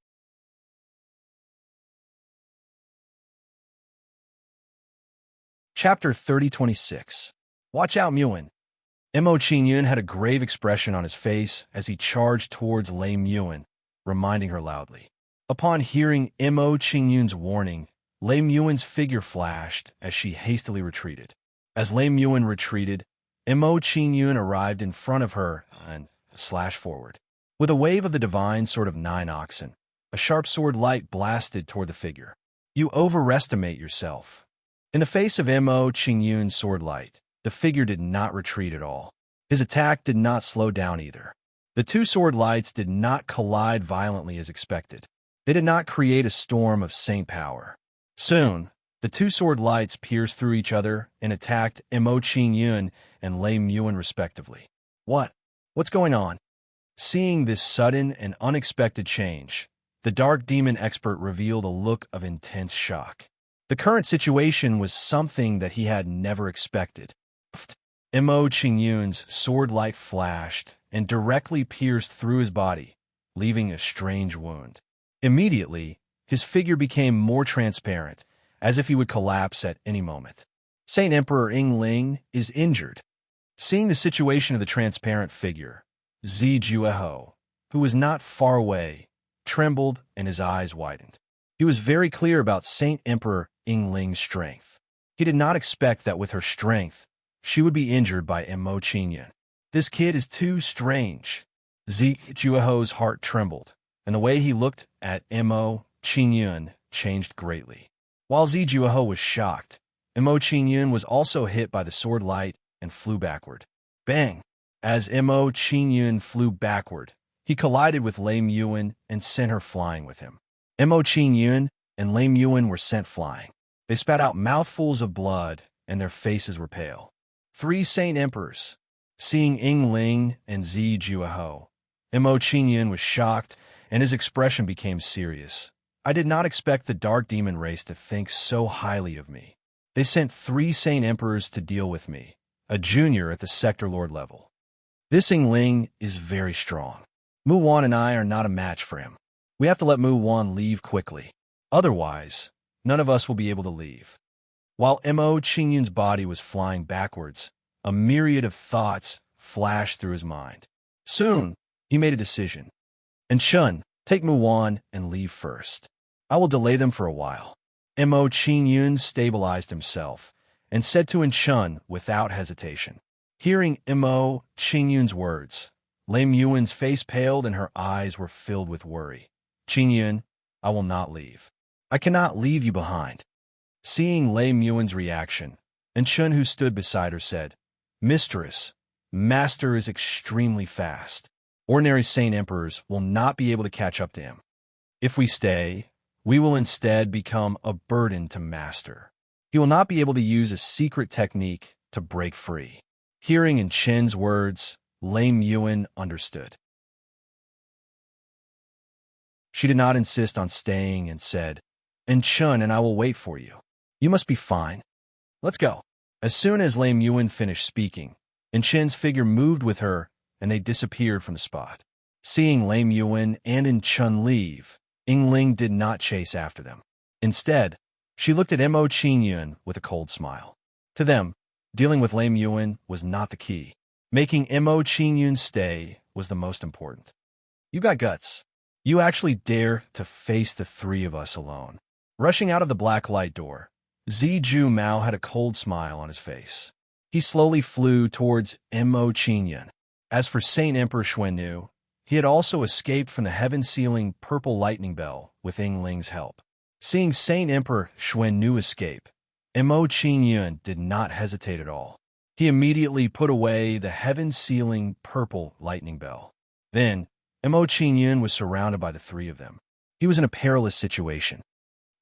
Chapter 3026. Watch out, Yuan. Mo Qingyun had a grave expression on his face as he charged towards Lame Yuan, reminding her loudly. Upon hearing Mo Qingyun's warning, Lame Yuan's figure flashed as she hastily retreated. As Lame Yuan retreated, Mo Qingyun arrived in front of her and slashed forward. With a wave of the divine sword of 9 oxen, a sharp sword light blasted toward the figure. "You overestimate yourself." In the face of Mo Qingyun's sword light, the figure did not retreat at all. His attack did not slow down either. The two sword lights did not collide violently as expected. They did not create a storm of saint power. Soon, the two sword lights pierced through each other and attacked Mo Qingyun and Lame Yuan respectively. What's going on?" Seeing this sudden and unexpected change, the dark demon expert revealed a look of intense shock. The current situation was something that he had never expected. Mo Qingyun's sword light flashed and directly pierced through his body, leaving a strange wound. Immediately, his figure became more transparent, as if he would collapse at any moment. Saint Emperor Yingling is injured. Seeing the situation of the transparent figure, Ziju, who was not far away, trembled and his eyes widened. He was very clear about Saint Emperor Yingling's strength. He did not expect that with her strength, she would be injured by Mo Qingyun. This kid is too strange. Zijuo's heart trembled, and the way he looked at Mo Qingyun changed greatly. While Zijuo was shocked, Mo Qingyun was also hit by the sword light and flew backward. Bang! As Mo Qingyun flew backward, he collided with Lame Yuan and sent her flying with him. Mo Qingyun and Lame Yuan were sent flying. They spat out mouthfuls of blood, and their faces were pale. 3 Saint Emperors. Seeing Yingling and Zijuo, Mo Qingyun was shocked, and his expression became serious. "I did not expect the Dark Demon race to think so highly of me. They sent 3 Saint Emperors to deal with me, a junior at the Sector Lord level. This Yingling is very strong. Mu Wan and I are not a match for him. We have to let Mu Wan leave quickly. Otherwise, none of us will be able to leave." While Mo Qingyun's body was flying backwards, a myriad of thoughts flashed through his mind. Soon, he made a decision. "Enchun, take Mu Wan and leave first. I will delay them for a while." Mo Qingyun stabilized himself and said to Enchun without hesitation. Hearing Mo Qingyun's words, Lame Yuan's face paled and her eyes were filled with worry. "Qingyun, I will not leave. I cannot leave you behind." Seeing Lame Yuan's reaction, Enchun, who stood beside her, said, "Mistress, Master is extremely fast. Ordinary Saint Emperors will not be able to catch up to him. If we stay, we will instead become a burden to Master. He will not be able to use a secret technique to break free." Hearing Enchun's words, Lame Yuan understood. She did not insist on staying and said, "Enchun and I will wait for you. You must be fine. Let's go." As soon as Lame Yuan finished speaking, Enchun's figure moved with her and they disappeared from the spot. Seeing Lame Yuan and Chun leave, Ling did not chase after them. Instead, she looked at Mo Qingyun with a cold smile. To them, dealing with Lame Yuan was not the key. Making Mo Qingyun stay was the most important. You got guts. You actually dare to face the three of us alone. Rushing out of the black light door, Ziju Mao had a cold smile on his face. He slowly flew towards Mo Qingyun. As for Saint Emperor Xuannu, he had also escaped from the heaven-sealing purple lightning bell with Ling's help. Seeing Saint Emperor Xuannu escape, Mo Qingyun did not hesitate at all. He immediately put away the heaven-sealing purple lightning bell. Then, Mo Qingyun was surrounded by the three of them. He was in a perilous situation.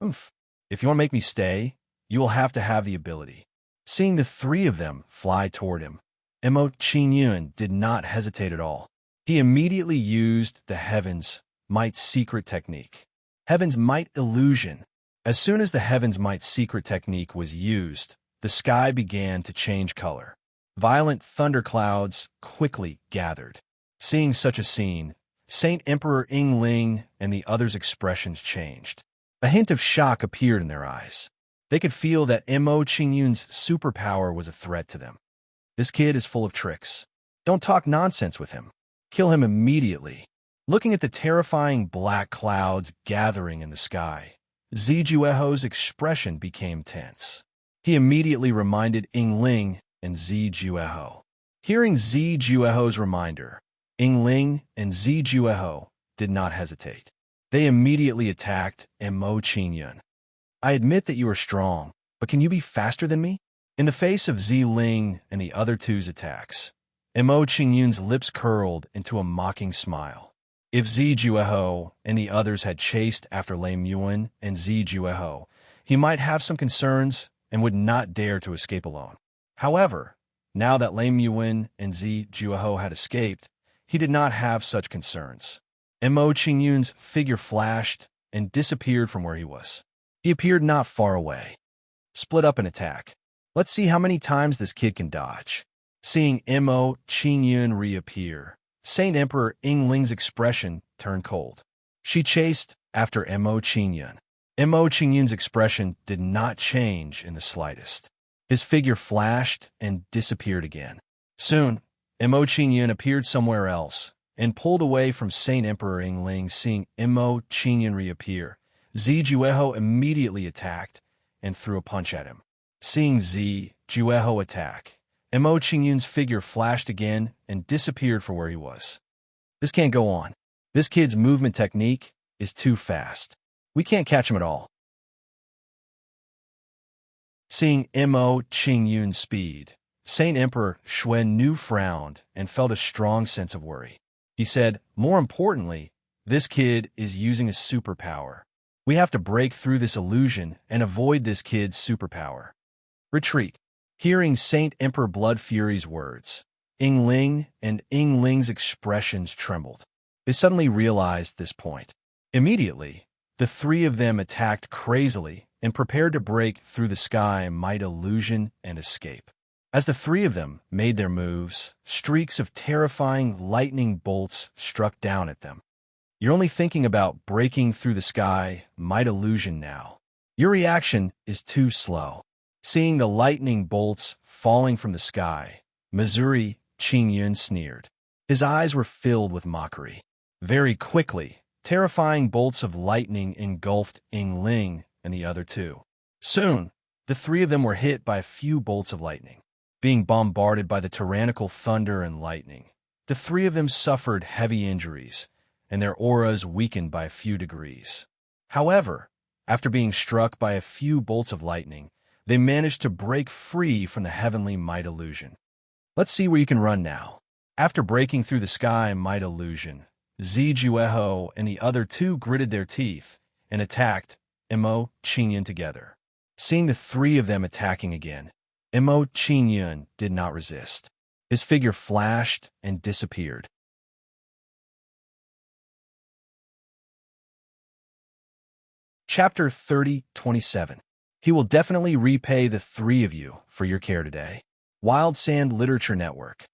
Oof. If you want to make me stay, you will have to have the ability. Seeing the three of them fly toward him, Mo Qingyun did not hesitate at all. He immediately used the Heaven's Might secret technique. Heaven's Might illusion. As soon as the Heaven's Might secret technique was used, the sky began to change color. Violent thunderclouds quickly gathered. Seeing such a scene, Saint Emperor Ling and the others' expressions changed. A hint of shock appeared in their eyes. They could feel that Mo Qingyun's superpower was a threat to them. This kid is full of tricks. Don't talk nonsense with him. Kill him immediately. Looking at the terrifying black clouds gathering in the sky, Zijueho's expression became tense. He immediately reminded Ling and Zijueho. Hearing Zijueho's reminder, Ling and Zijueho did not hesitate. They immediately attacked Mo Qingyun. I admit that you are strong, but can you be faster than me? In the face of Ling and the other two's attacks, Mo Qingyun's lips curled into a mocking smile. If Zijueho and the others had chased after Lame Yuan and Zijueho, he might have some concerns and would not dare to escape alone. However, now that Lame Yuan and Zijueho had escaped, he did not have such concerns. Mo Qingyun's figure flashed and disappeared from where he was. He appeared not far away. Split up and attack. Let's see how many times this kid can dodge. Seeing Mo Qingyun reappear, Saint Emperor Ling's expression turned cold. She chased after Mo Qingyun. Mo Qingyun's expression did not change in the slightest. His figure flashed and disappeared again. Soon, Mo Qingyun appeared somewhere else and pulled away from Saint Emperor Ling. Seeing Mo Qingyun reappear, Zijueho immediately attacked and threw a punch at him. Seeing Zijueho attack, Mo Qingyun's figure flashed again and disappeared for where he was. This can't go on. This kid's movement technique is too fast. We can't catch him at all. Seeing Mo Qingyun's speed, Saint Emperor Xuannu frowned and felt a strong sense of worry. He said, more importantly, this kid is using a superpower. We have to break through this illusion and avoid this kid's superpower. Retreat. Hearing Saint Emperor Blood Fury's words, Ling and Ling's expressions trembled. They suddenly realized this point. Immediately, the three of them attacked crazily and prepared to break through the sky might illusion and escape. As the three of them made their moves, streaks of terrifying lightning bolts struck down at them. You're only thinking about breaking through the sky might illusion now. Your reaction is too slow. Seeing the lightning bolts falling from the sky, Missouri Qingyun sneered. His eyes were filled with mockery. Very quickly, terrifying bolts of lightning engulfed Ling and the other two. Soon, the three of them were hit by a few bolts of lightning. Being bombarded by the tyrannical thunder and lightning, the three of them suffered heavy injuries, and their auras weakened by a few degrees. However, after being struck by a few bolts of lightning, they managed to break free from the heavenly might illusion. Let's see where you can run now. After breaking through the sky might illusion, Zijueho and the other two gritted their teeth and attacked Mo Qingyun together. Seeing the three of them attacking again, Mo Qingyun did not resist. His figure flashed and disappeared. Chapter 30:27. He will definitely repay the three of you for your care today. Wild Sand Literature Network.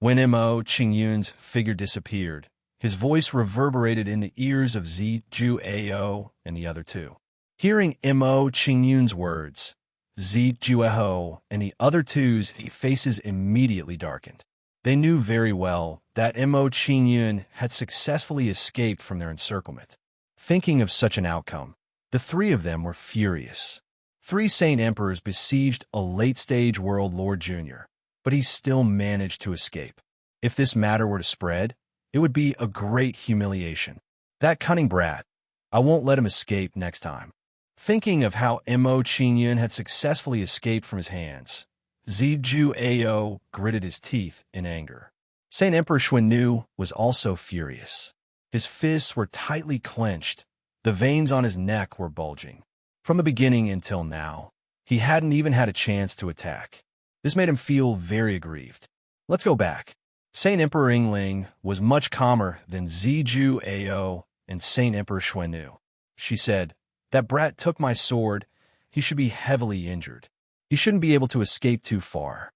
When Mo Qingyun's figure disappeared, his voice reverberated in the ears of Ziju Ao and the other two. Hearing Mo Qingyun's words, Ziju Ao and the other two's faces immediately darkened. They knew very well that Mo Qingyun had successfully escaped from their encirclement. Thinking of such an outcome, the three of them were furious. 3 Saint Emperors besieged a late-stage World Lord Jr., but he still managed to escape. If this matter were to spread, it would be a great humiliation. That cunning brat, I won't let him escape next time. Thinking of how Mo Qingyun had successfully escaped from his hands, Ziju Ao gritted his teeth in anger. Saint Emperor Xuannu was also furious. His fists were tightly clenched. The veins on his neck were bulging. From the beginning until now, he hadn't even had a chance to attack. This made him feel very aggrieved. Let's go back. Saint Emperor Yingling was much calmer than Ziju Ao and Saint Emperor Xuannu. She said, "That brat took my sword. He should be heavily injured. He shouldn't be able to escape too far.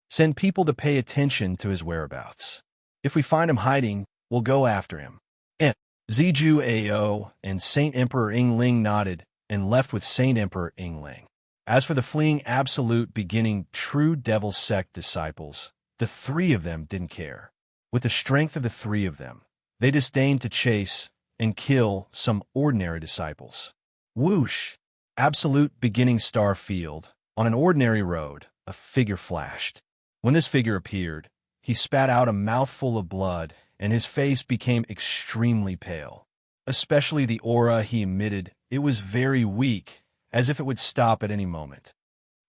Send people to pay attention to his whereabouts. If we find him hiding, we'll go after him." Ziju Ao and Saint Emperor Yingling nodded and left with Saint Emperor Yingling. As for the fleeing absolute beginning true devil sect disciples, the 3 of them didn't care. With the strength of the 3 of them, they disdained to chase and kill some ordinary disciples. Whoosh! Absolute beginning star field. On an ordinary road, a figure flashed. When this figure appeared, he spat out a mouthful of blood, and his face became extremely pale. Especially the aura he emitted, it was very weak, as if it would stop at any moment.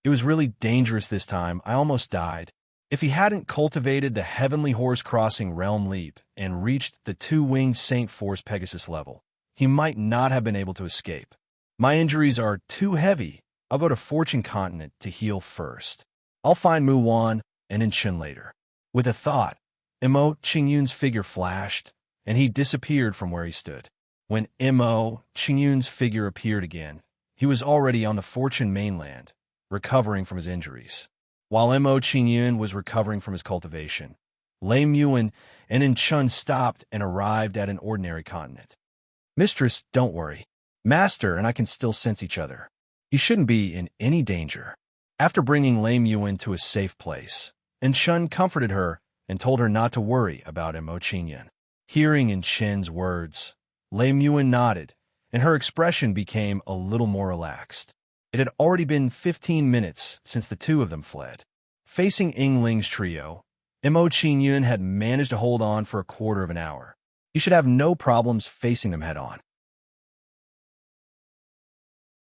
It was really dangerous this time. I almost died. If he hadn't cultivated the heavenly horse-crossing realm leap and reached the 2-winged Saint Force Pegasus level, he might not have been able to escape. My injuries are too heavy. I'll go to Fortune Continent to heal first. I'll find Muwan and Enchantment later. With a thought, Mo Qingyun's figure flashed, and he disappeared from where he stood. When Mo Qingyun's figure appeared again, he was already on the Fortune mainland, recovering from his injuries. While Mo Qingyun was recovering from his cultivation, Lei Muan and Enchun stopped and arrived at an ordinary continent. "Mistress, don't worry. Master and I can still sense each other. He shouldn't be in any danger." After bringing Lei Muan to a safe place, Enchun comforted her and told her not to worry about Mo Qingyun. Hearing Enchun's words, Lei Muan nodded, and her expression became a little more relaxed. It had already been 15 minutes since the 2 of them fled. Facing Yingling's trio, Mo Qingyun had managed to hold on for a quarter of an hour. He should have no problems facing them head-on.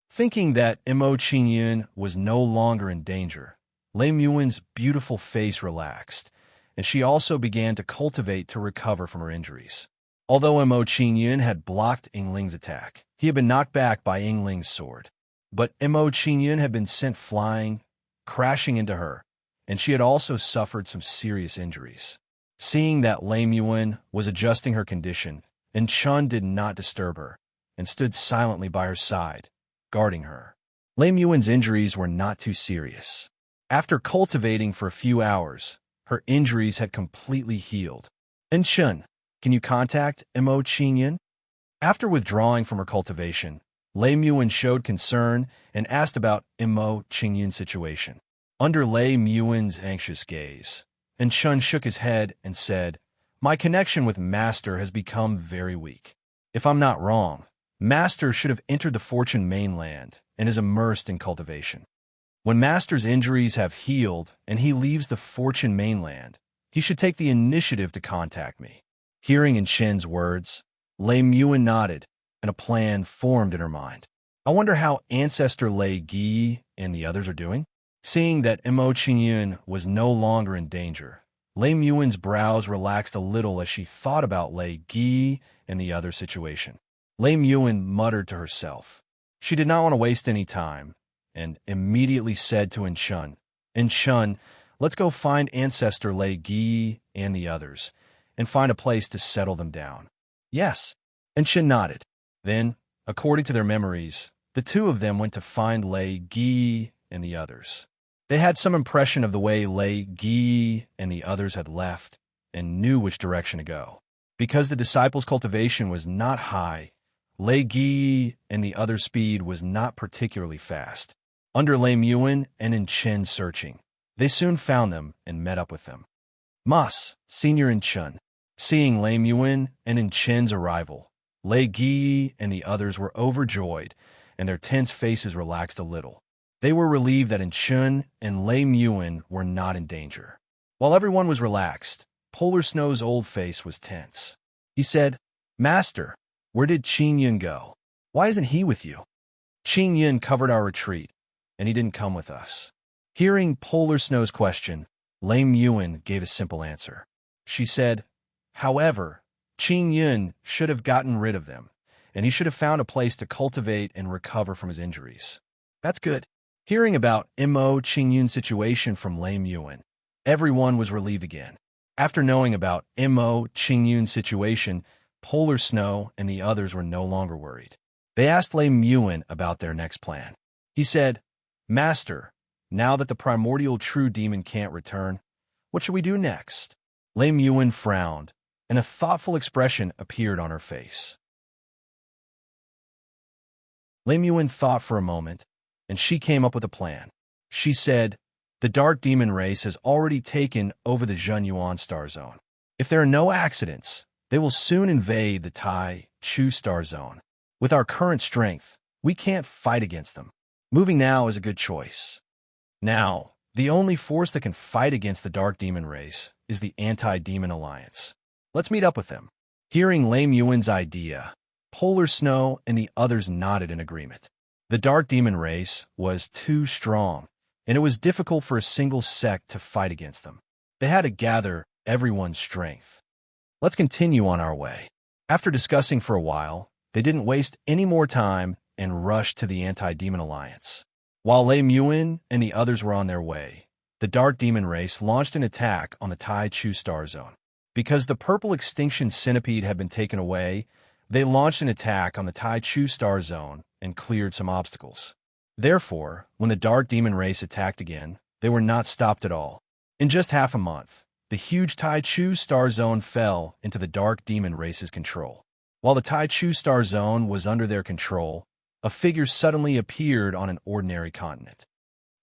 Thinking that Mo Qingyun was no longer in danger, Lei Muan's beautiful face relaxed, and she also began to cultivate to recover from her injuries. Although Mo Qingyun had blocked Yingling's attack, he had been knocked back by Yingling's sword. But Mo Qingyun had been sent flying, crashing into her, and she had also suffered some serious injuries. Seeing that Lei Muan was adjusting her condition, Enchun did not disturb her, and stood silently by her side, guarding her. Lei Muan's injuries were not too serious. After cultivating for a few hours, her injuries had completely healed. "Enchun, can you contact Mo Qingyun?" After withdrawing from her cultivation, Lei Muan showed concern and asked about Mo Qingyun's situation. Under Lei Muan's anxious gaze, Enchun shook his head and said, "My connection with Master has become very weak. If I'm not wrong, Master should have entered the Fortune mainland and is immersed in cultivation. When Master's injuries have healed and he leaves the Fortune mainland, he should take the initiative to contact me." Hearing Enchun's words, Lei Muan nodded, and a plan formed in her mind. I wonder how Ancestor Lei Gi and the others are doing? Seeing that Mo Qingyun was no longer in danger, Lei Muan's brows relaxed a little as she thought about Lei Gi and the other situation. Lei Muan muttered to herself. She did not want to waste any time, and immediately said to Enchun, "Enchun, let's go find Ancestor Lei Gi and the others, and find a place to settle them down." "Yes." Enchun nodded. Then, according to their memories, the 2 of them went to find Lei Gi and the others. They had some impression of the way Lei Gi and the others had left and knew which direction to go. Because the disciples' cultivation was not high, Lei Gi and the others' speed was not particularly fast. Under Lei Muin and in Chen's searching, they soon found them and met up with them. Mas, Senior and Chun. Seeing Lei Muin and in Chen's arrival, Lei Gi and the others were overjoyed, and their tense faces relaxed a little. They were relieved that in Chun and Lei Muin were not in danger. While everyone was relaxed, Polar Snow's old face was tense. He said, "Master, where did Qing Yun go? Why isn't he with you?" Qing Yun covered our retreat, and he didn't come with us. Hearing Polar Snow's question, Lei Muin gave a simple answer. She said, "However, Qing Yun should have gotten rid of them, and he should have found a place to cultivate and recover from his injuries." That's good. Hearing about Mo Qing Yun's situation from Lei Muin, everyone was relieved again. After knowing about Mo Qing Yun's situation, Polar Snow and the others were no longer worried. They asked Lei Muin about their next plan. He said, "Master, now that the primordial true demon can't return, what should we do next?" Lei Muin frowned, and a thoughtful expression appeared on her face. Lei Muin thought for a moment, and she came up with a plan. She said, "The dark demon race has already taken over the Zhenyuan star zone. If there are no accidents, they will soon invade the Tai Chu star zone. With our current strength, we can't fight against them. Moving now is a good choice. Now, the only force that can fight against the dark demon race is the Anti-Demon Alliance. Let's meet up with them." Hearing Lei Muin's idea, Polar Snow and the others nodded in agreement. The dark demon race was too strong, and it was difficult for a single sect to fight against them. They had to gather everyone's strength. Let's continue on our way. After discussing for a while, they didn't waste any more time and rushed to the Anti-Demon Alliance. While Lei Muin and the others were on their way, the dark demon race launched an attack on the Tai Chu star zone. Because the purple extinction centipede had been taken away, they launched an attack on the Tai Chu star zone and cleared some obstacles. Therefore, when the dark demon race attacked again, they were not stopped at all. In just half a month, the huge Tai Chu star zone fell into the dark demon race's control. While the Tai Chu star zone was under their control, a figure suddenly appeared on an ordinary continent.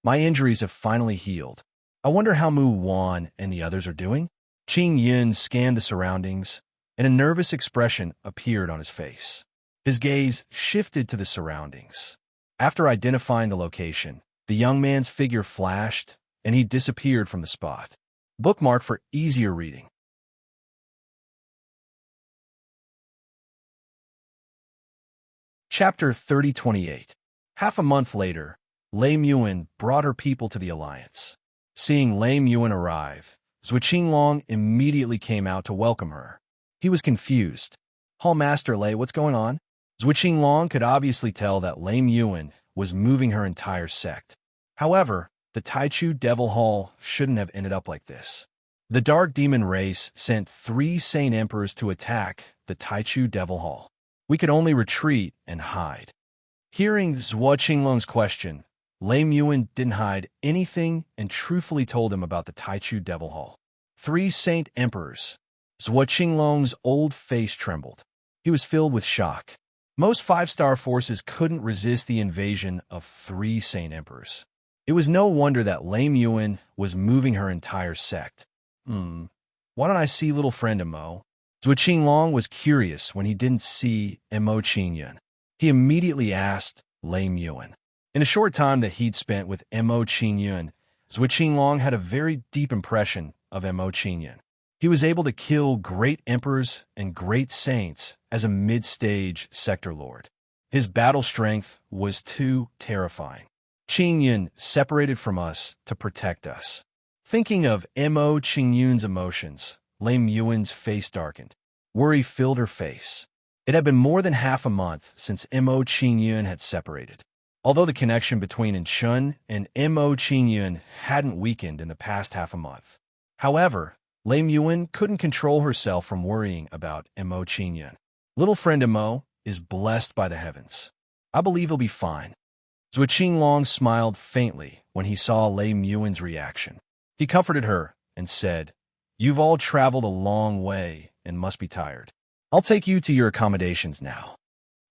"My injuries have finally healed. I wonder how Mu Wan and the others are doing?" Qing Yun scanned the surroundings, and a nervous expression appeared on his face. His gaze shifted to the surroundings. After identifying the location, the young man's figure flashed, and he disappeared from the spot. Bookmark for easier reading. Chapter 3028. Half a month later, Lei Muin brought her people to the Alliance. Seeing Lei Muin arrive, Zui Qinglong immediately came out to welcome her. He was confused. "Hall Master Lei, what's going on?" Zui Qinglong could obviously tell that Lei Muin was moving her entire sect. However, the Taichu Devil Hall shouldn't have ended up like this. The Dark Demon race sent 3 Saint Emperors to attack the Taichu Devil Hall. We could only retreat and hide. Hearing Zhuo Qinglong's question, Lei Muin didn't hide anything and truthfully told him about the Taichu Devil Hall. 3 Saint Emperors. Zhuo Qinglong's old face trembled. He was filled with shock. Most 5-star forces couldn't resist the invasion of 3 Saint Emperors. It was no wonder that Lei Muin was moving her entire sect. Why don't I see little friend Mo? Zhuo Qinglong was curious when he didn't see Mo Qingyun. He immediately asked Lei Muin. In a short time that he'd spent with Mo Qingyun, Zhuo Qinglong had a very deep impression of Mo Qingyun. He was able to kill great emperors and great saints as a mid-stage sector lord. His battle strength was too terrifying. Qingyun separated from us to protect us. Thinking of Mo Qingyun's emotions, Lei Muin's face darkened. Worry filled her face. It had been more than half a month since Mo Qingyun had separated. Although the connection between Enchun and Mo Qingyun hadn't weakened in the past half a month. However, Lei Muin couldn't control herself from worrying about Mo Qingyun. Little friend Mo is blessed by the heavens. I believe he'll be fine. Zhuo Qinglong smiled faintly when he saw Lei Muin's reaction. He comforted her and said, "You've all traveled a long way and must be tired. I'll take you to your accommodations now."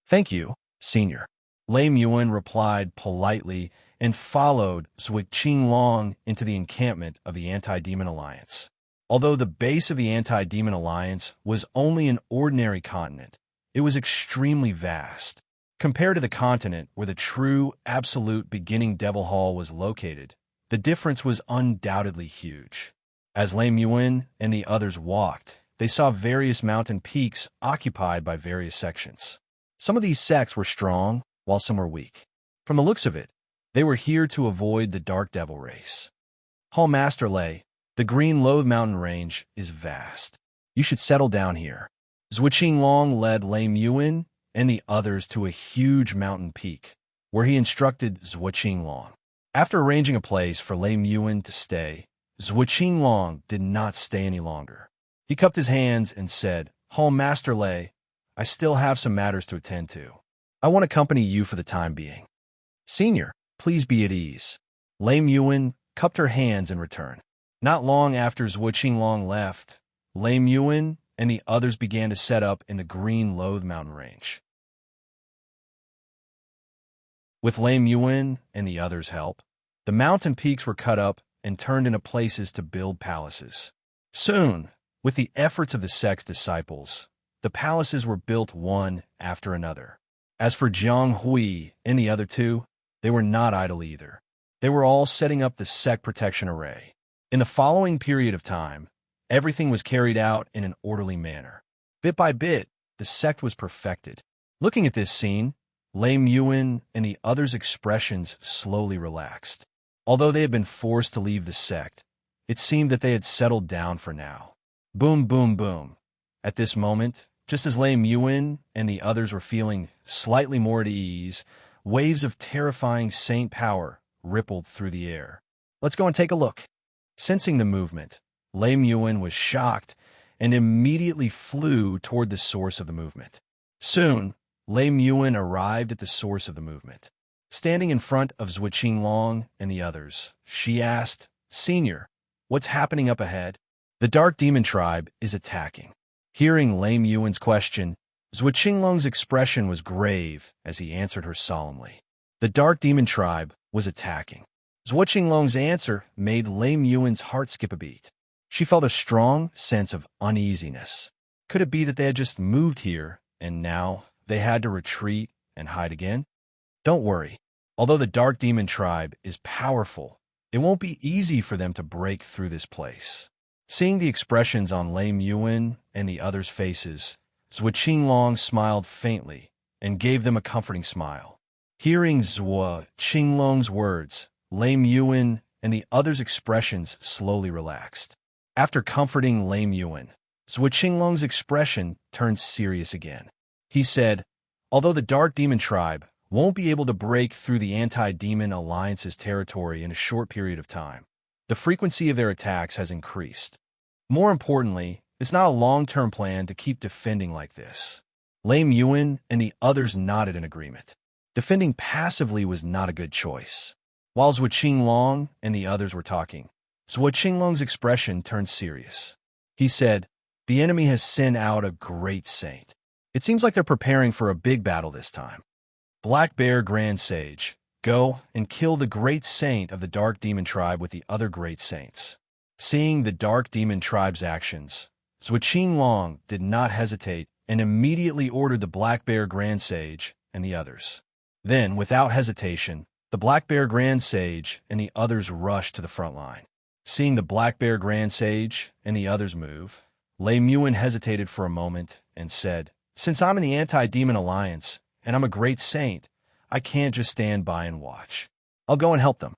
"Thank you, Senior." Lei Muin replied politely and followed Zhuo Qinglong into the encampment of the Anti-Demon Alliance. Although the base of the Anti-Demon Alliance was only an ordinary continent, it was extremely vast. Compared to the continent where the true, absolute beginning Devil Hall was located, the difference was undoubtedly huge. As Lei Muin and the others walked, they saw various mountain peaks occupied by various sections. Some of these sects were strong, while some were weak. From the looks of it, they were here to avoid the Dark Devil race. Hall Master Lei, the Green Loathe Mountain Range is vast. You should settle down here. Zhuo Qinglong led Lei Muin and the others to a huge mountain peak, where he instructed Zhuo Qinglong. After arranging a place for Lei Muin to stay, Zhuo Qinglong did not stay any longer. He cupped his hands and said, "Hall Master Lei, I still have some matters to attend to. I want to accompany you for the time being." "Senior, please be at ease." Lei Muin cupped her hands in return. Not long after Zhuo Qinglong left, Lei Muin and the others began to set up in the Green Loathe Mountain Range. With Lei Muin and the others' help, the mountain peaks were cut up and turned into places to build palaces. Soon, with the efforts of the sect's disciples, the palaces were built one after another. As for Jiang Hui and the other two, they were not idle either. They were all setting up the sect protection array. In the following period of time, everything was carried out in an orderly manner. Bit by bit, the sect was perfected. Looking at this scene, Lei Muin and the others' expressions slowly relaxed. Although they had been forced to leave the sect, it seemed that they had settled down for now. Boom, boom, boom. At this moment, just as Lei Muin and the others were feeling slightly more at ease, waves of terrifying saint power rippled through the air. "Let's go and take a look." Sensing the movement, Lei Muin was shocked and immediately flew toward the source of the movement. Soon, Lei Muin arrived at the source of the movement. Standing in front of Zhuo Qinglong and the others, she asked, "Senior, what's happening up ahead?" "The Dark Demon Tribe is attacking." Hearing Lei Muin's question, Zhuo Qinglong's expression was grave as he answered her solemnly. The Dark Demon Tribe was attacking. Zhuo Qinglong's answer made Lei Muin's heart skip a beat. She felt a strong sense of uneasiness. Could it be that they had just moved here, and now they had to retreat and hide again? Don't worry. Although the Dark Demon Tribe is powerful, it won't be easy for them to break through this place. Seeing the expressions on Lei Muin and the others' faces, Zhuo Qinglong smiled faintly and gave them a comforting smile. Hearing Zhuo Qinglong's words, Lei Muin and the others' expressions slowly relaxed. After comforting Lei Muin, Zhuo Qinglong's expression turned serious again. He said, "Although the Dark Demon Tribe won't be able to break through the Anti-Demon Alliance's territory in a short period of time, the frequency of their attacks has increased. More importantly, it's not a long-term plan to keep defending like this." Lei Muin and the others nodded in agreement. Defending passively was not a good choice. While Zhuo Qinglong and the others were talking, Zhuo Qinglong's expression turned serious. He said, "The enemy has sent out a great saint. It seems like they're preparing for a big battle this time. Black Bear Grand Sage, go and kill the great saint of the Dark Demon Tribe with the other great saints." Seeing the Dark Demon Tribe's actions, Zhuo Qinglong did not hesitate and immediately ordered the Black Bear Grand Sage and the others. Then, without hesitation, the Black Bear Grand Sage and the others rushed to the front line. Seeing the Black Bear Grand Sage and the others move, Lei Muin hesitated for a moment and said, "Since I'm in the Anti-Demon Alliance and I'm a great saint, I can't just stand by and watch. I'll go and help them."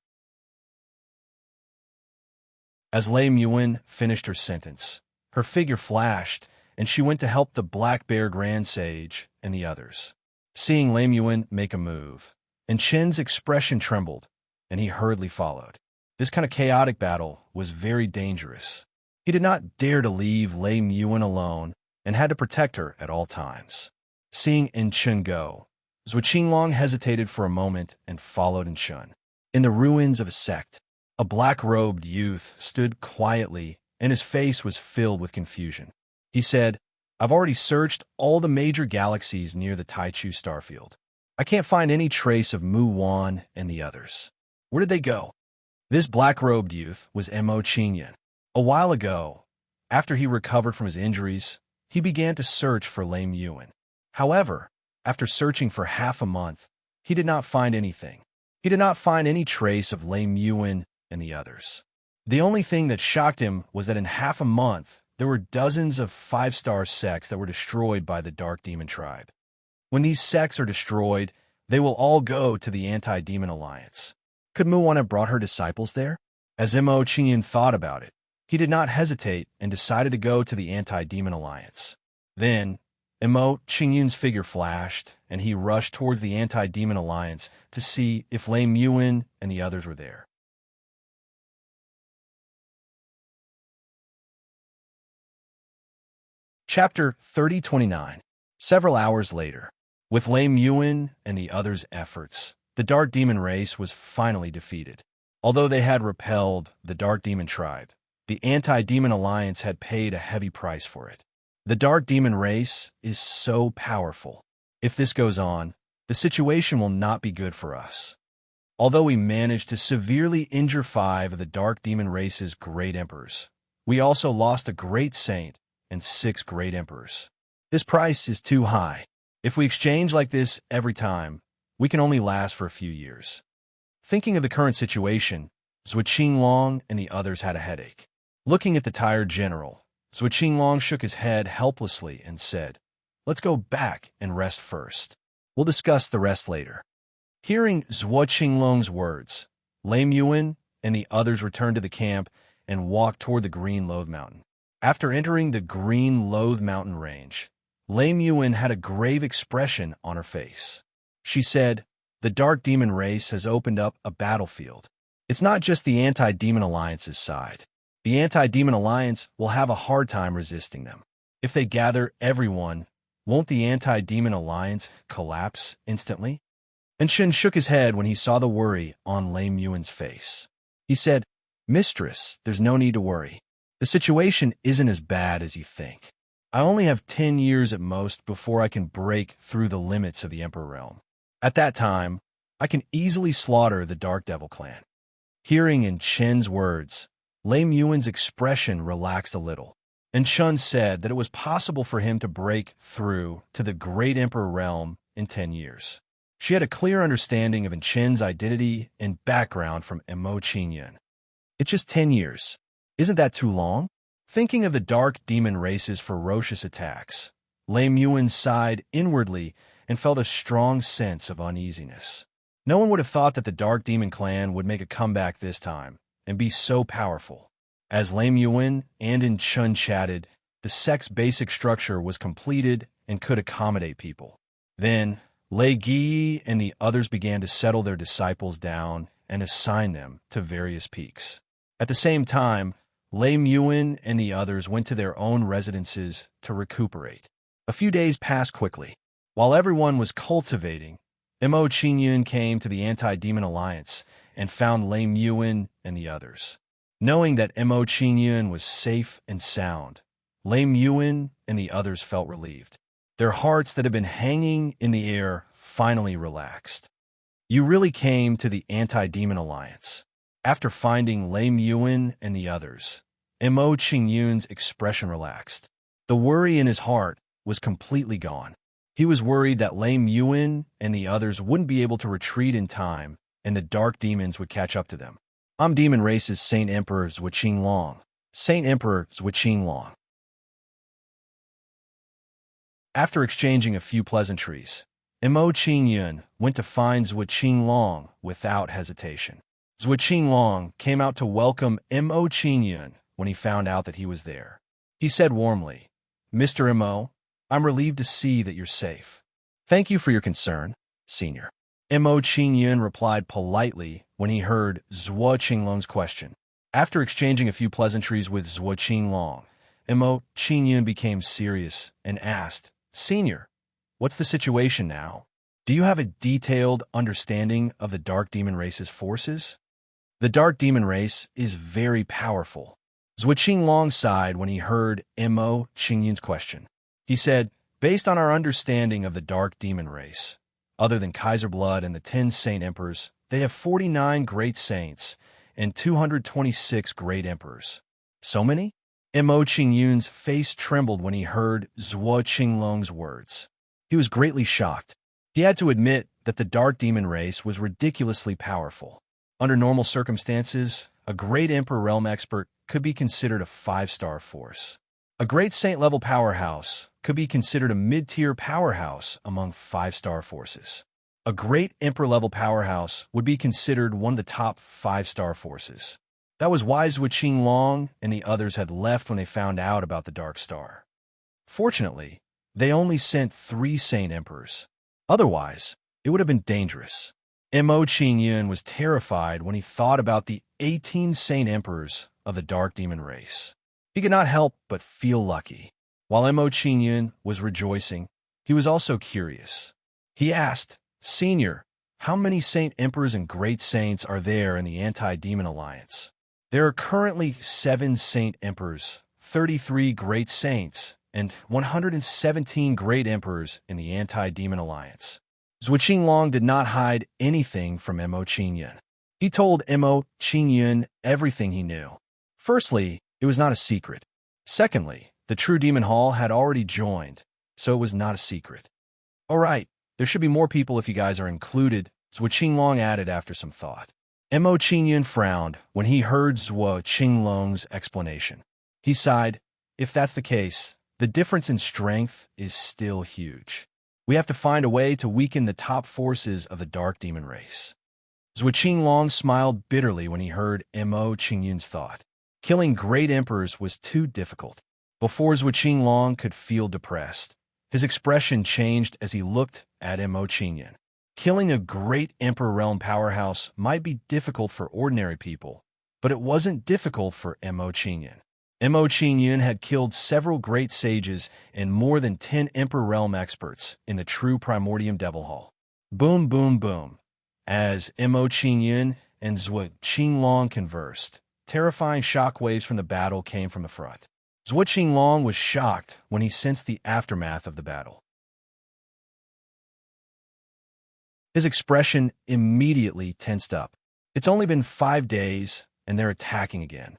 As Lei Muin finished her sentence, her figure flashed and she went to help the Black Bear Grand Sage and the others. Seeing Lei Muin make a move, and Chen's expression trembled, and he hurriedly followed. This kind of chaotic battle was very dangerous. He did not dare to leave Lei Muin alone and had to protect her at all times. Seeing Chen go, Zhuo Qinglong hesitated for a moment and followed in Shun. In the ruins of a sect, a black-robed youth stood quietly, and his face was filled with confusion. He said, "I've already searched all the major galaxies near the Taichu starfield. I can't find any trace of Mu Wan and the others. Where did they go?" This black-robed youth was Mo Qingyun. A while ago, after he recovered from his injuries, he began to search for Lame Yuan. However, after searching for half a month, he did not find anything. He did not find any trace of Lame Yuan and the others. The only thing that shocked him was that in half a month, there were dozens of five-star sects that were destroyed by the Dark Demon Tribe. When these sects are destroyed, they will all go to the Anti-Demon Alliance. Could Muwan have brought her disciples there? As Mo Qingyun thought about it, he did not hesitate and decided to go to the Anti-Demon Alliance. Then, Mo Qingyun's figure flashed, and he rushed towards the Anti-Demon Alliance to see if Lame Yuan and the others were there. Chapter 3029. Several hours later, with Lame Yuan and the others' efforts, the Dark Demon race was finally defeated. Although they had repelled the Dark Demon Tribe, the Anti-Demon Alliance had paid a heavy price for it. The Dark Demon race is so powerful. If this goes on, the situation will not be good for us. Although we managed to severely injure 5 of the Dark Demon race's great emperors, we also lost a great saint and 6 great emperors. This price is too high. If we exchange like this every time, we can only last for a few years. Thinking of the current situation, Zhuo Qinglong and the others had a headache. Looking at the tired general, Zhuo Qinglong shook his head helplessly and said, "Let's go back and rest first. We'll discuss the rest later." Hearing Zhuo Qinglong's words, Lame Yuan and the others returned to the camp and walked toward the Green Loathe Mountain. After entering the Green Loathe Mountain range, Lame Yuan had a grave expression on her face. She said, "The Dark Demon race has opened up a battlefield. It's not just the Anti-Demon Alliance's side. The Anti-Demon Alliance will have a hard time resisting them. If they gather everyone, won't the Anti-Demon Alliance collapse instantly?" And Shen shook his head when he saw the worry on Lame Yuan's face. He said, "Mistress, there's no need to worry. The situation isn't as bad as you think. I only have 10 years at most before I can break through the limits of the Emperor Realm. At that time, I can easily slaughter the Dark Devil clan." Hearing in Chen's words, Lame Yuan's expression relaxed a little, and Chun said that it was possible for him to break through to the Great Emperor Realm in 10 years. She had a clear understanding of Chen's identity and background from Mo Qingyun. It's just 10 years. Isn't that too long? Thinking of the Dark Demon race's ferocious attacks, Lame Yuan sighed inwardly and felt a strong sense of uneasiness. No one would have thought that the Dark Demon clan would make a comeback this time and be so powerful. As Lame Yuan and Chun chatted, the sect's basic structure was completed and could accommodate people. Then, Lei Gi and the others began to settle their disciples down and assign them to various peaks. At the same time, Lame Yuan and the others went to their own residences to recuperate. A few days passed quickly. While everyone was cultivating, Mo Qingyun came to the Anti-Demon Alliance and found Lame Yuan and the others. Knowing that Mo Qingyun was safe and sound, Lame Yuan and the others felt relieved. Their hearts that had been hanging in the air finally relaxed. "You really came to the Anti-Demon Alliance." After finding Lame Yuan and the others, Mo Qingyun's expression relaxed. The worry in his heart was completely gone. He was worried that Lame Yuan and the others wouldn't be able to retreat in time and the dark demons would catch up to them. "I'm Demon Race's Saint Emperor Zhuo Qinglong. Saint Emperor Zhuo Qinglong." After exchanging a few pleasantries, Mo Qingyun went to find Zhuo Qinglong without hesitation. Zhuo Qinglong came out to welcome Mo Qingyun when he found out that he was there. He said warmly, "Mr. Mo, I'm relieved to see that you're safe. Thank you for your concern, Senior." Mo Qingyun replied politely when he heard Zhuo Qinglong's question. After exchanging a few pleasantries with Zhuo Qinglong, Mo Qingyun became serious and asked, "Senior, what's the situation now?" Do you have a detailed understanding of the Dark Demon race's forces? The Dark Demon race is very powerful. Zhuo Qinglong sighed when he heard Mo Qingyun's question. He said, based on our understanding of the Dark Demon race, other than Kaiser Blood and the 10 Saint Emperors, they have 49 Great Saints and 226 Great Emperors. So many? Mo Qingyun's face trembled when he heard Zhuo Qinglong's words. He was greatly shocked. He had to admit that the Dark Demon race was ridiculously powerful. Under normal circumstances, a Great Emperor Realm expert could be considered a 5-star force. A Great Saint-level powerhouse could be considered a mid-tier powerhouse among 5-star forces. A Great Emperor-level powerhouse would be considered one of the top 5-star forces. That was why Zhuo Qinglong and the others had left when they found out about the Dark Star. Fortunately, they only sent 3 Saint Emperors. Otherwise, it would have been dangerous. Mo Qingyun was terrified when he thought about the 18 Saint Emperors of the Dark Demon race. He could not help but feel lucky. While Mo Qingyun was rejoicing, he was also curious. He asked, Senior, how many Saint Emperors and Great Saints are there in the Anti-Demon Alliance? There are currently 7 Saint Emperors, 33 Great Saints, and 117 Great Emperors in the Anti-Demon Alliance. Zhuo Qinglong did not hide anything from Mo Qingyun. He told Mo Qingyun everything he knew. Firstly, it was not a secret. Secondly, the True Demon Hall had already joined, so it was not a secret. All right, there should be more people if you guys are included, Zhuo Qinglong added after some thought. Mo Qingyun frowned when he heard Zhuo Qinglong's explanation. He sighed, if that's the case, the difference in strength is still huge. We have to find a way to weaken the top forces of the Dark Demon race. Zhuo Qinglong smiled bitterly when he heard Mo Qingyun's thought. Killing Great Emperors was too difficult. Before Zhuo Qinglong could feel depressed, his expression changed as he looked at Mo Qingyun. Killing a Great Emperor Realm powerhouse might be difficult for ordinary people, but it wasn't difficult for Mo Qingyun. Mo Qingyun had killed several great sages and more than 10 Emperor Realm experts in the true Primordium Devil Hall. Boom, boom, boom. As Mo Qingyun and Zhuo Qinglong conversed, terrifying shockwaves from the battle came from the front. Zhuo Qinglong was shocked when he sensed the aftermath of the battle. His expression immediately tensed up. It's only been 5 days, and they're attacking again.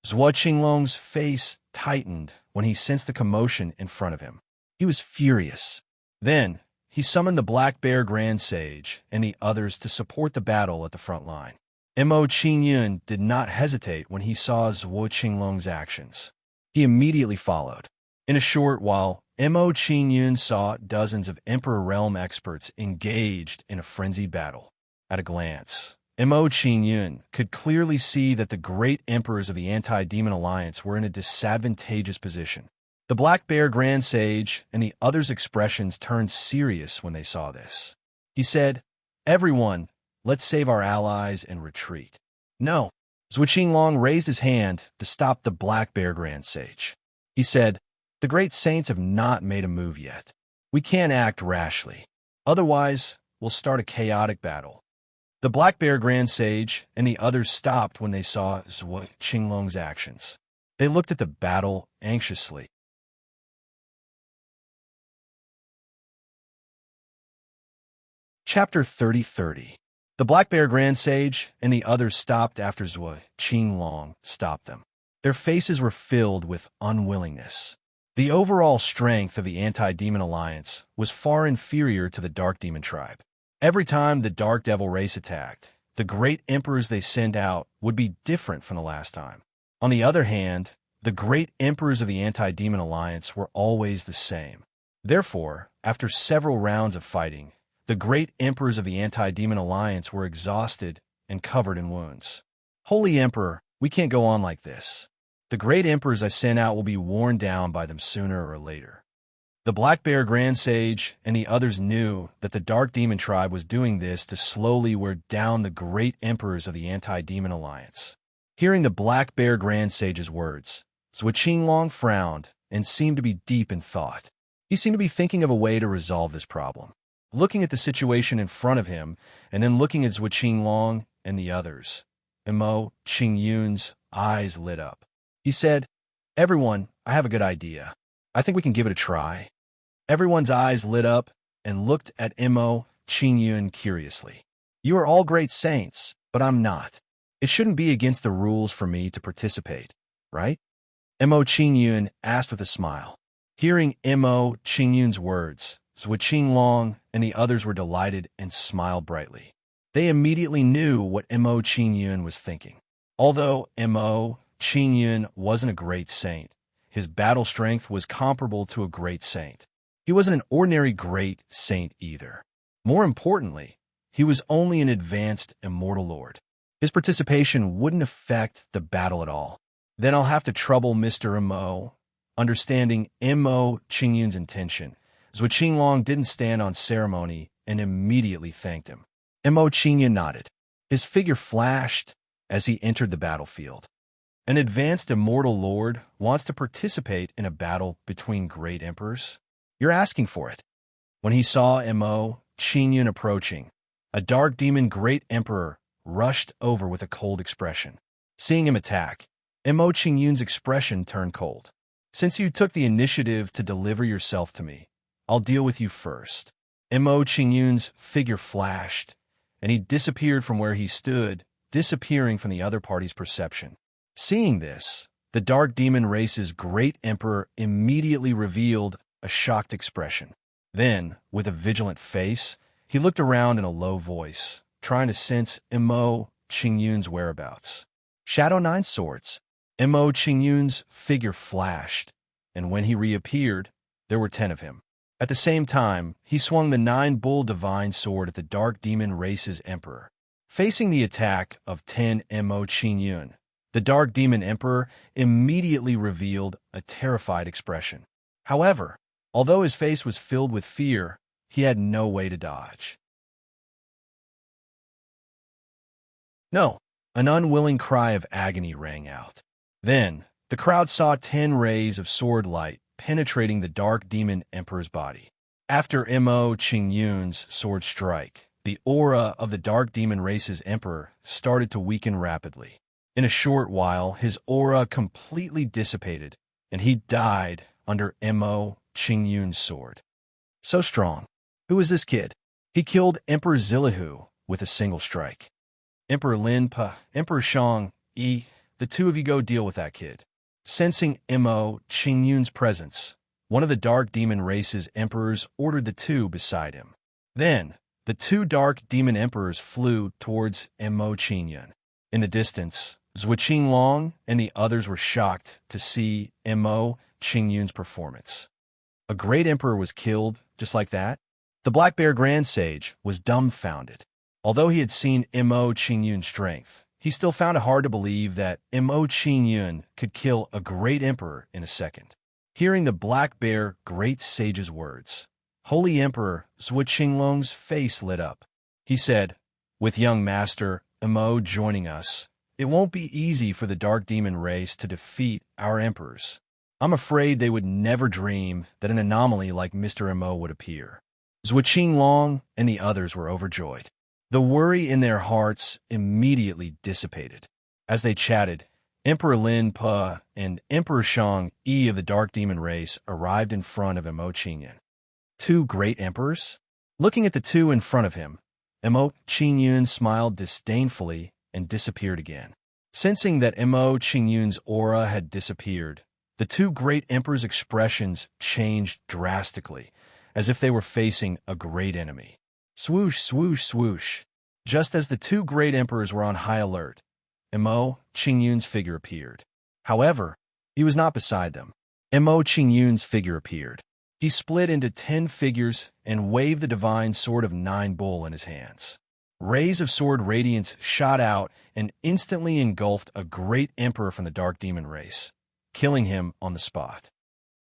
Zhuo Qinglong's face tightened when he sensed the commotion in front of him. He was furious. Then, he summoned the Black Bear Grand Sage and the others to support the battle at the front line. Mo Qingyun did not hesitate when he saw Zhuo Qinglong's actions. He immediately followed. In a short while, Mo Qingyun saw dozens of Emperor Realm experts engaged in a frenzied battle. At a glance, Mo Qingyun could clearly see that the Great Emperors of the Anti-Demon Alliance were in a disadvantageous position. The Black Bear Grand Sage and the others' expressions turned serious when they saw this. He said, Everyone, let's save our allies and retreat. No. Zhuo Qinglong raised his hand to stop the Black Bear Grand Sage. He said, The Great Saints have not made a move yet. We can't act rashly. Otherwise, we'll start a chaotic battle. The Black Bear Grand Sage and the others stopped when they saw Zhuo Qinglong's actions. They looked at the battle anxiously. Chapter 30:30. The Black Bear Grand Sage and the others stopped after Zhuo Qinglong stopped them. Their faces were filled with unwillingness. The overall strength of the Anti-Demon Alliance was far inferior to the Dark Demon tribe. Every time the Dark Devil race attacked, the Great Emperors they sent out would be different from the last time. On the other hand, the Great Emperors of the Anti-Demon Alliance were always the same. Therefore, after several rounds of fighting, the Great Emperors of the Anti-Demon Alliance were exhausted and covered in wounds. Holy Emperor, we can't go on like this. The Great Emperors I sent out will be worn down by them sooner or later. The Black Bear Grand Sage and the others knew that the Dark Demon tribe was doing this to slowly wear down the Great Emperors of the Anti-Demon Alliance. Hearing the Black Bear Grand Sage's words, Zhuo Qinglong frowned and seemed to be deep in thought. He seemed to be thinking of a way to resolve this problem. looking at the situation in front of him and then looking at Zhuo Qinglong and the others. Mo Qingyun's eyes lit up. He said, "Everyone, I have a good idea. I think we can give it a try." Everyone's eyes lit up and looked at Mo Qingyun curiously. "You are all great saints, but I'm not. It shouldn't be against the rules for me to participate, right?" Mo Qingyun asked with a smile. Hearing Mo Qingyun's words, Zhuo Qinglong and the others were delighted and smiled brightly. They immediately knew what Mo Qingyun was thinking. Although Mo Qingyun wasn't a great saint, his battle strength was comparable to a great saint. He wasn't an ordinary great saint either. More importantly, he was only an advanced immortal lord. His participation wouldn't affect the battle at all. Then I'll have to trouble Mr. Mo. Understanding Mo Qingyun's intention, Zhuo Qinglong didn't stand on ceremony and immediately thanked him. Mo Qingyun nodded. His figure flashed as he entered the battlefield. An advanced immortal lord wants to participate in a battle between great emperors? You're asking for it. When he saw Mo Qingyun approaching, a dark demon great emperor rushed over with a cold expression. Seeing him attack, Mo Qingyun's expression turned cold. "Since you took the initiative to deliver yourself to me, I'll deal with you first." Mo Qingyun's figure flashed, and he disappeared from where he stood, disappearing from the other party's perception. Seeing this, the dark demon race's great emperor immediately revealed a shocked expression. Then, with a vigilant face, he looked around in a low voice, trying to sense Mo Qingyun's whereabouts. "Shadow Nine Swords." Mo Qingyun's figure flashed, and when he reappeared, there were 10 of him. At the same time, he swung the 9-bull divine sword at the dark demon race's emperor. Facing the attack of 10 Mo Qingyun, the dark demon emperor immediately revealed a terrified expression. However, although his face was filled with fear, he had no way to dodge. "No!" An unwilling cry of agony rang out. Then, the crowd saw 10 rays of sword light penetrating the dark demon emperor's body. After Mo Qingyun's sword strike, the aura of the dark demon race's emperor started to weaken rapidly. In a short while, his aura completely dissipated, and he died under Mo Qingyun's sword. So strong. Who is this kid? He killed Emperor Zilihu with a single strike. Emperor Lin Pa, Emperor Shang Yi, the two of you go deal with that kid. Sensing Mo Qingyun's presence, one of the dark demon race's emperors ordered the two beside him. Then, the 2 dark demon emperors flew towards Mo Qingyun. In the distance, Zhuo Qinglong and the others were shocked to see Mo Qingyun's performance. A great emperor was killed just like that? The Black Bear Grand Sage was dumbfounded. Although he had seen Mo Qingyun's strength, he still found it hard to believe that Mo Qingyun could kill a great emperor in a second. Hearing the Black Bear Great Sage's words, Holy Emperor Zhuo Qinglong's face lit up. He said, "With young Master Mo joining us, it won't be easy for the Dark Demon race to defeat our emperors. I'm afraid they would never dream that an anomaly like Mr. Mo would appear." Zhuo Qinglong and the others were overjoyed. The worry in their hearts immediately dissipated. As they chatted, Emperor Lin Pa and Emperor Shang Yi of the Dark Demon race arrived in front of Mo Qingyun. 2 great emperors? Looking at the 2 in front of him, Mo Qingyun smiled disdainfully and disappeared again. Sensing that Mo Qingyun's aura had disappeared, the 2 great emperors' expressions changed drastically, as if they were facing a great enemy. Swoosh, swoosh, swoosh. Just as the 2 great emperors were on high alert, Mo Qingyun's figure appeared. However, he was not beside them. Mo Qingyun's figure appeared. He split into 10 figures and waved the divine sword of 9 bull in his hands. Rays of sword radiance shot out and instantly engulfed a great emperor from the Dark Demon race, killing him on the spot.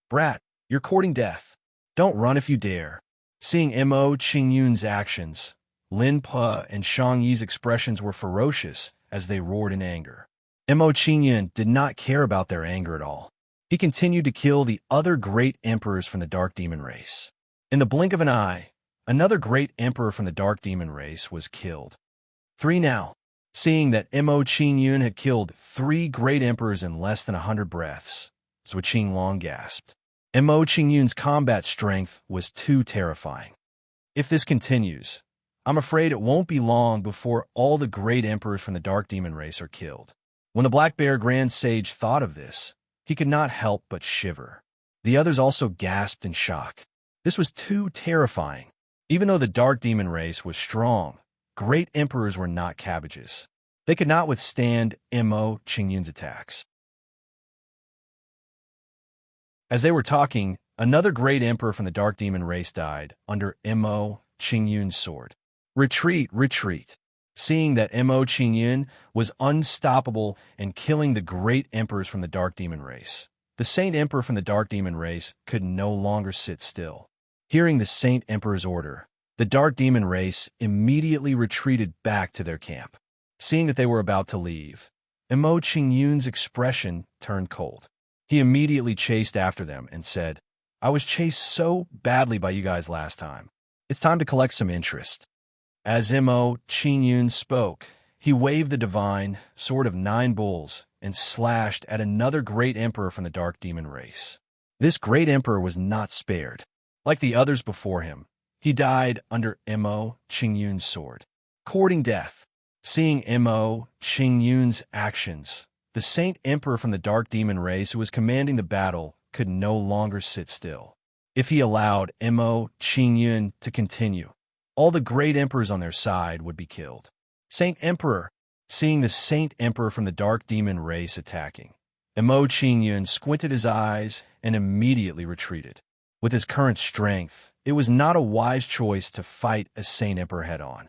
"Brat, you're courting death. Don't run if you dare." Seeing Mo Qingyun's actions, Lin Pa and Shang Yi's expressions were ferocious as they roared in anger. Mo Qingyun did not care about their anger at all. He continued to kill the other great emperors from the Dark Demon race. In the blink of an eye, another great emperor from the dark demon race was killed. 3 now. Seeing that Mo Qingyun had killed 3 great emperors in less than 100 breaths, Zhuo Qinglong gasped. Mo Qingyun's combat strength was too terrifying. If this continues, I'm afraid it won't be long before all the great emperors from the dark demon race are killed. When the Black Bear Grand Sage thought of this, he could not help but shiver. The others also gasped in shock. This was too terrifying. Even though the dark demon race was strong, great emperors were not cabbages. They could not withstand Mo Qingyun's attacks. As they were talking, another great emperor from the dark demon race died under Mo Qingyun's sword. Retreat, retreat. Seeing that Mo Qingyun was unstoppable and killing the great emperors from the dark demon race, the Saint Emperor from the dark demon race could no longer sit still. Hearing the Saint Emperor's order, the dark demon race immediately retreated back to their camp. Seeing that they were about to leave, Mo Qingyun's expression turned cold. He immediately chased after them and said, I was chased so badly by you guys last time. It's time to collect some interest. As Mo Qingyun spoke, he waved the divine sword of 9 bulls and slashed at another great emperor from the dark demon race. This great emperor was not spared. Like the others before him, he died under Mo Qingyun's sword, courting death. Seeing Mo Qingyun's actions, the Saint Emperor from the dark demon race who was commanding the battle could no longer sit still. If he allowed Mo Qingyun to continue, all the great emperors on their side would be killed. Saint Emperor, seeing the Saint Emperor from the dark demon race attacking, Mo Qingyun squinted his eyes and immediately retreated. With his current strength, it was not a wise choice to fight a Saint Emperor head-on.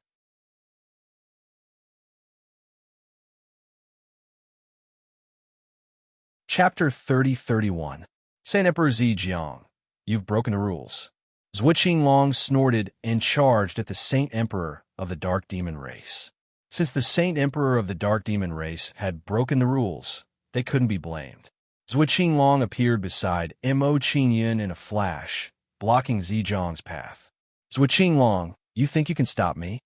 Chapter 30-31. Saint Emperor Zhejiang, you've broken the rules. Zhuo Qinglong snorted and charged at the Saint Emperor of the dark demon race. Since the Saint Emperor of the dark demon race had broken the rules, they couldn't be blamed. Zhuo Qinglong appeared beside Mo Qingyun in a flash, blocking Zhejiang's path. Zhuo Qinglong, you think you can stop me?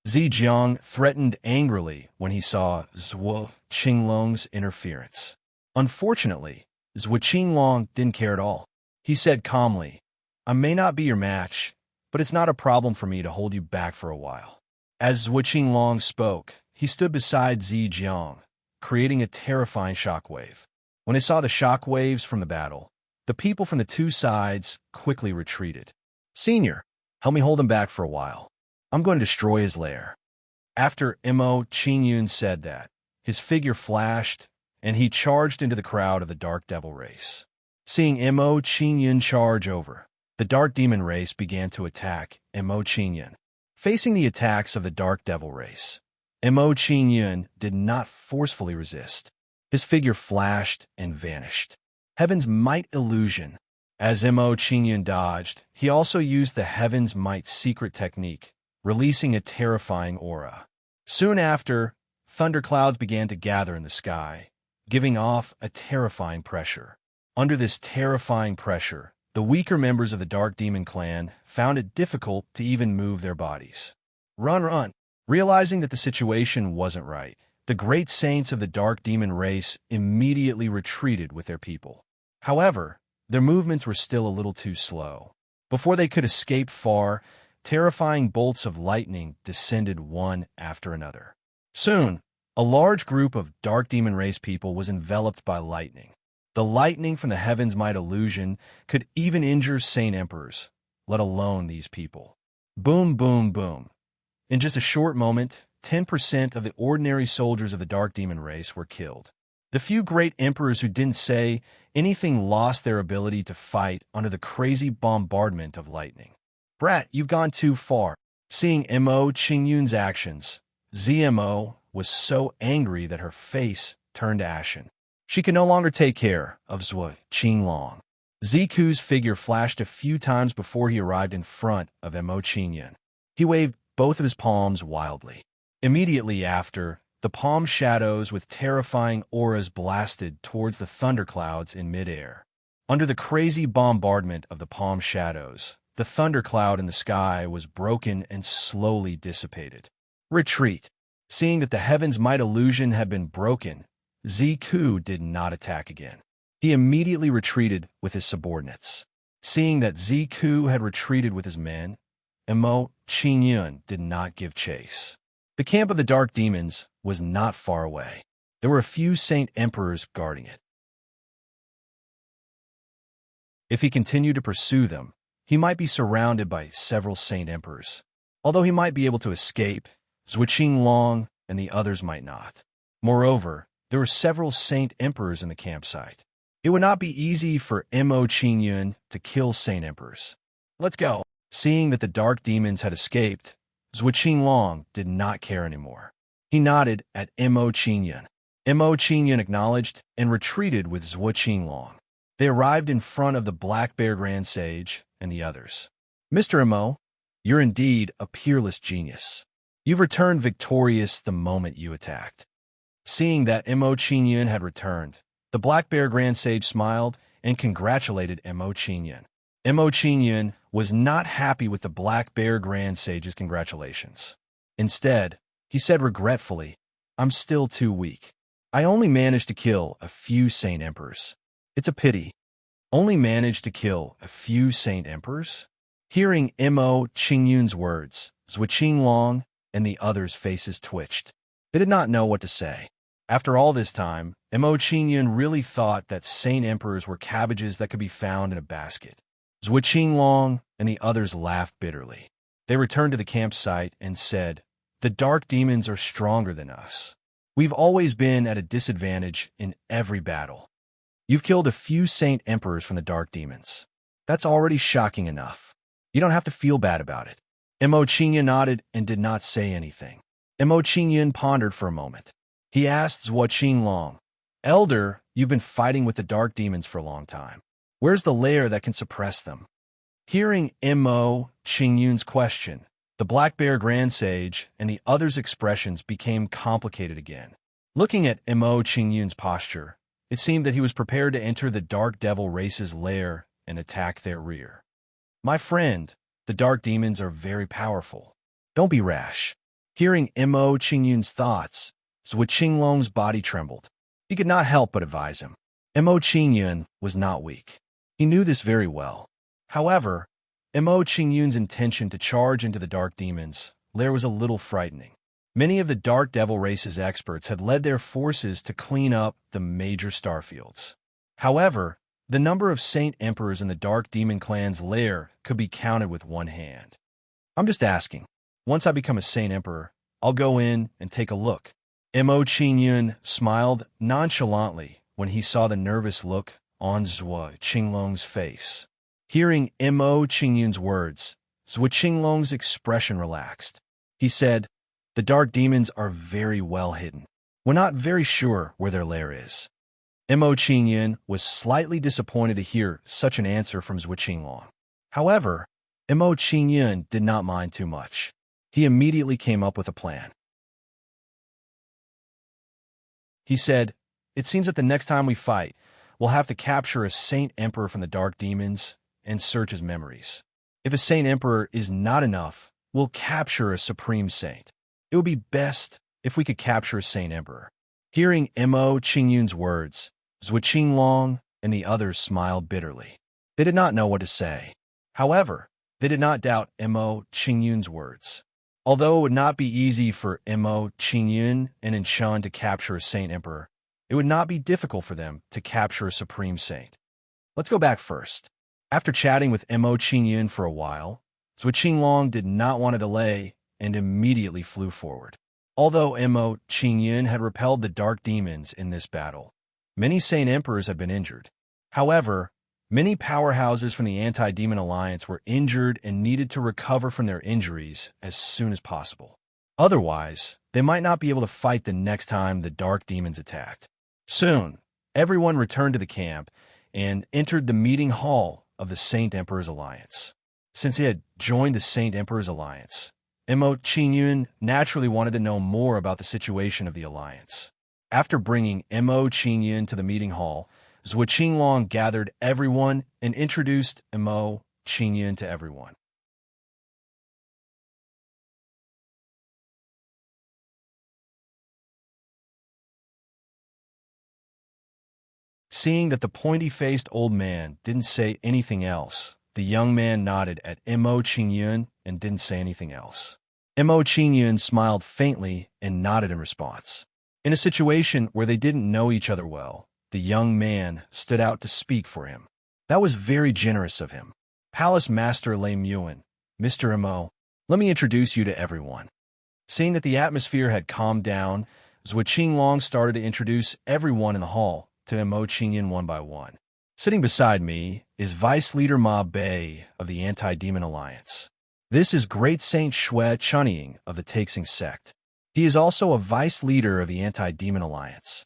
Zhejiang threatened angrily when he saw Zhuo Qinglong's interference. Unfortunately, Zhuo Qinglong didn't care at all. He said calmly, I may not be your match, but it's not a problem for me to hold you back for a while. As Zhuo Qinglong spoke, he stood beside Zhejiang, creating a terrifying shockwave. When they saw the shockwaves from the battle, the people from the two sides quickly retreated. Senior, help me hold him back for a while. I'm going to destroy his lair. After Mo Qingyun said that, his figure flashed, and he charged into the crowd of the Dark Devil race. Seeing Mo Qingyun charge over, the Dark Demon race began to attack Mo Qingyun. Facing the attacks of the Dark Devil race, Mo Qingyun did not forcefully resist. His figure flashed and vanished. Heaven's Might illusion. As Mo Qingyun dodged, he also used the Heaven's Might secret technique, releasing a terrifying aura. Soon after, thunderclouds began to gather in the sky, giving off a terrifying pressure. Under this terrifying pressure, the weaker members of the Dark Demon clan found it difficult to even move their bodies. Run, run! Realizing that the situation wasn't right, the great saints of the Dark Demon race immediately retreated with their people. However, their movements were still a little too slow. Before they could escape far, terrifying bolts of lightning descended one after another. Soon, a large group of Dark Demon race people was enveloped by lightning. The lightning from the Heaven's Might illusion could even injure Saint Emperors, let alone these people. Boom, boom, boom. In just a short moment, 10% of the ordinary soldiers of the Dark Demon race were killed. The few great emperors who didn't say anything lost their ability to fight under the crazy bombardment of lightning. Brat, you've gone too far. Seeing Mo Qingyun's actions, ZMO was so angry that her face turned ashen. She could no longer take care of Zhuo Qinglong. Ziku's figure flashed a few times before he arrived in front of Mo Qingyun. He waved both of his palms wildly. Immediately after, the palm shadows with terrifying auras blasted towards the thunderclouds in midair. Under the crazy bombardment of the palm shadows, the thundercloud in the sky was broken and slowly dissipated. Retreat. Seeing that the heaven's might illusion had been broken, Ziku did not attack again. He immediately retreated with his subordinates. Seeing that Ziku had retreated with his men, Emo Qingyun did not give chase. The camp of the dark demons was not far away. There were a few Saint Emperors guarding it. If he continued to pursue them, he might be surrounded by several Saint Emperors. Although he might be able to escape, Zhuqing Long and the others might not. Moreover, there were several Saint Emperors in the campsite. It would not be easy for Mo Qingyun to kill Saint Emperors. Let's go. Seeing that the dark demons had escaped, Zhuqing Long did not care anymore. He nodded at Mo Qingyun. Mo Qingyun acknowledged and retreated with Zhuqing Long. They arrived in front of the Black Bear Grand Sage and the others. Mr. Mo, you're indeed a peerless genius. You've returned victorious the moment you attacked. Seeing that Mo Qingyun had returned, the Black Bear Grand Sage smiled and congratulated Mo Qingyun. Mo Qingyun was not happy with the Black Bear Grand Sage's congratulations. Instead, he said regretfully, I'm still too weak. I only managed to kill a few Saint Emperors. It's a pity. Only managed to kill a few Saint Emperors? Hearing Mo Qingyun's words, Zhuqing Long and the others' faces twitched. They did not know what to say. After all this time, Mo Qingyun really thought that Saint Emperors were cabbages that could be found in a basket. Zhuqing Long and the others laughed bitterly. They returned to the campsite and said, the dark demons are stronger than us. We've always been at a disadvantage in every battle. You've killed a few Saint Emperors from the dark demons. That's already shocking enough. You don't have to feel bad about it. Mo Qingyun nodded and did not say anything. Mo Qingyun pondered for a moment. He asked Zhuqing Long, Elder, you've been fighting with the dark demons for a long time. Where's the lair that can suppress them? Hearing Mo Qingyun's question, the Black Bear Grand Sage and the others' expressions became complicated again. Looking at Mo Qingyun's posture, it seemed that he was prepared to enter the Dark Devil race's lair and attack their rear. My friend, the dark demons are very powerful. Don't be rash. Hearing Mo Qingyun's thoughts, Zhuqing Long's body trembled. He could not help but advise him. Mo Qingyun was not weak. He knew this very well. However, Mo Qingyun's intention to charge into the dark demons' lair was a little frightening. Many of the Dark Devil race's experts had led their forces to clean up the major starfields. However, the number of Saint Emperors in the Dark Demon clan's lair could be counted with one hand. I'm just asking. Once I become a Saint Emperor, I'll go in and take a look. Mo Qingyun smiled nonchalantly when he saw the nervous look on Zhuqing Long's face. Hearing Mo Qingyun's words, Zhuqing Long's expression relaxed. He said, the dark demons are very well hidden. We're not very sure where their lair is. Mo Qingyun was slightly disappointed to hear such an answer from Zhuqing Long. However, Mo Qingyun did not mind too much. He immediately came up with a plan. He said, it seems that the next time we fight, we'll have to capture a Saint Emperor from the dark demons and search his memories. If a Saint Emperor is not enough, we'll capture a Supreme Saint. It would be best if we could capture a Saint Emperor. Hearing Mo Qingyun's words, Zhuqing Long and the others smiled bitterly. They did not know what to say. However, they did not doubt Mo Qingyun's words. Although it would not be easy for Mo Qingyun and Inshan to capture a Saint Emperor, it would not be difficult for them to capture a Supreme Saint. Let's go back first. After chatting with Mo Qingyun for a while, Zhuqing Long did not want to delay and immediately flew forward. Although Mo Qingyun had repelled the dark demons in this battle, many Saint Emperors had been injured. However, many powerhouses from the Anti-Demon Alliance were injured and needed to recover from their injuries as soon as possible. Otherwise, they might not be able to fight the next time the dark demons attacked. Soon, everyone returned to the camp and entered the meeting hall of the Saint Emperor's Alliance. Since he had joined the Saint Emperor's Alliance, Mo Qingyun naturally wanted to know more about the situation of the alliance. After bringing Mo Qingyun to the meeting hall, Zhuqing Long gathered everyone and introduced Mo Qingyun to everyone. Seeing that the pointy-faced old man didn't say anything else, the young man nodded at Mo Qingyun and didn't say anything else. Mo Qingyun smiled faintly and nodded in response. In a situation where they didn't know each other well, the young man stood out to speak for him. That was very generous of him. Palace Master Lei Muan, Mr. Mo, let me introduce you to everyone. Seeing that the atmosphere had calmed down, Zhuo Qinglong started to introduce everyone in the hall to Mo Qingyun one by one. Sitting beside me is Vice Leader Ma Bei of the Anti-Demon Alliance. This is Great Saint Xue Chunying of the Taixing sect. He is also a Vice Leader of the Anti-Demon Alliance.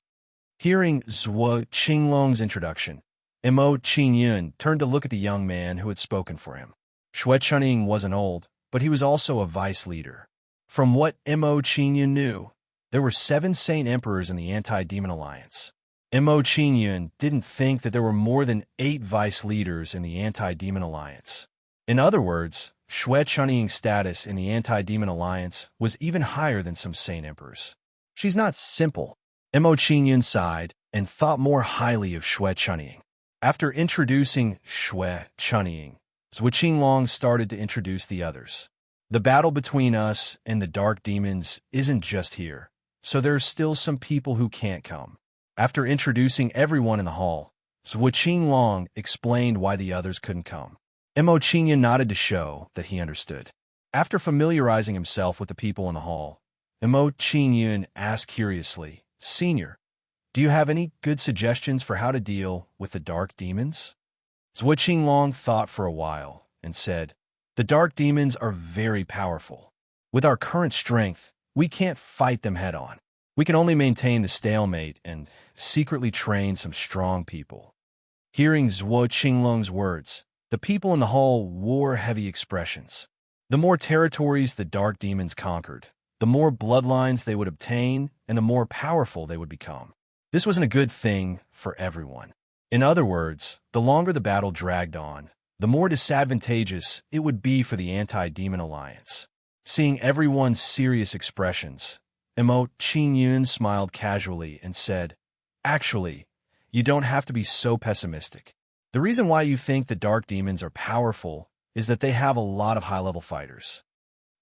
Hearing Zhuo Qinglong's introduction, Mo Qingyun turned to look at the young man who had spoken for him. Xue Chunying wasn't old, but he was also a Vice Leader. From what Mo Qingyun knew, there were 7 Saint Emperors in the Anti-Demon Alliance. Mo Qingyun didn't think that there were more than 8 Vice Leaders in the Anti-Demon Alliance. In other words, Xue Chunying's status in the Anti-Demon Alliance was even higher than some Saint Emperors. She's not simple. Mo Qingyun sighed and thought more highly of Xue Chunying. After introducing Xue Chunying, Zhuo Qinglong started to introduce the others. The battle between us and the dark demons isn't just here, so there are still some people who can't come. After introducing everyone in the hall, Zhuo Qinglong explained why the others couldn't come. Mo Qingyun nodded to show that he understood. After familiarizing himself with the people in the hall, Mo Qingyun asked curiously, "Senior, do you have any good suggestions for how to deal with the dark demons?" Zhuo Qinglong thought for a while and said, "The dark demons are very powerful. With our current strength, we can't fight them head-on. We can only maintain the stalemate and secretly train some strong people." Hearing Zhuo Qinglong's words, the people in the hall wore heavy expressions. The more territories the dark demons conquered, the more bloodlines they would obtain and the more powerful they would become. This wasn't a good thing for everyone. In other words, the longer the battle dragged on, the more disadvantageous it would be for the Anti-Demon Alliance. Seeing everyone's serious expressions, Mo Qingyun smiled casually and said, "Actually, you don't have to be so pessimistic. The reason why you think the dark demons are powerful is that they have a lot of high-level fighters.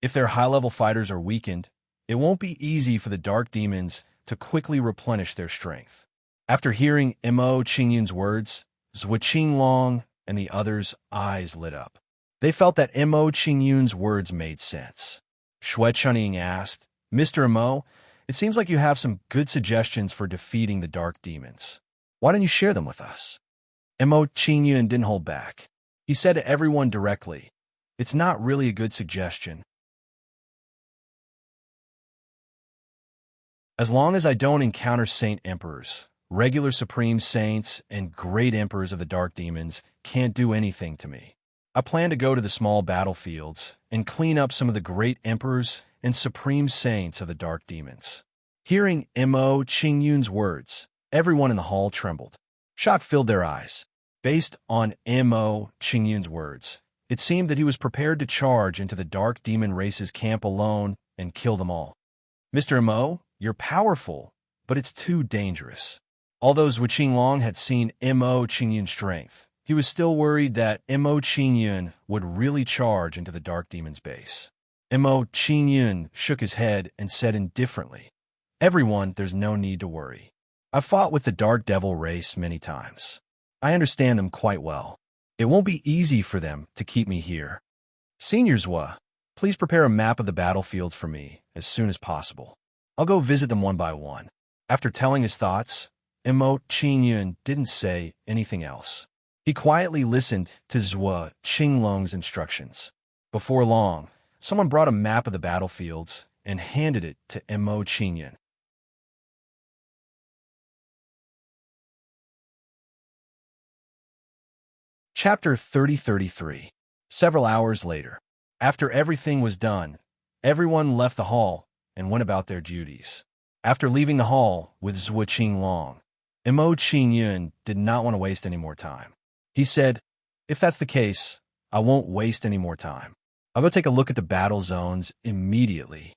If their high-level fighters are weakened, it won't be easy for the dark demons to quickly replenish their strength." After hearing Mo Qingyun's words, Zhuo Qinglong and the others' eyes lit up. They felt that Mo Qingyun's words made sense. Xue Chunying asked, "Mr. Mo, it seems like you have some good suggestions for defeating the dark demons. Why don't you share them with us?" Mo Qingyun didn't hold back. He said to everyone directly, "It's not really a good suggestion. As long as I don't encounter Saint Emperors, regular Supreme Saints, and Great Emperors of the Dark Demons can't do anything to me. I plan to go to the small battlefields and clean up some of the Great Emperors and Supreme Saints of the Dark Demons." Hearing Mo Qingyun's words, everyone in the hall trembled. Shock filled their eyes. Based on Mo Qingyun's words, it seemed that he was prepared to charge into the Dark Demon race's camp alone and kill them all. "Mr. Mo, you're powerful, but it's too dangerous." Although Zhuo Qinglong had seen Mo Qingyun's strength, he was still worried that Mo Qingyun would really charge into the Dark Demon's base. Mo Qingyun shook his head and said indifferently, "Everyone, there's no need to worry. I've fought with the Dark Devil race many times. I understand them quite well. It won't be easy for them to keep me here. Senior Zhuo, please prepare a map of the battlefields for me as soon as possible. I'll go visit them one by one." After telling his thoughts, Mo Qingyun didn't say anything else. He quietly listened to Zhuo Qinglong's instructions. Before long, someone brought a map of the battlefields and handed it to Mo Qingyun. Chapter 3033. Several hours later. After everything was done, everyone left the hall and went about their duties. After leaving the hall with Zhuo Qinglong, Mo Qingyun did not want to waste any more time. He said, "If that's the case, I won't waste any more time. I'll go take a look at the battle zones immediately.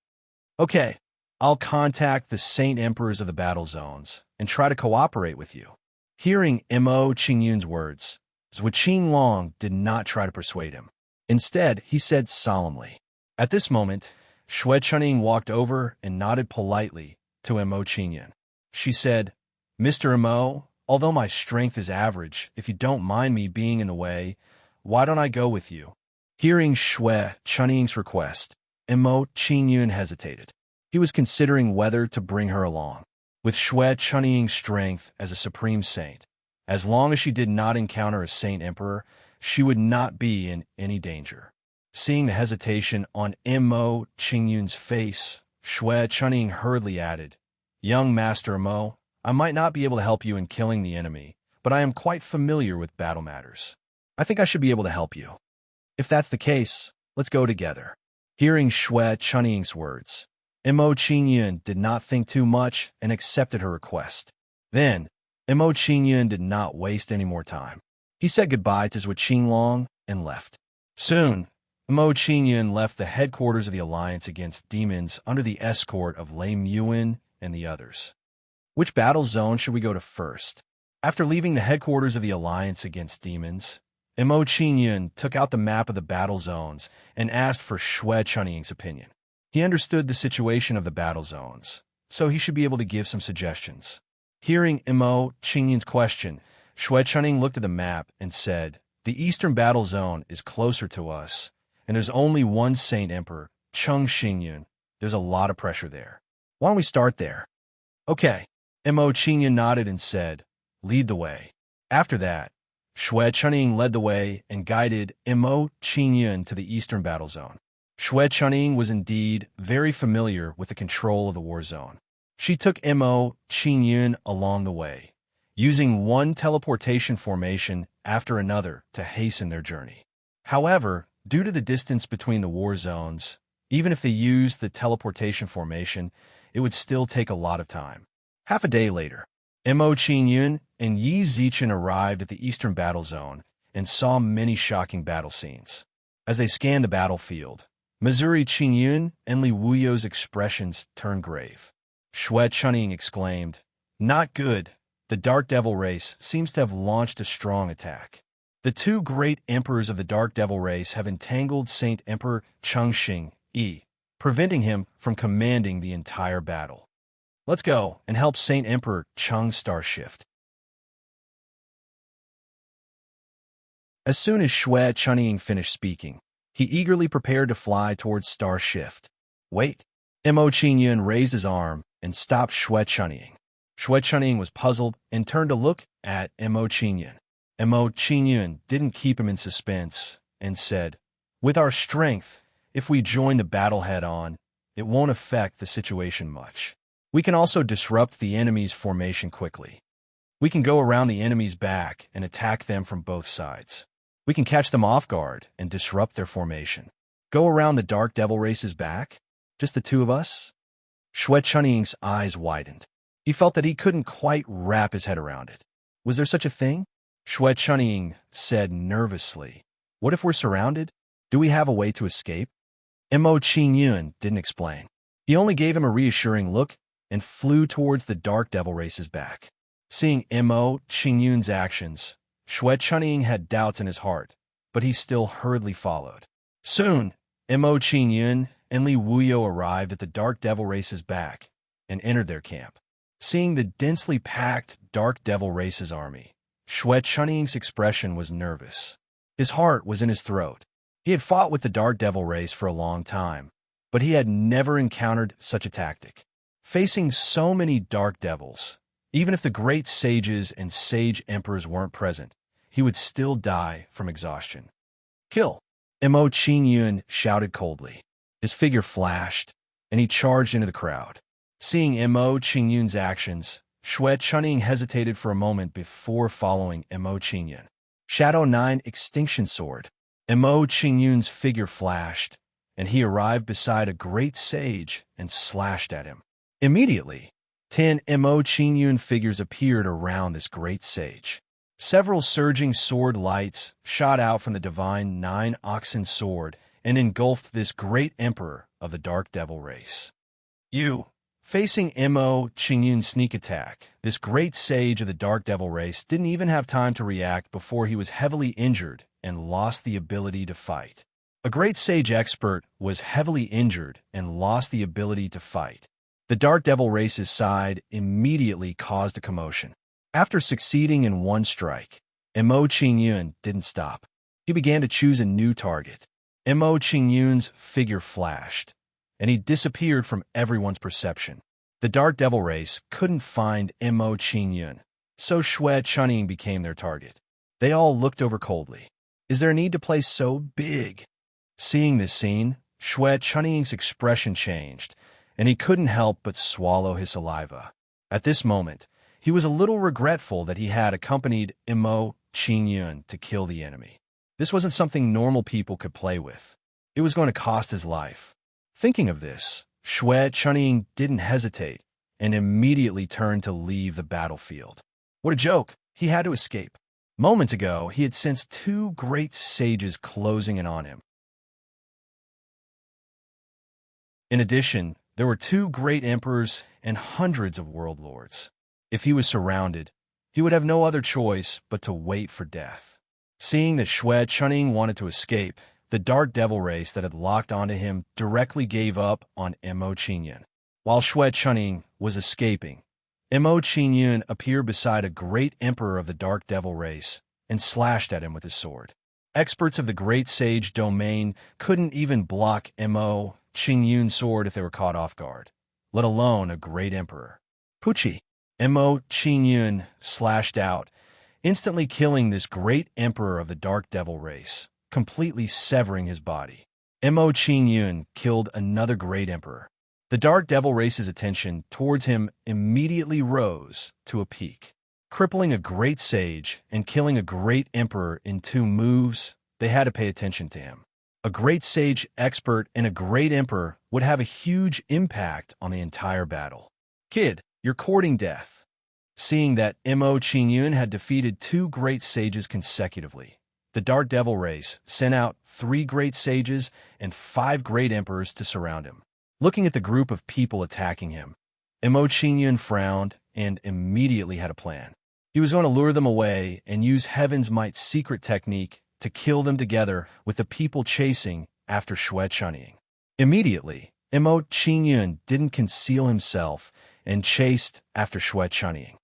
Okay, I'll contact the Saint Emperors of the battle zones and try to cooperate with you. Hearing Mo Qingyun's words, Zhui Qinglong did not try to persuade him. Instead, he said solemnly. At this moment, Shui Chunying walked over and nodded politely to Mo Qingyun. She said, Mr. Mo, although my strength is average, if you don't mind me being in the way, why don't I go with you? Hearing Shui Chunying's request, Mo Qingyun hesitated. He was considering whether to bring her along. With Shui Chunying's strength as a supreme saint, as long as she did not encounter a saint emperor, she would not be in any danger. Seeing the hesitation on Mo Qingyun's face, Shui Chunying hurriedly added, Young Master Mo, I might not be able to help you in killing the enemy, but I am quite familiar with battle matters. I think I should be able to help you. If that's the case, let's go together. Hearing Shui Chunying's words, Mo Qingyun did not think too much and accepted her request. Then, Mo Qingyun did not waste any more time. He said goodbye to Zhui Qinglong and left. Soon, Mo Qingyun left the headquarters of the Alliance Against Demons under the escort of Lei Muin and the others. Which battle zone should we go to first? After leaving the headquarters of the Alliance Against Demons, Mo Qingyun took out the map of the battle zones and asked for Shui Chunying's opinion. He understood the situation of the battle zones, so he should be able to give some suggestions. Hearing Mo Qingyun's question, Shui Chunying looked at the map and said, The eastern battle zone is closer to us, and there's only one Saint Emperor, Cheng Xingyun. There's a lot of pressure there. Why don't we start there? Okay. Mo Qingyun nodded and said, Lead the way. After that, Shui Chunying led the way and guided Mo Qingyun to the eastern battle zone. Shui Chunying was indeed very familiar with the control of the war zone. She took Mo Qingyun along the way, using one teleportation formation after another to hasten their journey. However, due to the distance between the war zones, even if they used the teleportation formation, it would still take a lot of time. Half a day later, Mo Qingyun and Yi Zichen arrived at the eastern battle zone and saw many shocking battle scenes. As they scanned the battlefield, Missouri Qingyun and Li Wuyo's expressions turned grave. Shui Chunying exclaimed, Not good. The Dark Devil race seems to have launched a strong attack. The two great emperors of the Dark Devil race have entangled Saint Emperor Chengxing Yi, preventing him from commanding the entire battle. Let's go and help Saint Emperor Cheng Star Shift. As soon as Shui Chunying finished speaking, he eagerly prepared to fly towards Star Shift. Wait. Mo Qingyun raised his arm and stopped Shui Chunying. Shui Chunying was puzzled and turned to look at Mo Qingyun. Mo Qingyun didn't keep him in suspense and said, With our strength, if we join the battle head-on, it won't affect the situation much. We can also disrupt the enemy's formation quickly. We can go around the enemy's back and attack them from both sides. We can catch them off guard and disrupt their formation. Go around the Dark Devil race's back? Just the two of us? Shui Chunying's eyes widened. He felt that he couldn't quite wrap his head around it. Was there such a thing? Shui Chunying said nervously, What if we're surrounded? Do we have a way to escape? Mo Qingyun didn't explain. He only gave him a reassuring look and flew towards the Dark Devil race's back. Seeing Mo Qingyun's actions, Shui Chunying had doubts in his heart, but he still hurriedly followed. Soon, Mo Qingyun and Li Wuyo arrived at the Dark Devil race's back and entered their camp. Seeing the densely packed Dark Devil race's army, Shui Chunying's expression was nervous. His heart was in his throat. He had fought with the Dark Devil race for a long time, but he had never encountered such a tactic. Facing so many Dark Devils, even if the great sages and sage emperors weren't present, he would still die from exhaustion. Kill! Mo Qingyun shouted coldly. His figure flashed, and he charged into the crowd. Seeing Mo Qingyun's actions, Shui Chunying hesitated for a moment before following Mo Qingyun. Shadow 9 Extinction Sword. Mo Qingyun's figure flashed, and he arrived beside a great sage and slashed at him. Immediately, 10 Mo Qingyun figures appeared around this great sage. Several surging sword lights shot out from the divine nine-oxen sword and engulfed this great emperor of the Dark Devil race. You, facing Mo Qingyun's sneak attack, this great sage of the Dark Devil race didn't even have time to react before he was heavily injured and lost the ability to fight. A great sage expert was heavily injured and lost the ability to fight. The Dark Devil race's side immediately caused a commotion. After succeeding in one strike, Mo Qingyun didn't stop. He began to choose a new target. Mo Qingyun's figure flashed, and he disappeared from everyone's perception. The Dark Devil race couldn't find Mo Qingyun, so Shui Chunying became their target. They all looked over coldly. Is there a need to play so big? Seeing this scene, Shui Chunying's expression changed, and he couldn't help but swallow his saliva. At this moment, he was a little regretful that he had accompanied Mo Qingyun to kill the enemy. This wasn't something normal people could play with. It was going to cost his life. Thinking of this, Shui Chunying didn't hesitate and immediately turned to leave the battlefield. What a joke! He had to escape. Moments ago, he had sensed two great sages closing in on him. In addition, there were two great emperors and hundreds of world lords. If he was surrounded, he would have no other choice but to wait for death. Seeing that Shui Chunying wanted to escape, the Dark Devil race that had locked onto him directly gave up on Mo Qingyun. While Shui Chunying was escaping, Mo Qingyun appeared beside a great emperor of the Dark Devil race and slashed at him with his sword. Experts of the Great Sage domain couldn't even block Mo Qingyun's sword if they were caught off guard, let alone a great emperor. Pucci! Mo Qingyun slashed out, instantly killing this great emperor of the Dark Devil race, completely severing his body. Mo Qingyun killed another great emperor. The Dark Devil race's attention towards him immediately rose to a peak. Crippling a great sage and killing a great emperor in 2 moves, they had to pay attention to him. A great sage expert and a great emperor would have a huge impact on the entire battle. Kid, you're courting death. Seeing that Mo Qingyun had defeated 2 great sages consecutively, the Dark Devil race sent out 3 great sages and 5 great emperors to surround him. Looking at the group of people attacking him, Mo Qingyun frowned and immediately had a plan. He was going to lure them away and use Heaven's Might's secret technique to kill them together with the people chasing after Shui Chunying. Immediately, Mo Qingyun didn't conceal himself and chased after Shui Chunying.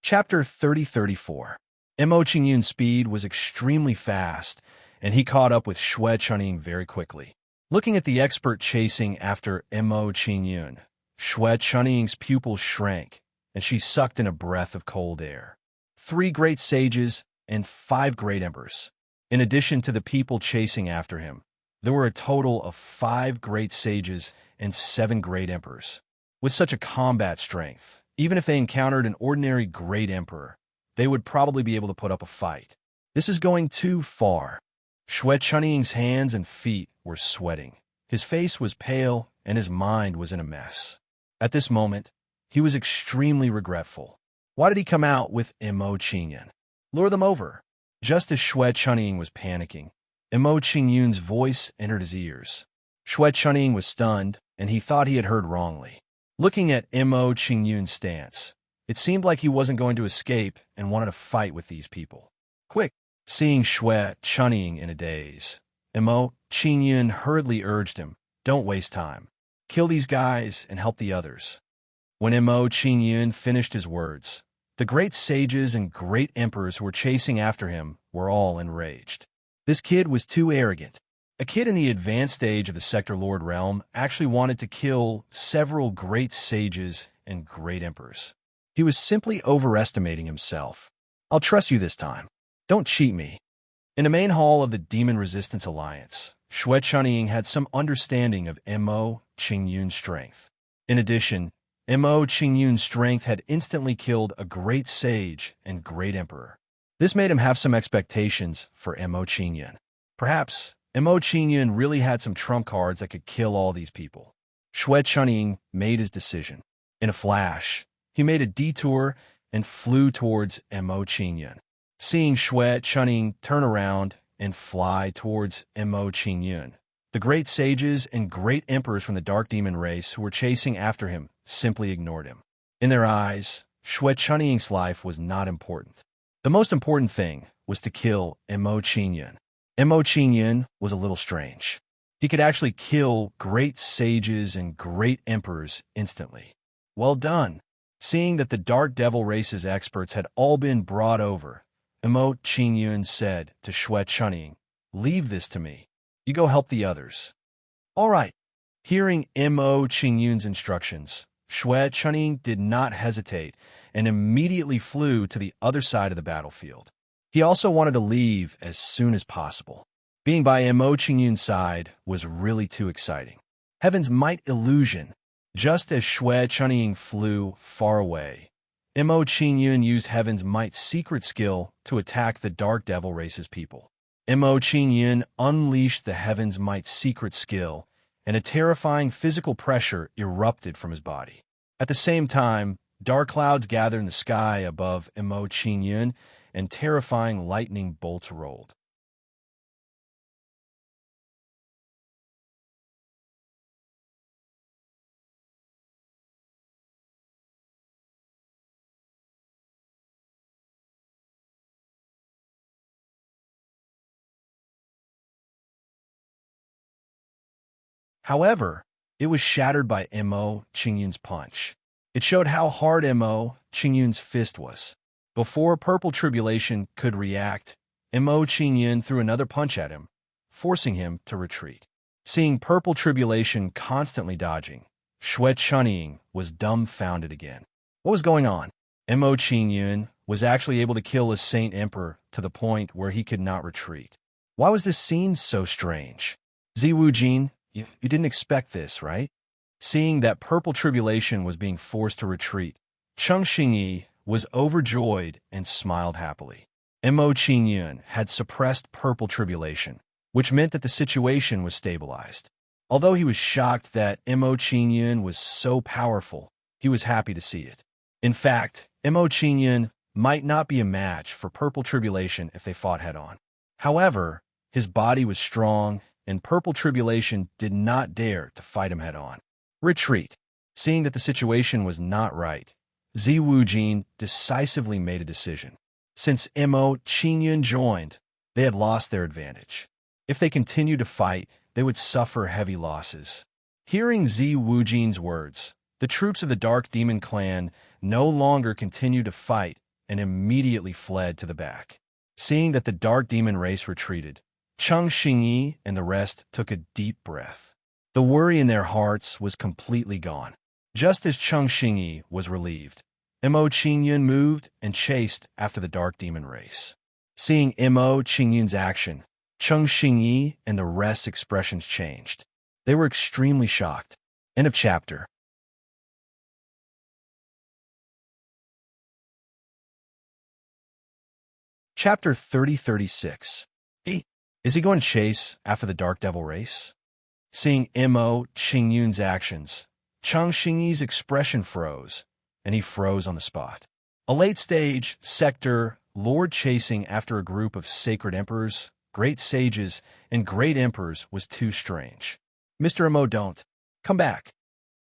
Chapter 30-34. Mo Qingyun's speed was extremely fast, and he caught up with Shui Chunying very quickly. Looking at the expert chasing after Mo Qingyun, Shui Chunying's pupils shrank, and she sucked in a breath of cold air. 3 great sages and 5 great emperors. In addition to the people chasing after him, there were a total of 5 great sages and 7 great emperors. With such a combat strength, even if they encountered an ordinary great emperor, they would probably be able to put up a fight. This is going too far. Shui Chunying's hands and feet were sweating. His face was pale, and his mind was in a mess. At this moment, he was extremely regretful. Why did he come out with Mo Qingyun? Lure them over. Just as Shui Chunying was panicking, Mo Qingyun's voice entered his ears. Shui Chunying was stunned, and he thought he had heard wrongly. Looking at Mo Qingyun's stance, it seemed like he wasn't going to escape and wanted to fight with these people. Quick! Seeing Shui Chunying in a daze, Mo Qingyun hurriedly urged him, don't waste time. Kill these guys and help the others. When Mo Qingyun finished his words, the great sages and great emperors who were chasing after him were all enraged. This kid was too arrogant. A kid in the advanced stage of the Sector Lord realm actually wanted to kill several great sages and great emperors. He was simply overestimating himself. I'll trust you this time. Don't cheat me. In the main hall of the Demon Resistance Alliance, Shui Chunying had some understanding of Mo Qingyun's strength. In addition, Mo Qingyun's strength had instantly killed a great sage and great emperor. This made him have some expectations for Mo Qingyun. Perhaps Mo Qingyun really had some trump cards that could kill all these people. Xue Chunying made his decision. In a flash, he made a detour and flew towards Mo Qingyun. Seeing Xue Chunying turn around and fly towards Mo Qingyun, the great sages and great emperors from the dark demon race who were chasing after him simply ignored him. In their eyes, Xue Chunying's life was not important. The most important thing was to kill Mo Qingyun. Mo Qingyun was a little strange. He could actually kill great sages and great emperors instantly. Well done. Seeing that the Dark Devil race's experts had all been brought over, Mo Qingyun said to Xue Chunying, "Leave this to me. You go help the others." All right. Hearing Mo Qingyun's instructions, Xue Chunying did not hesitate and immediately flew to the other side of the battlefield. He also wanted to leave as soon as possible. Being by Mo Qingyun's side was really too exciting. Heaven's Might illusion. Just as Xue Chunying flew far away, Mo Qingyun used Heaven's Might secret skill to attack the Dark Devil race's people. Mo Qingyun unleashed the Heaven's Might secret skill, and a terrifying physical pressure erupted from his body. At the same time, dark clouds gathered in the sky above Mo Qingyun, and terrifying lightning bolts rolled. However, it was shattered by Mo Qingyun's punch. It showed how hard Mo Qingyun's fist was. Before Purple Tribulation could react, Mo Qingyun threw another punch at him, forcing him to retreat. Seeing Purple Tribulation constantly dodging, Xue Chunying was dumbfounded again. What was going on? Mo Qingyun was actually able to kill a Saint Emperor to the point where he could not retreat. Why was this scene so strange? Ziwu you didn't expect this, right? Seeing that Purple Tribulation was being forced to retreat, Cheng Xingyi was overjoyed and smiled happily. Mo Qingyun had suppressed Purple Tribulation, which meant that the situation was stabilized. Although he was shocked that Mo Qingyun was so powerful, he was happy to see it. In fact, Mo Qingyun might not be a match for Purple Tribulation if they fought head-on. However, his body was strong, and Purple Tribulation did not dare to fight him head-on. Retreat. Seeing that the situation was not right, Ziwu decisively made a decision. Since Mo Qingyun joined, they had lost their advantage. If they continued to fight, they would suffer heavy losses. Hearing Ziwu words, the troops of the Dark Demon clan no longer continued to fight and immediately fled to the back. Seeing that the Dark Demon race retreated, Cheng Xingyi and the rest took a deep breath. The worry in their hearts was completely gone. Just as Cheng Xingyi was relieved, Mo Qingyun moved and chased after the Dark Demon race. Seeing Mo Qingyun's action, Cheng Xingyi and the rest's expressions changed. They were extremely shocked. End of chapter. Chapter 3036. Is he going to chase after the Dark Devil race? Seeing Mo Qingyun's actions, Cheng Xingyi's expression froze, and he froze on the spot. A late-stage sector lord chasing after a group of sacred emperors, great sages, and great emperors was too strange. Mr. Mo, don't. Come back.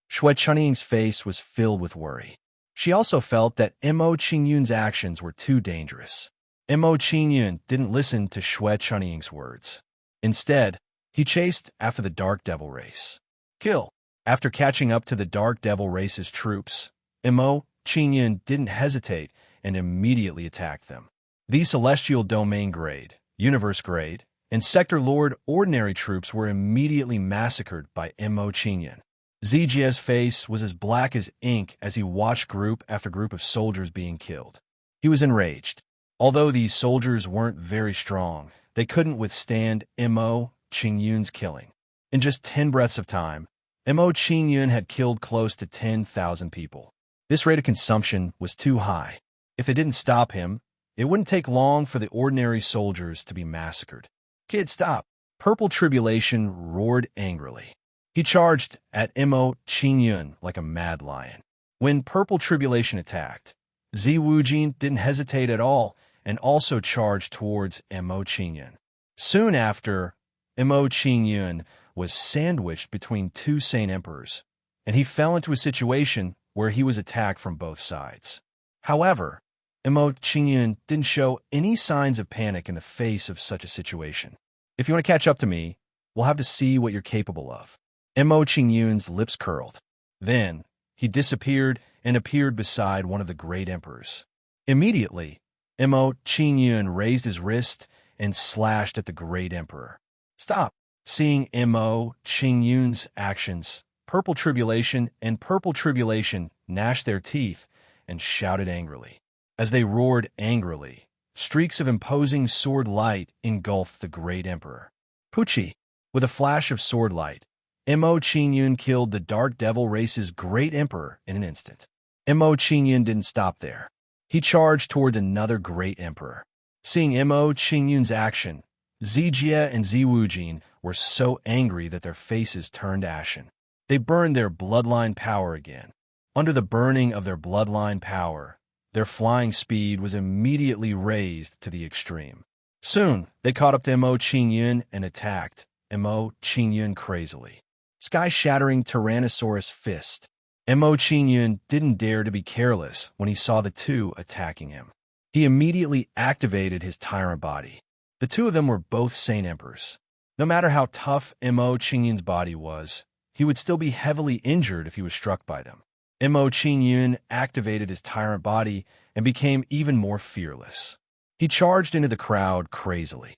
Xue Chunying's face was filled with worry. She also felt that Mo Qingyun's actions were too dangerous. Mo Qingyun didn't listen to Xue Chunying's words. Instead, he chased after the Dark Devil race. Kill. After catching up to the Dark Devil race's troops, Mo Qingyun didn't hesitate and immediately attacked them. These Celestial Domain Grade, Universe Grade, and Sector Lord Ordinary troops were immediately massacred by Mo Qingyun. Zijia's face was as black as ink as he watched group after group of soldiers being killed. He was enraged. Although these soldiers weren't very strong, they couldn't withstand Mo Qingyun's killing. In just 10 breaths of time, Mo Qingyun had killed close to 10,000 people. This rate of consumption was too high. If they didn't stop him, it wouldn't take long for the ordinary soldiers to be massacred. Kid, stop! Purple Tribulation roared angrily. He charged at Mo Qingyun like a mad lion. When Purple Tribulation attacked, Zi Wujin didn't hesitate at all and also charged towards Mo Qingyun. Soon after, Mo Qingyun was sandwiched between two Saint Emperors, and he fell into a situation where he was attacked from both sides. However, Mo Qingyun didn't show any signs of panic in the face of such a situation. If you want to catch up to me, we'll have to see what you're capable of. Mo Qingyun's lips curled. Then, he disappeared and appeared beside one of the great emperors. Immediately, Mo Qingyun raised his wrist and slashed at the great emperor. Stop! Seeing Mo Qingyun's actions, Purple Tribulation and Purple Tribulation gnashed their teeth and shouted angrily. As they roared angrily, streaks of imposing sword light engulfed the great emperor. Pucci, with a flash of sword light, Mo Qingyun killed the Dark Devil race's great emperor in an instant. Mo Qingyun didn't stop there. He charged towards another great emperor. Seeing Mo Qingyun's action, Zijie and Zi Wujin were so angry that their faces turned ashen. They burned their bloodline power again. Under the burning of their bloodline power, their flying speed was immediately raised to the extreme. Soon, they caught up to Mo Qingyun and attacked Mo Qingyun crazily. Sky-shattering Tyrannosaurus fist. Mo Qingyun didn't dare to be careless when he saw the two attacking him. He immediately activated his tyrant body. The two of them were both Saint Emperors. No matter how tough Mo Qingyun's body was, he would still be heavily injured if he was struck by them. Mo Qingyun activated his tyrant body and became even more fearless. He charged into the crowd crazily.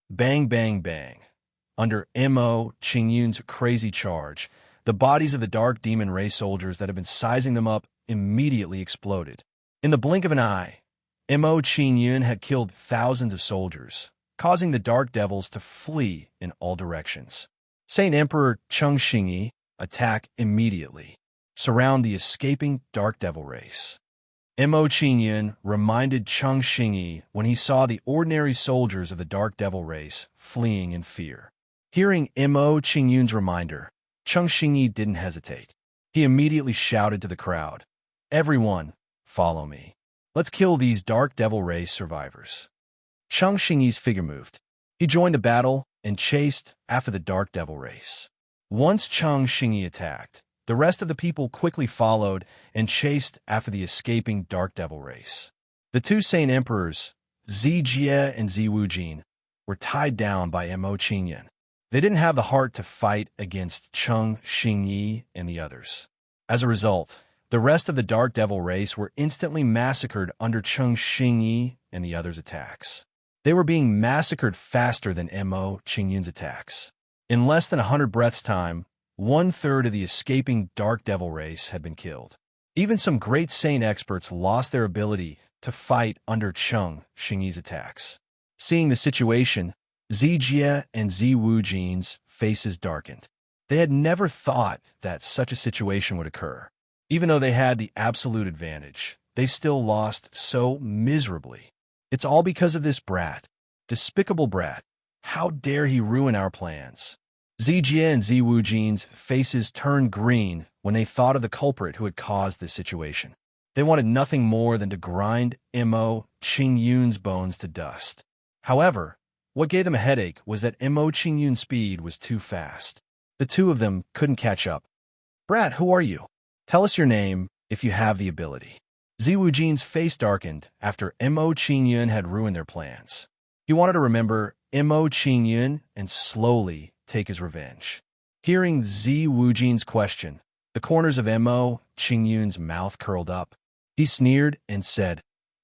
Bang, bang, bang. Under Mo Qingyun's crazy charge, the bodies of the Dark Demon Race soldiers that had been sizing them up immediately exploded. In the blink of an eye, Mo Qingyun had killed thousands of soldiers, causing the Dark Devils to flee in all directions. Saint Emperor Cheng Xingyi attack immediately, surround the escaping Dark Devil race. Mo Qingyun reminded Cheng Xingyi when he saw the ordinary soldiers of the Dark Devil race fleeing in fear. Hearing Mo Qingyun's reminder, Cheng Xingyi didn't hesitate. He immediately shouted to the crowd, "Everyone, follow me. Let's kill these Dark Devil race survivors." Cheng Xingyi's figure moved. He joined the battle and chased after the Dark Devil race. Once Cheng Xingyi attacked, the rest of the people quickly followed and chased after the escaping Dark Devil race. The two Saint Emperors, Zijie and Zi Wujin, were tied down by Mo Qingyun. They didn't have the heart to fight against Cheng Xingyi and the others. As a result, the rest of the Dark Devil race were instantly massacred under Cheng Xingyi and the others' attacks. They were being massacred faster than Mo Qingyun's attacks. In less than 100 breaths' time, 1/3 of the escaping Dark Devil race had been killed. Even some great Saint experts lost their ability to fight under Cheng Xingyi's attacks. Seeing the situation, Zijie and Zi Wujin's faces darkened. They had never thought that such a situation would occur. Even though they had the absolute advantage, they still lost so miserably. It's all because of this brat. Despicable brat. How dare he ruin our plans? Zijie and Zi Wujin's faces turned green when they thought of the culprit who had caused this situation. They wanted nothing more than to grind Mo Qingyun's bones to dust. However, what gave them a headache was that Mo Qingyun's speed was too fast. The two of them couldn't catch up. "Brat, who are you? Tell us your name if you have the ability." Zi Wujin's face darkened after Mo Qingyun had ruined their plans. He wanted to remember Mo Qingyun and slowly take his revenge. Hearing Zi Wujin's question, the corners of Mo Qingyun's mouth curled up. He sneered and said,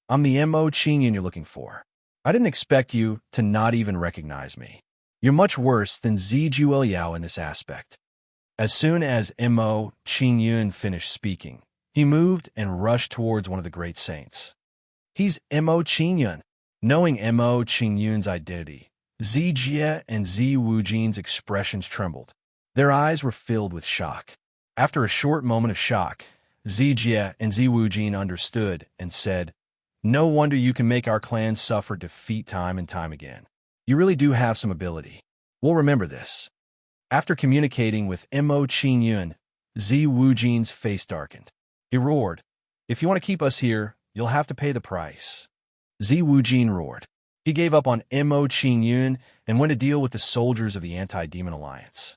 "I'm the Mo Qingyun you're looking for. I didn't expect you to not even recognize me. You're much worse than Zi Jueliao in this aspect." As soon as Mo Qingyun finished speaking, he moved and rushed towards one of the great saints. "He's Mo Qingyun." Knowing Mo Qingyun's identity, Zijie and Zi Wujin's expressions trembled. Their eyes were filled with shock. After a short moment of shock, Zijie and Zi Wujin understood and said, "No wonder you can make our clan suffer defeat time and time again. You really do have some ability. We'll remember this. After communicating with Mo Qingyun, Zi Wujin's face darkened. He roared, "If you want to keep us here, you'll have to pay the price." Zi Wujin roared. He gave up on Mo Qingyun and went to deal with the soldiers of the Anti-Demon Alliance.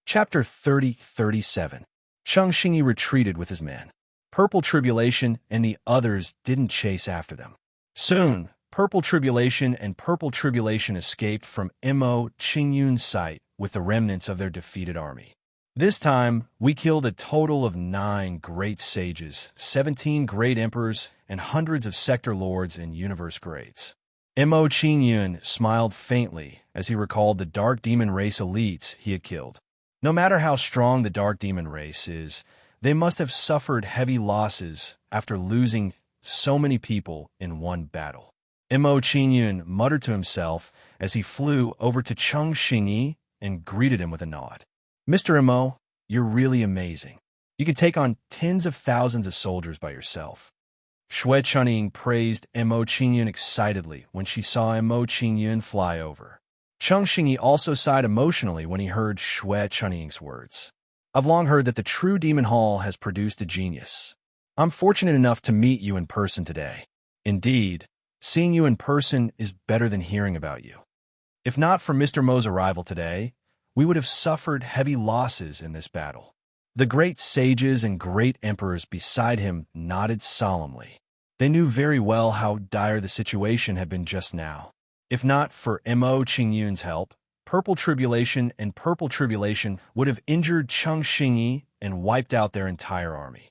Chapter 30-37. Cheng Xingyi retreated with his men. Purple Tribulation and the others didn't chase after them. Soon, Purple Tribulation and Purple Tribulation escaped from Mo Qingyun's sight with the remnants of their defeated army. This time, we killed a total of 9 great sages, 17 great emperors, and hundreds of sector lords and universe grades. Mo Qingyun smiled faintly as he recalled the Dark Demon race elites he had killed. No matter how strong the Dark Demon race is, they must have suffered heavy losses after losing so many people in one battle. Mo Qingyun muttered to himself as he flew over to Cheng Xingyi and greeted him with a nod. "Mr. Mo, you're really amazing. You can take on tens of thousands of soldiers by yourself." Xue Chunying praised Mo Qingyun excitedly when she saw Mo Qingyun fly over. Cheng Xingyi also sighed emotionally when he heard Xue Chunying's words. "I've long heard that the true Demon Hall has produced a genius. I'm fortunate enough to meet you in person today. Indeed, seeing you in person is better than hearing about you. If not for Mr. Mo's arrival today, we would have suffered heavy losses in this battle." The great sages and great emperors beside him nodded solemnly. They knew very well how dire the situation had been just now. If not for Mo Qingyun's help, Purple Tribulation and Purple Tribulation would have injured Cheng Xingyi and wiped out their entire army.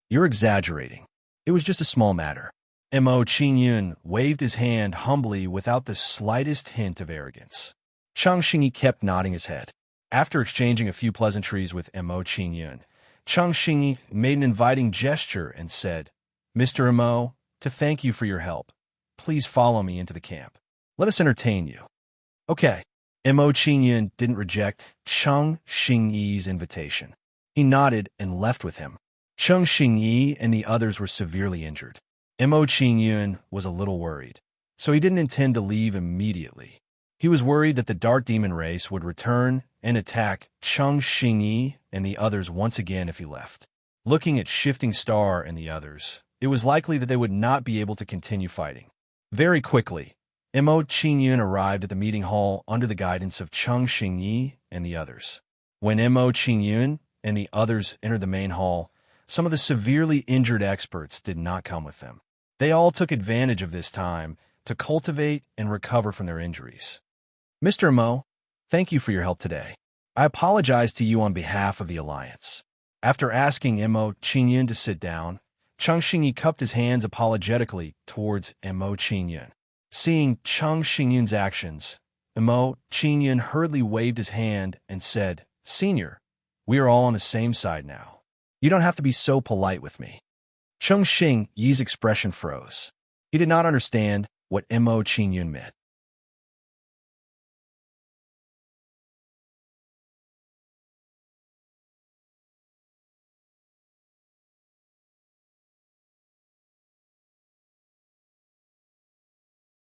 "You're exaggerating. It was just a small matter." Mo Qingyun waved his hand humbly without the slightest hint of arrogance. Cheng Xingyi kept nodding his head. After exchanging a few pleasantries with Mo Qingyun, Cheng Xingyi made an inviting gesture and said, "Mr. Mo, to thank you for your help, please follow me into the camp. Let us entertain you." "Okay." Mo Qingyun didn't reject Cheng Xingyi's invitation. He nodded and left with him. Cheng Xingyi and the others were severely injured. Mo Qingyun was a little worried, so he didn't intend to leave immediately. He was worried that the Dark Demon race would return and attack Cheng Xingyi and the others once again if he left. Looking at Shifting Star and the others, it was likely that they would not be able to continue fighting. Very quickly, Mo Qingyun arrived at the meeting hall under the guidance of Cheng Xingyi and the others. When Mo Qingyun and the others entered the main hall, some of the severely injured experts did not come with them. They all took advantage of this time to cultivate and recover from their injuries. "Mr. Mo, thank you for your help today. I apologize to you on behalf of the Alliance." After asking Mo Qingyun to sit down, Cheng Xingyi cupped his hands apologetically towards Mo Qingyun. Seeing Cheng Xingyun's actions, Mo Qingyun hurriedly waved his hand and said, "Senior, we are all on the same side now. You don't have to be so polite with me." Cheng Xingyi's expression froze. He did not understand what Mo Qingyun meant.